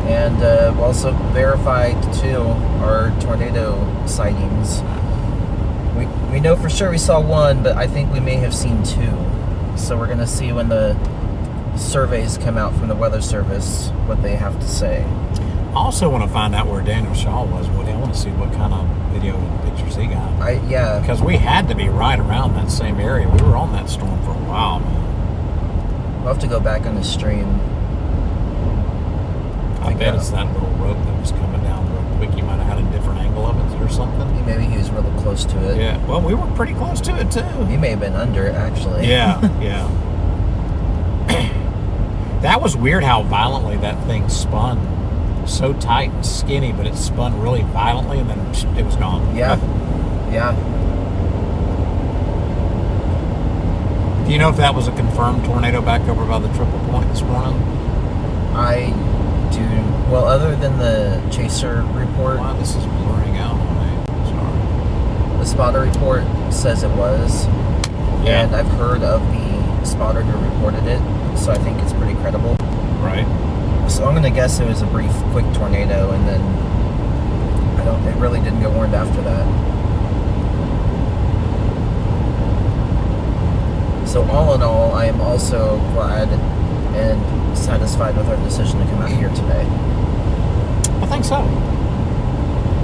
And also verified too our tornado sightings. We know for sure we saw one, but I think we may have seen 2. So we're gonna see when the surveys come out from the Weather Service what they have to say. I also want to find out where Daniel Shaw was. Woody, I want to see what kind of video and pictures he got. Yeah. Because we had to be right around that same area. We were on that storm for a while, man. We'll have to go back on the stream. I bet it's that little rope that was coming down real quick. You might have had a different angle of it or something. Maybe he was really close to it. Yeah. Well, we were pretty close to it too. He may have been under it, actually. Yeah. Yeah. That was weird how violently that thing spun. So tight and skinny, but it spun really violently and then it was gone. Yeah. Yeah. Do you know if that was a confirmed tornado back over by the Triple Point this morning? I do. Well, other than the chaser report, Wow, this is blurring out on me. Sorry. the spotter report says it was. Yeah. And I've heard of the spotter who reported it, so I think it's pretty credible. Right. So I'm gonna guess it was a brief, quick tornado, and then it really didn't go warned after that. So all in all, I am also glad and satisfied with our decision to come out here today. I think so.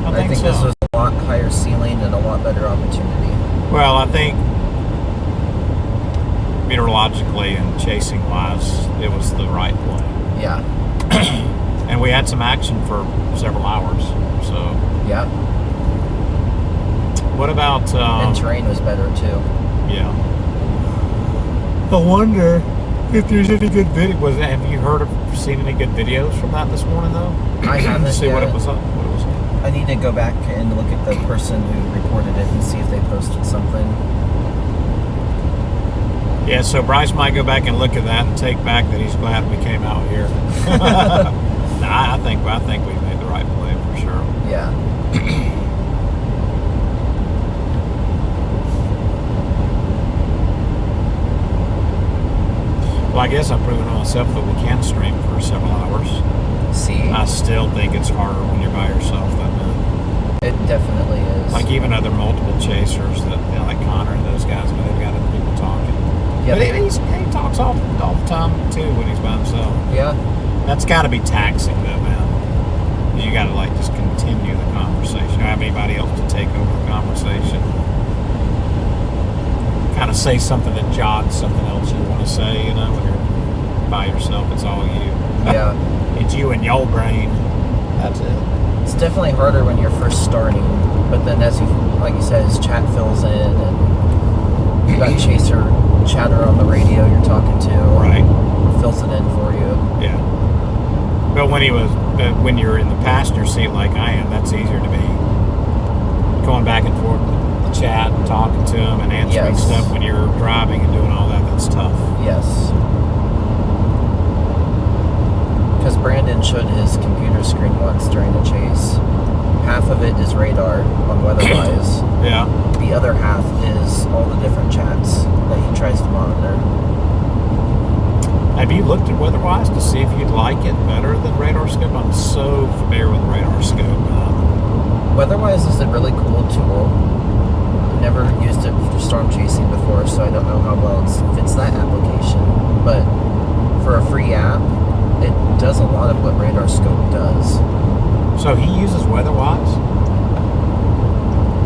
I think so. this was a lot higher ceiling and a lot better opportunity. Well, I think meteorologically and chasing wise, it was the right play. Yeah. And we had some action for several hours. So, Yeah. what about? And terrain was better too. Yeah. I wonder if there's any good video. Have you seen any good videos from that this morning though? I haven't See yet. what it was up. I need to go back and look at the person who reported it and see if they posted something. Yeah, so Bryce might go back and look at that and take back that he's glad we came out here. Nah, I think we made the right play for sure. Yeah. Well, I guess I've proven to myself that we can stream for several hours. See, I still think it's harder when you're by yourself than it definitely is. like even other multiple chasers that like Connor and those guys, but they've got other people talking. Yep. But he talks all the time too when he's by himself. Yeah. That's got to be taxing though, man. You got to like just continue the conversation. You don't have anybody else to take over the conversation. Kind of say something that jogs something else you want to say. You know, when you're by yourself, it's all you. Yeah. It's you and your brain. That's it. It's definitely harder when you're first starting, but then as you, like you said, his chat fills in and you got chaser chatter on the radio you're talking to. Right. Fills it in for you. Yeah. But when you're in the passenger seat like I am, that's easier to be going back and forth with the chat and talking to him and answering Yes. stuff when you're driving and doing all that. That's tough. Yes. Because Brandon showed his computer screen once during the chase. Half of it is radar on WeatherWise. Yeah. The other half is all the different chats that he tries to monitor. Have you looked at WeatherWise to see if you'd like it better than RadarScope? I'm so familiar with RadarScope. WeatherWise is a really cool tool. I've never used it for storm chasing before, so I don't know how well it fits that application. But for a free app, it does a lot of what RadarScope does. So he uses WeatherWise?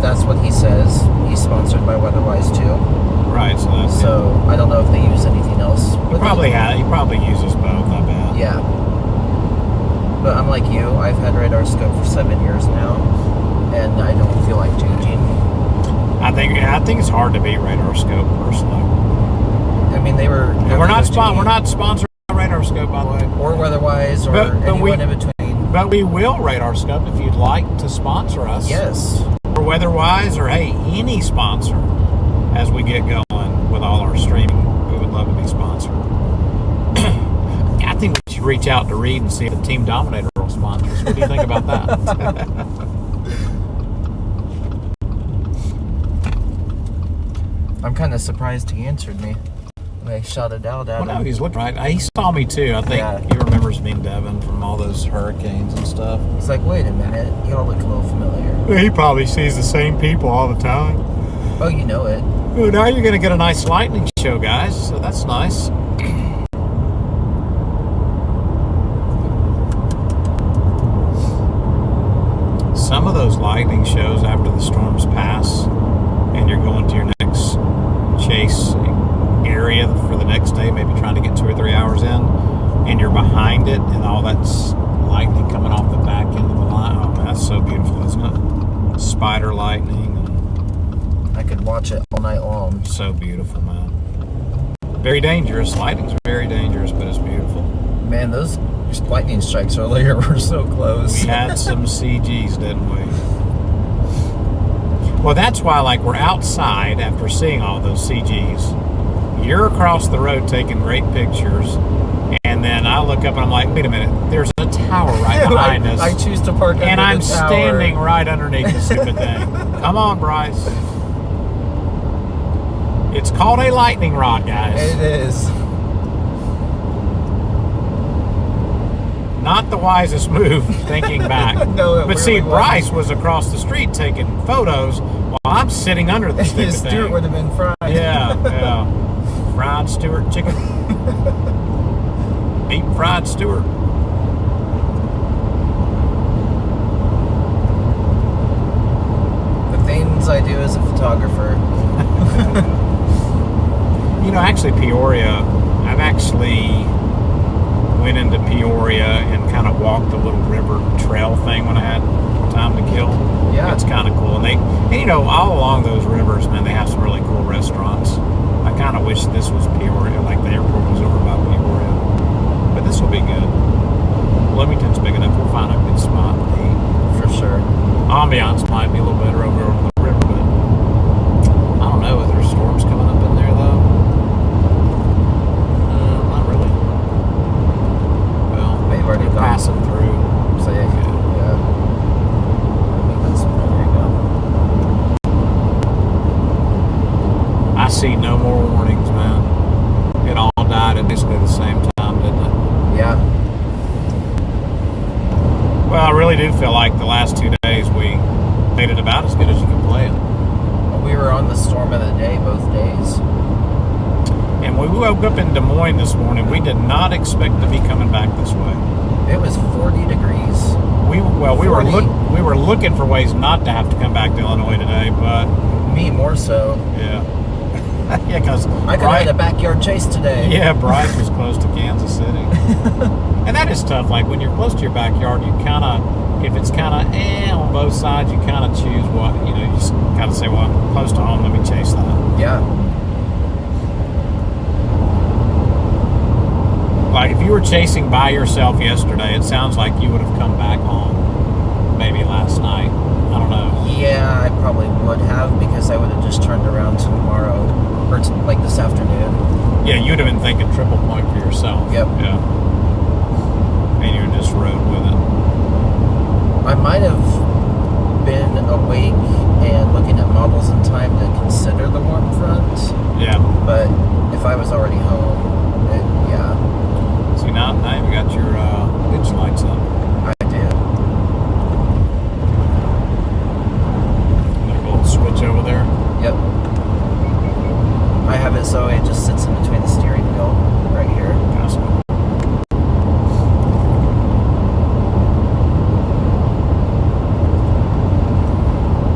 That's what he says. He's sponsored by WeatherWise too. Right, so that's So I don't know if they use anything else. He probably uses both, I bet. Yeah. But I'm like you. I've had RadarScope for 7 years now, and I don't feel like changing. I think it's hard to beat RadarScope personally. I mean, they were. And we're not sponsored by RadarScope, by the way. Or WeatherWise, or But anyone in between. But we will RadarScope if you'd like to sponsor us. Yes. Or WeatherWise, or hey, any sponsor as we get going with all our streaming. We would love to be sponsored. I think we should reach out to Reed and see if the Team Dominator will sponsor us. What do you think about that? I'm kind of surprised he answered me. I shouted out at Well, no, him. he's looking right. He saw me too. I think Yeah. he remembers me and Devin from all those hurricanes and stuff. He's like, wait a minute, y'all look a little familiar. He probably sees the same people all the time. Oh, you know it. Ooh, now you're going to get a nice lightning show, guys. So that's nice. Some of those lightning shows after the storms pass and you're going to your next chase area for the next day, maybe trying to get 2 or 3 hours in, and you're behind it, and all that's lightning coming off the back end of the line. Oh, man, that's so beautiful, isn't it? Spider lightning. I could watch it all night long. So beautiful, man. Very dangerous. Lightning's very dangerous, but it's beautiful. Man, those lightning strikes earlier were so close. We had some CGs, didn't we? Well, that's why, like, we're outside after seeing all those CGs. You're across the road taking great pictures, and then I look up and I'm like, wait a minute, there's a tower right behind us. I choose to park under and I'm the tower. standing right underneath the stupid thing. Come on, Bryce. It's called a lightning rod, guys. It is. Not the wisest move, thinking back. No, it but see, really Bryce wasn't. was across the street taking photos while I'm sitting under the stupid thing. Stuart would have been fried. Yeah. Fried Stuart chicken. Deep fried Stuart. The things I do as a photographer. You know, actually, Peoria, I've actually went into Peoria and kind of walked the little river trail thing when I had time to kill. Yeah. It's kind of cool. And you know, all along those rivers, man, they have some really cool restaurants. I kind of wish this was Peoria, like the airport was over by Peoria. But this will be good. Bloomington's big enough. We'll find a good spot to eat. For sure. Ambiance might be a little better over on the river, but I don't know. Are there storms coming up in there, though? Not really. Well, They've already they're gone. passing through. So yeah. I think that's, there you go. I see no more warnings, man. It all died at basically the same time, didn't it? Yeah. Well, I really do feel like the last 2 days we made it about as good as you can play it. We were on the storm of the day both days. And when we woke up in Des Moines this morning, we did not expect to be coming back this way. It was 40 degrees. We were 40. looking for ways not to have to come back to Illinois today, but Me more so. yeah, yeah, because I could have had a backyard chase today. Yeah, Bryce was close to Kansas City, and that is tough. Like when you're close to your backyard, you kind of, if it's kind of on both sides, you kind of choose what you know. You just kind of say, well, I'm close to home, let me chase that. Yeah. Like if you were chasing by yourself yesterday, it sounds like you would have come back home maybe last night. I don't know. Yeah, I probably would have because I would have just turned around tomorrow or like this afternoon. Yeah, you'd have been thinking triple point for yourself. Yep. Yeah. And you just rode with it. I might have been awake and looking at models in time to consider the warm front, Yeah. but if I was already home, yeah, See, now you've got your pitch lights up. I did. Like a little switch over there. Yep. I have it so it just sits in between the steering wheel right here. That's cool.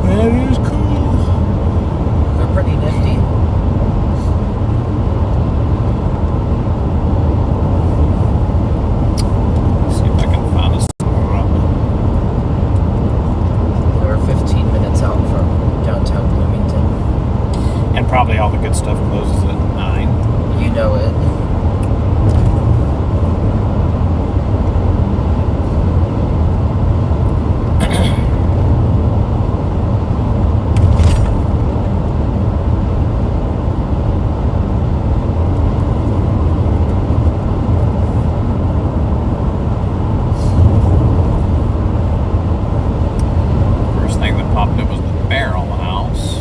That is cool. They're pretty nifty. See if I can find a store up. We're 15 minutes out from downtown Bloomington. And probably all the good stuff closes at 9. You know it. First thing that popped up was the Barrel House.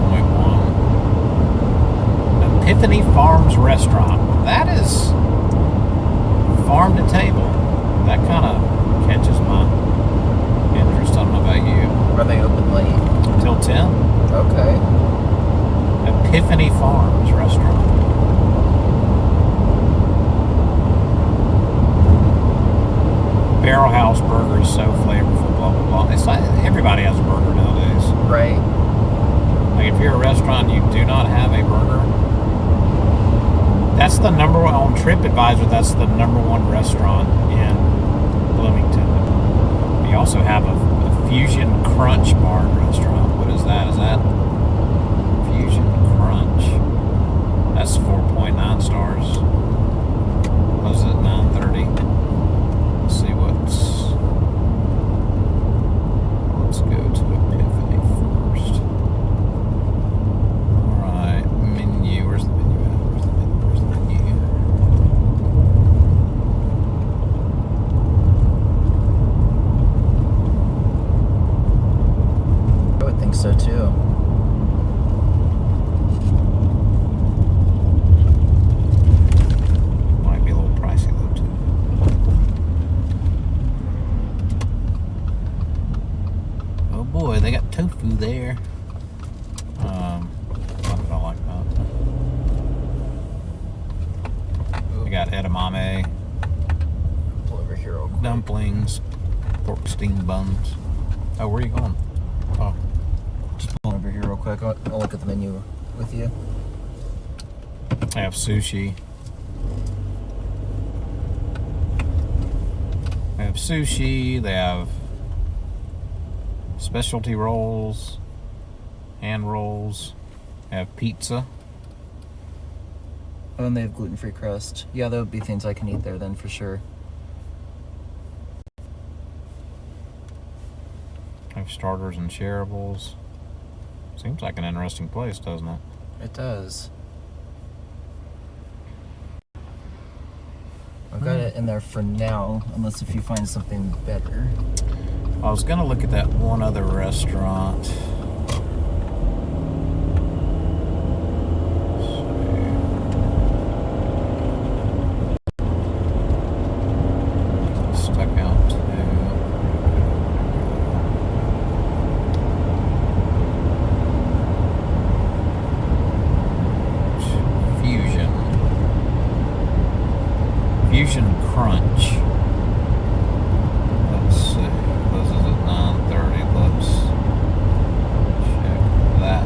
Point 1. Epiphany Farms Restaurant. That is farm to table. That kind of catches my interest. I don't know about you. Are they open late? Till 10. Okay. Epiphany Farms Restaurant. Barrel House Burger is so flavorful, blah, blah, blah. It's like everybody has a burger nowadays. Right. Like if you're a restaurant and you do not have a burger, That's the number one on TripAdvisor. That's the number one restaurant in Bloomington. We also have a Fusion Crunch bar and restaurant. What is that? Is that Fusion Crunch? That's 4.9 stars. What is it? 930. Let's see let's go to Epiphany first. Alright, menu. Where's the menu at? Where's the menu? I would think so too. Might be a little pricey though too. Oh boy, they got tofu there. What did I like that? They got edamame, Pull over here real quick. dumplings, pork steam buns. Oh, where are you going? Oh, Just pull over here real quick. I'll look at the menu with you. they have sushi. They have sushi. They have specialty rolls, hand rolls. They have pizza. Oh, and they have gluten-free crust. Yeah, that would be things I can eat there then for sure. They have starters and shareables. Seems like an interesting place, doesn't it? It does. I've got it in there for now, unless if you find something better. I was gonna look at that one other restaurant. Stuck out too. Fusion Crunch. Let's see. This is at 9:30. Let's check that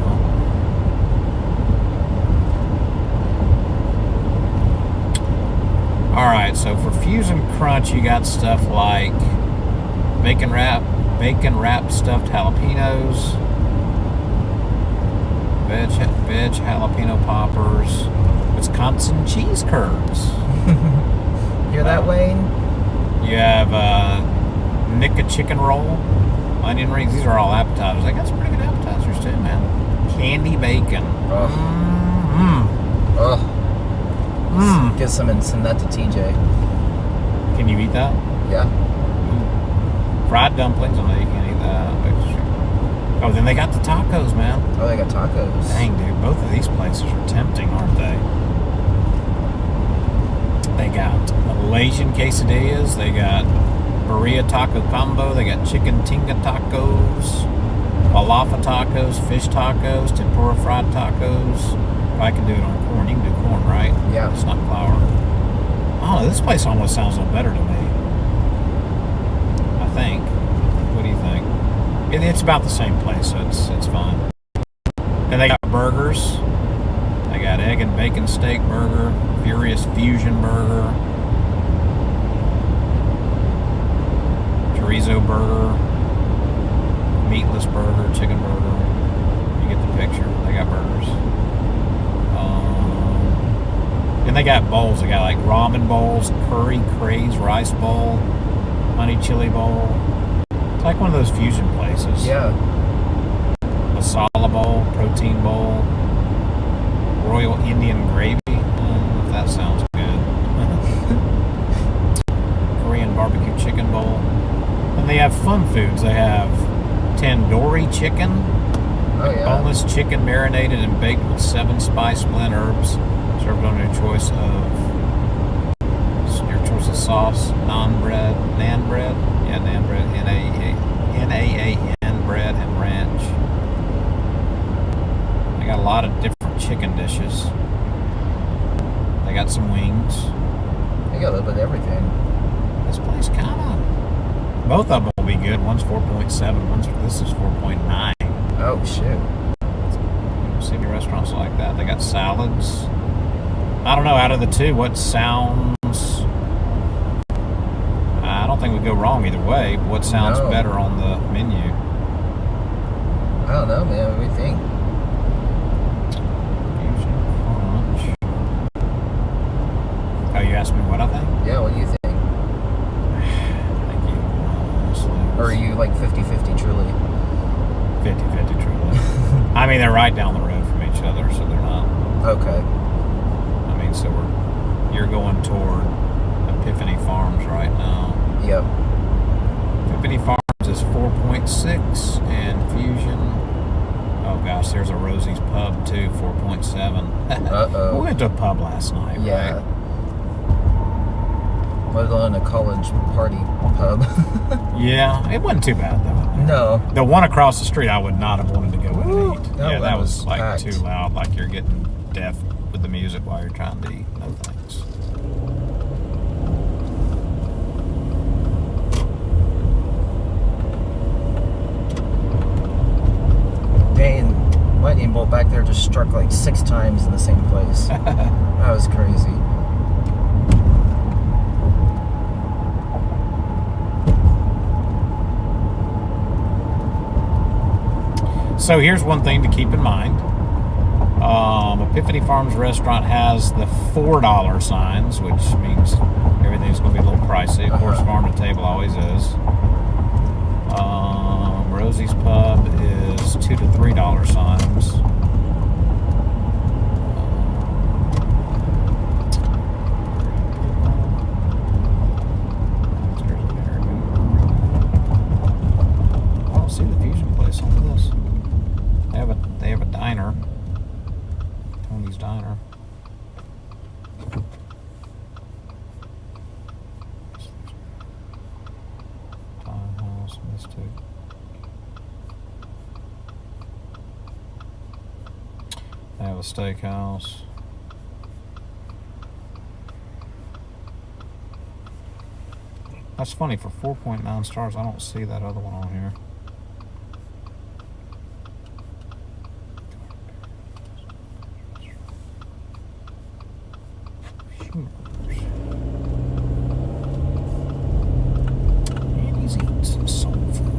out. Alright, so for Fusion Crunch, you got stuff like bacon wrap stuffed jalapenos, veg jalapeno poppers, Wisconsin cheese curds. Hear that, Wayne? You have Nicka chicken roll, onion rings. These are all appetizers. They got some pretty good appetizers too, man. Candy bacon. Get some and send that to TJ. Can you eat that? Yeah. Fried dumplings. I know you can't eat that. Oh, then they got the tacos, man. Oh, they got tacos. Dang, dude. Both of these places are tempting, aren't they? They got Malaysian quesadillas. They got burrito taco combo. They got chicken tinga tacos, falafel tacos, fish tacos, tempura fried tacos. I can do it on corn. You can do corn, right? Yeah. It's not flour. Oh, this place almost sounds a little better to me. I think. What do you think? It's about the same place, so it's fine. Then they got burgers. They got egg and bacon steak burger, Furious Fusion burger, chorizo burger, meatless burger, chicken burger. You get the picture. They got burgers. And they got bowls. They got like ramen bowls, curry craze rice bowl, honey chili bowl. It's like one of those fusion places. Yeah. Masala bowl, protein bowl, Royal Indian gravy. If that sounds good. Korean barbecue chicken bowl. And they have fun foods. They have tandoori chicken. Oh, yeah. Boneless chicken marinated and baked with 7 spice blend herbs. Served on your choice of sauce, naan bread. Yeah, naan bread, N-A-A-N bread and ranch. They got a lot of different chicken dishes. They got some wings. They got a little bit of everything. This place kinda, both of them will be good. One's 4.7, this is 4.9. Oh, shit. City restaurants like that. They got salads. I don't know, out of the two, what sounds... I don't think we go wrong either way. What sounds No. better on the menu? I don't know, man. What do you think? Fusion Crunch. Oh, you asked me what I think? Yeah, what do you think? Thank you. Honestly. Or are you like 50-50 truly? 50-50 truly. I mean, they're right down the road from each other, so they're not. Okay. I mean, so you're going toward Epiphany Farms right now. Yep. Epiphany Farms is 4.6, and Fusion. Oh gosh, there's a Rosie's Pub too, 4.7. Uh-oh. We went to a pub last night, Yeah. right? Let alone a college party pub. Yeah, it wasn't too bad though. No. The one across the street, I would not have wanted to go in Ooh, and eat. no, Yeah, that that was was like packed. too loud, like you're getting deaf with the music while you're trying to eat. No thanks. Dang, lightning bolt back there just struck like 6 times in the same place. That was crazy. So here's one thing to keep in mind. Epiphany Farms restaurant has the $4 signs, which means everything's going to be a little pricey. Of course, farm to table always is. Rosie's Pub is $2 to $3 signs. I don't see the Fusion place on this. They have a diner. Tony's Diner. Time House, Mystic. They have a steakhouse. That's funny, for 4.9 stars, I don't see that other one on here. And he's eating some soul food.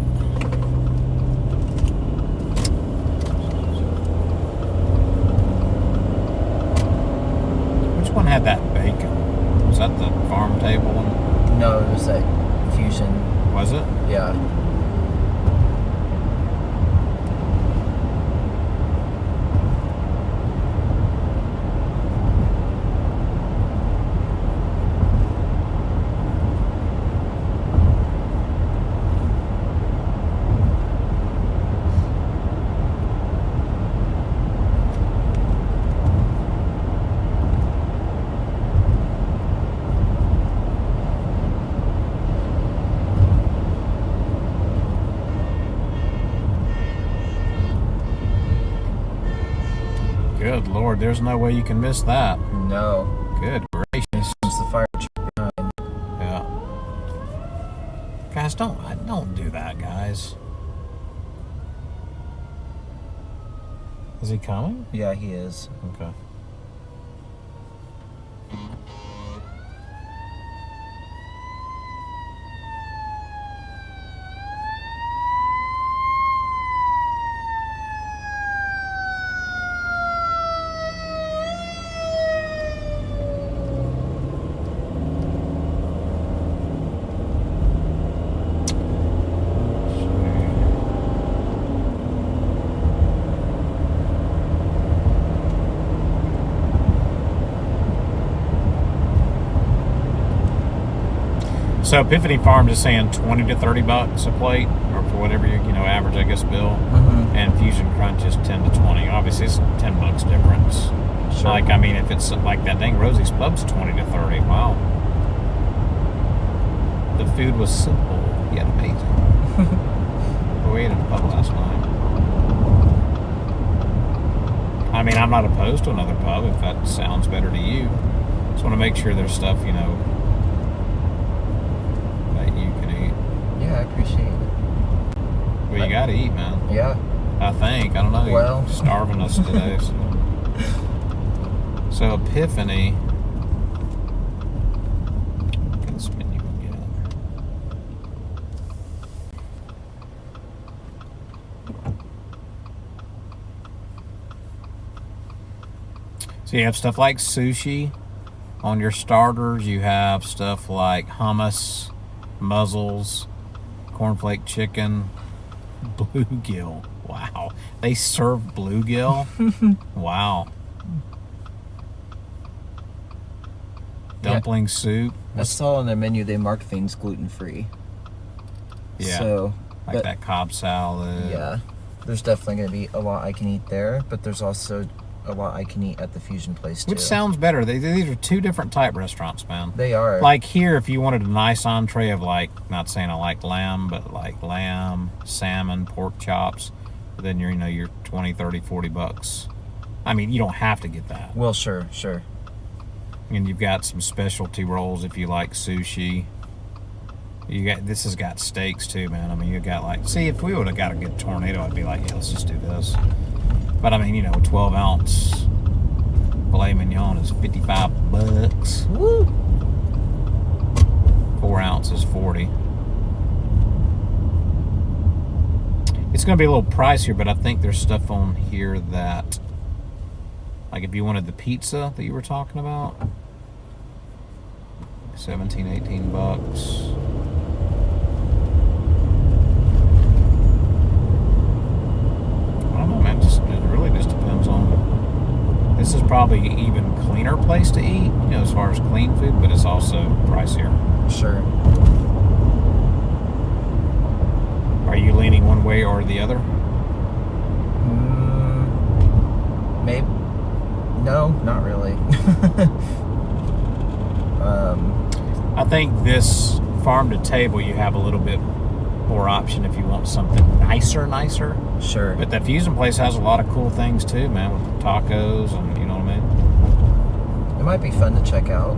Which one had that bacon? Was that the farm table one? No, it was that Fusion. Was it? Yeah. Good Lord, there's no way you can miss that. No. Good gracious. It's the fire truck behind. Yeah. Guys, don't do that, guys. Is he coming? Yeah, he is. Okay. So Epiphany Farms is saying 20 to 30 bucks a plate, or for whatever you average, I guess, bill. Mm-hmm. And Fusion Crunch is 10 to 20. Obviously, it's 10 bucks difference. Sure. Like, I mean, if it's like that dang Rosie's Pub's 20 to 30, wow. The food was simple yet amazing. We ate at a pub last night. I mean, I'm not opposed to another pub if that sounds better to you. Just want to make sure there's stuff, that you can eat. Yeah, I appreciate it. Well, you got to eat, man. Yeah. I think. I don't know. Well. You're starving us today. So Epiphany. Look at this menu again. So you have stuff like sushi on your starters. You have stuff like hummus, mussels, cornflake chicken, bluegill. Wow, they serve bluegill. Wow. Dumpling soup. I saw on their menu they mark things gluten-free. Yeah. So, Like that Cobb salad. yeah, there's definitely going to be a lot I can eat there, but there's also a lot I can eat at the Fusion place too. Which sounds better. These are two different type restaurants, man. They are. Like here, if you wanted a nice entree of like, not saying I like lamb, but like lamb, salmon, pork chops, then you're 20, 30, 40 bucks. I mean, you don't have to get that. Well, sure. And you've got some specialty rolls if you like sushi. This has got steaks too, man. I mean, you got like, see, if we would have got a good tornado, I'd be like, yeah, let's just do this. But I mean, 12 ounce filet mignon is 55 bucks. Woo! 4 ounces, 40. It's going to be a little pricier, but I think there's stuff on here that, like if you wanted the pizza that you were talking about, 17, 18 bucks. I don't know, man. It really just depends on. This is probably an even cleaner place to eat, as far as clean food, but it's also pricier. Sure. Are you leaning one way or the other? Maybe. No, not really. I think this farm to table, you have a little bit more option if you want something nicer. Sure. But that Fusion place has a lot of cool things too, man, with tacos and you know what I mean? It might be fun to check out.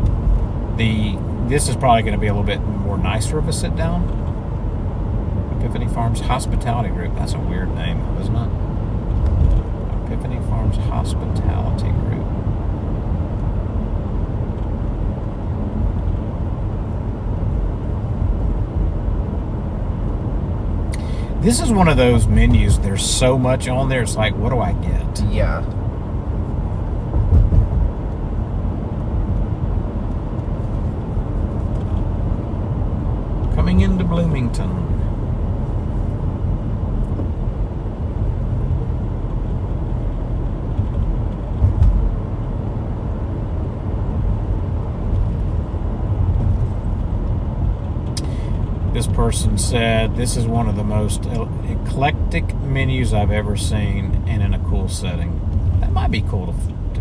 This is probably going to be a little bit more nicer of a sit down. Epiphany Farms Hospitality Group. That's a weird name, isn't it? Epiphany Farms Hospitality Group. This is one of those menus, there's so much on there, it's like, what do I get? Yeah. Coming into Bloomington. This person said, this is one of the most eclectic menus I've ever seen and in a cool setting. That might be cool to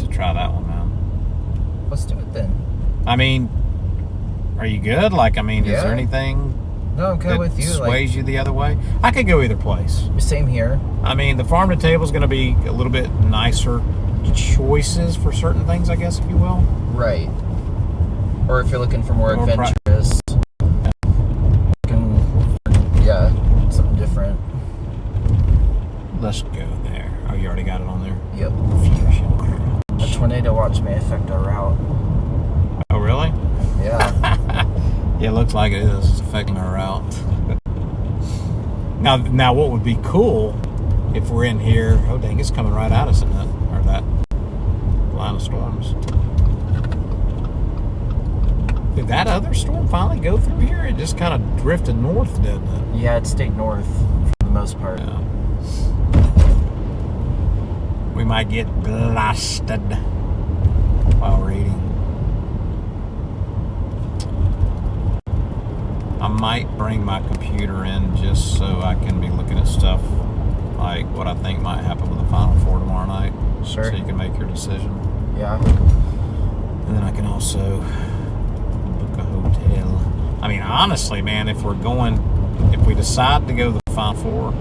try that one, man. Let's do it then. I mean, are you good? Like, I mean, is Yeah. there anything No, I'm good that with you. sways you the other way? I could go either place. Same here. I mean, the farm to table is going to be a little bit nicer choices for certain things, I guess, if you will. Right. Or if you're looking for more More adventurous. Yeah, something different. Let's go there. Oh, you already got it on there? Yep. Fusion. A tornado watch may affect our route. Oh, really? Yeah. Yeah, it looks like it is. It's affecting our route. Now, what would be cool if we're in here? Oh, dang, it's coming right at us, isn't it? Or that line of storms. Did that other storm finally go through here? It just kind of drifted north, didn't it? Yeah, it stayed north for the most part. Yeah. We might get blasted while we're eating. I might bring my computer in just so I can be looking at stuff like what I think might happen with the Final Four tomorrow night. Sure. So you can make your decision. Yeah. And then I can also book a hotel. I mean, honestly, man, if we decide to go to the Final Four,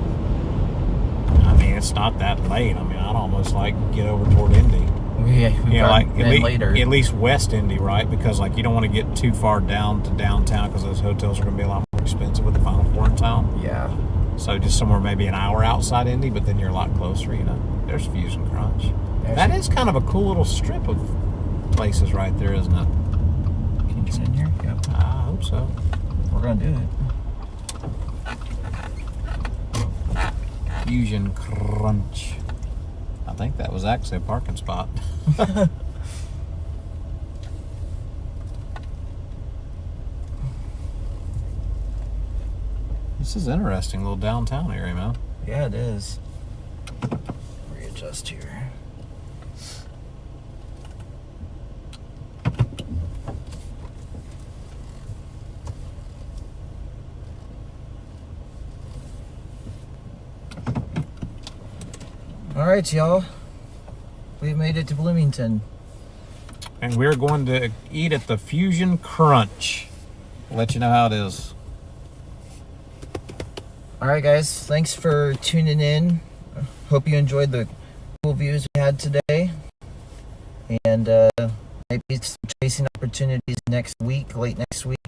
I mean, it's not that late. I mean, I'd almost like get over toward Indy. Yeah, Like later. at least West Indy, right? Because like you don't want to get too far down to downtown because those hotels are going to be a lot more expensive with the Final Four in town. Yeah. So just somewhere maybe an hour outside Indy, but then you're a lot closer. There's Fusion Crunch. That is kind of a cool little strip of places right there, isn't it? Can you sit in here? Yep. I hope so. We're gonna do it. Fusion Crunch. I think that was actually a parking spot. This is interesting, little downtown area, man. Yeah, it is. Readjust here. All right, y'all. We've made it to Bloomington. And we're going to eat at the Fusion Crunch. I'll let you know how it is. All right, guys. Thanks for tuning in. Hope you enjoyed the cool views we had today. And maybe some chasing opportunities next week, late next week.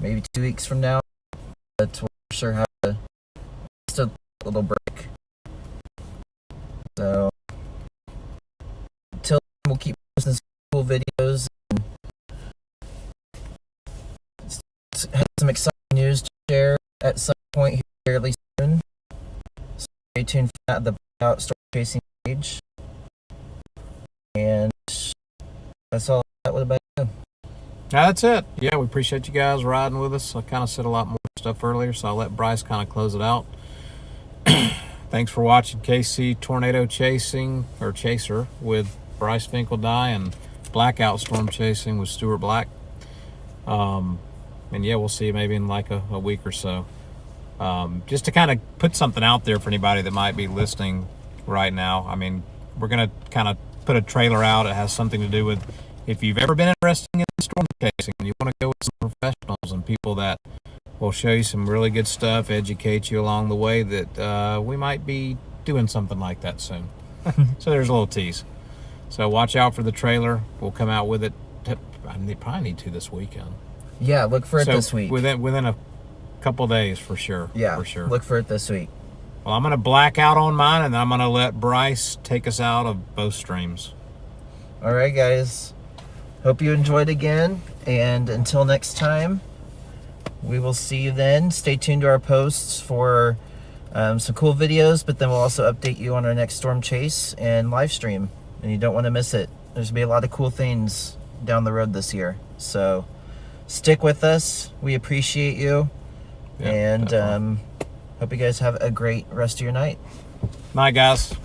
Maybe 2 weeks from now. But we're not sure how to just a little break. So until then, we'll keep posting some cool videos and have some exciting news to share at some point here fairly soon. So stay tuned for that, the Blackout Storm Chasing page. And that's all that was about you. That's it. Yeah, we appreciate you guys riding with us. I kind of said a lot more stuff earlier, so I'll let Bryce kind of close it out. Thanks for watching KC Tornado Chasing, or Chaser, with Bryce Finkeldye, and Blackout Storm Chasing with Stuart Black. And yeah, we'll see you maybe in like a week or so. Just to kind of put something out there for anybody that might be listening right now. I mean, we're going to kind of put a trailer out. It has something to do with if you've ever been interested in storm chasing and you want to go with some professionals and people that will show you some really good stuff, educate you along the way, that we might be doing something like that soon. So there's a little tease. So watch out for the trailer. We'll come out with it. I probably need to this weekend. Yeah, look for it So this week. Within a couple days for sure. Yeah, for sure. look for it this week. Well, I'm going to black out on mine, and I'm going to let Bryce take us out of both streams. All right, guys. Hope you enjoyed again. And until next time, we will see you then. Stay tuned to our posts for some cool videos, but then we'll also update you on our next storm chase and live stream. And you don't want to miss it. There's going to be a lot of cool things down the road this year. So stick with us. We appreciate you. Yeah, and definitely. hope you guys have a great rest of your night. Night, guys.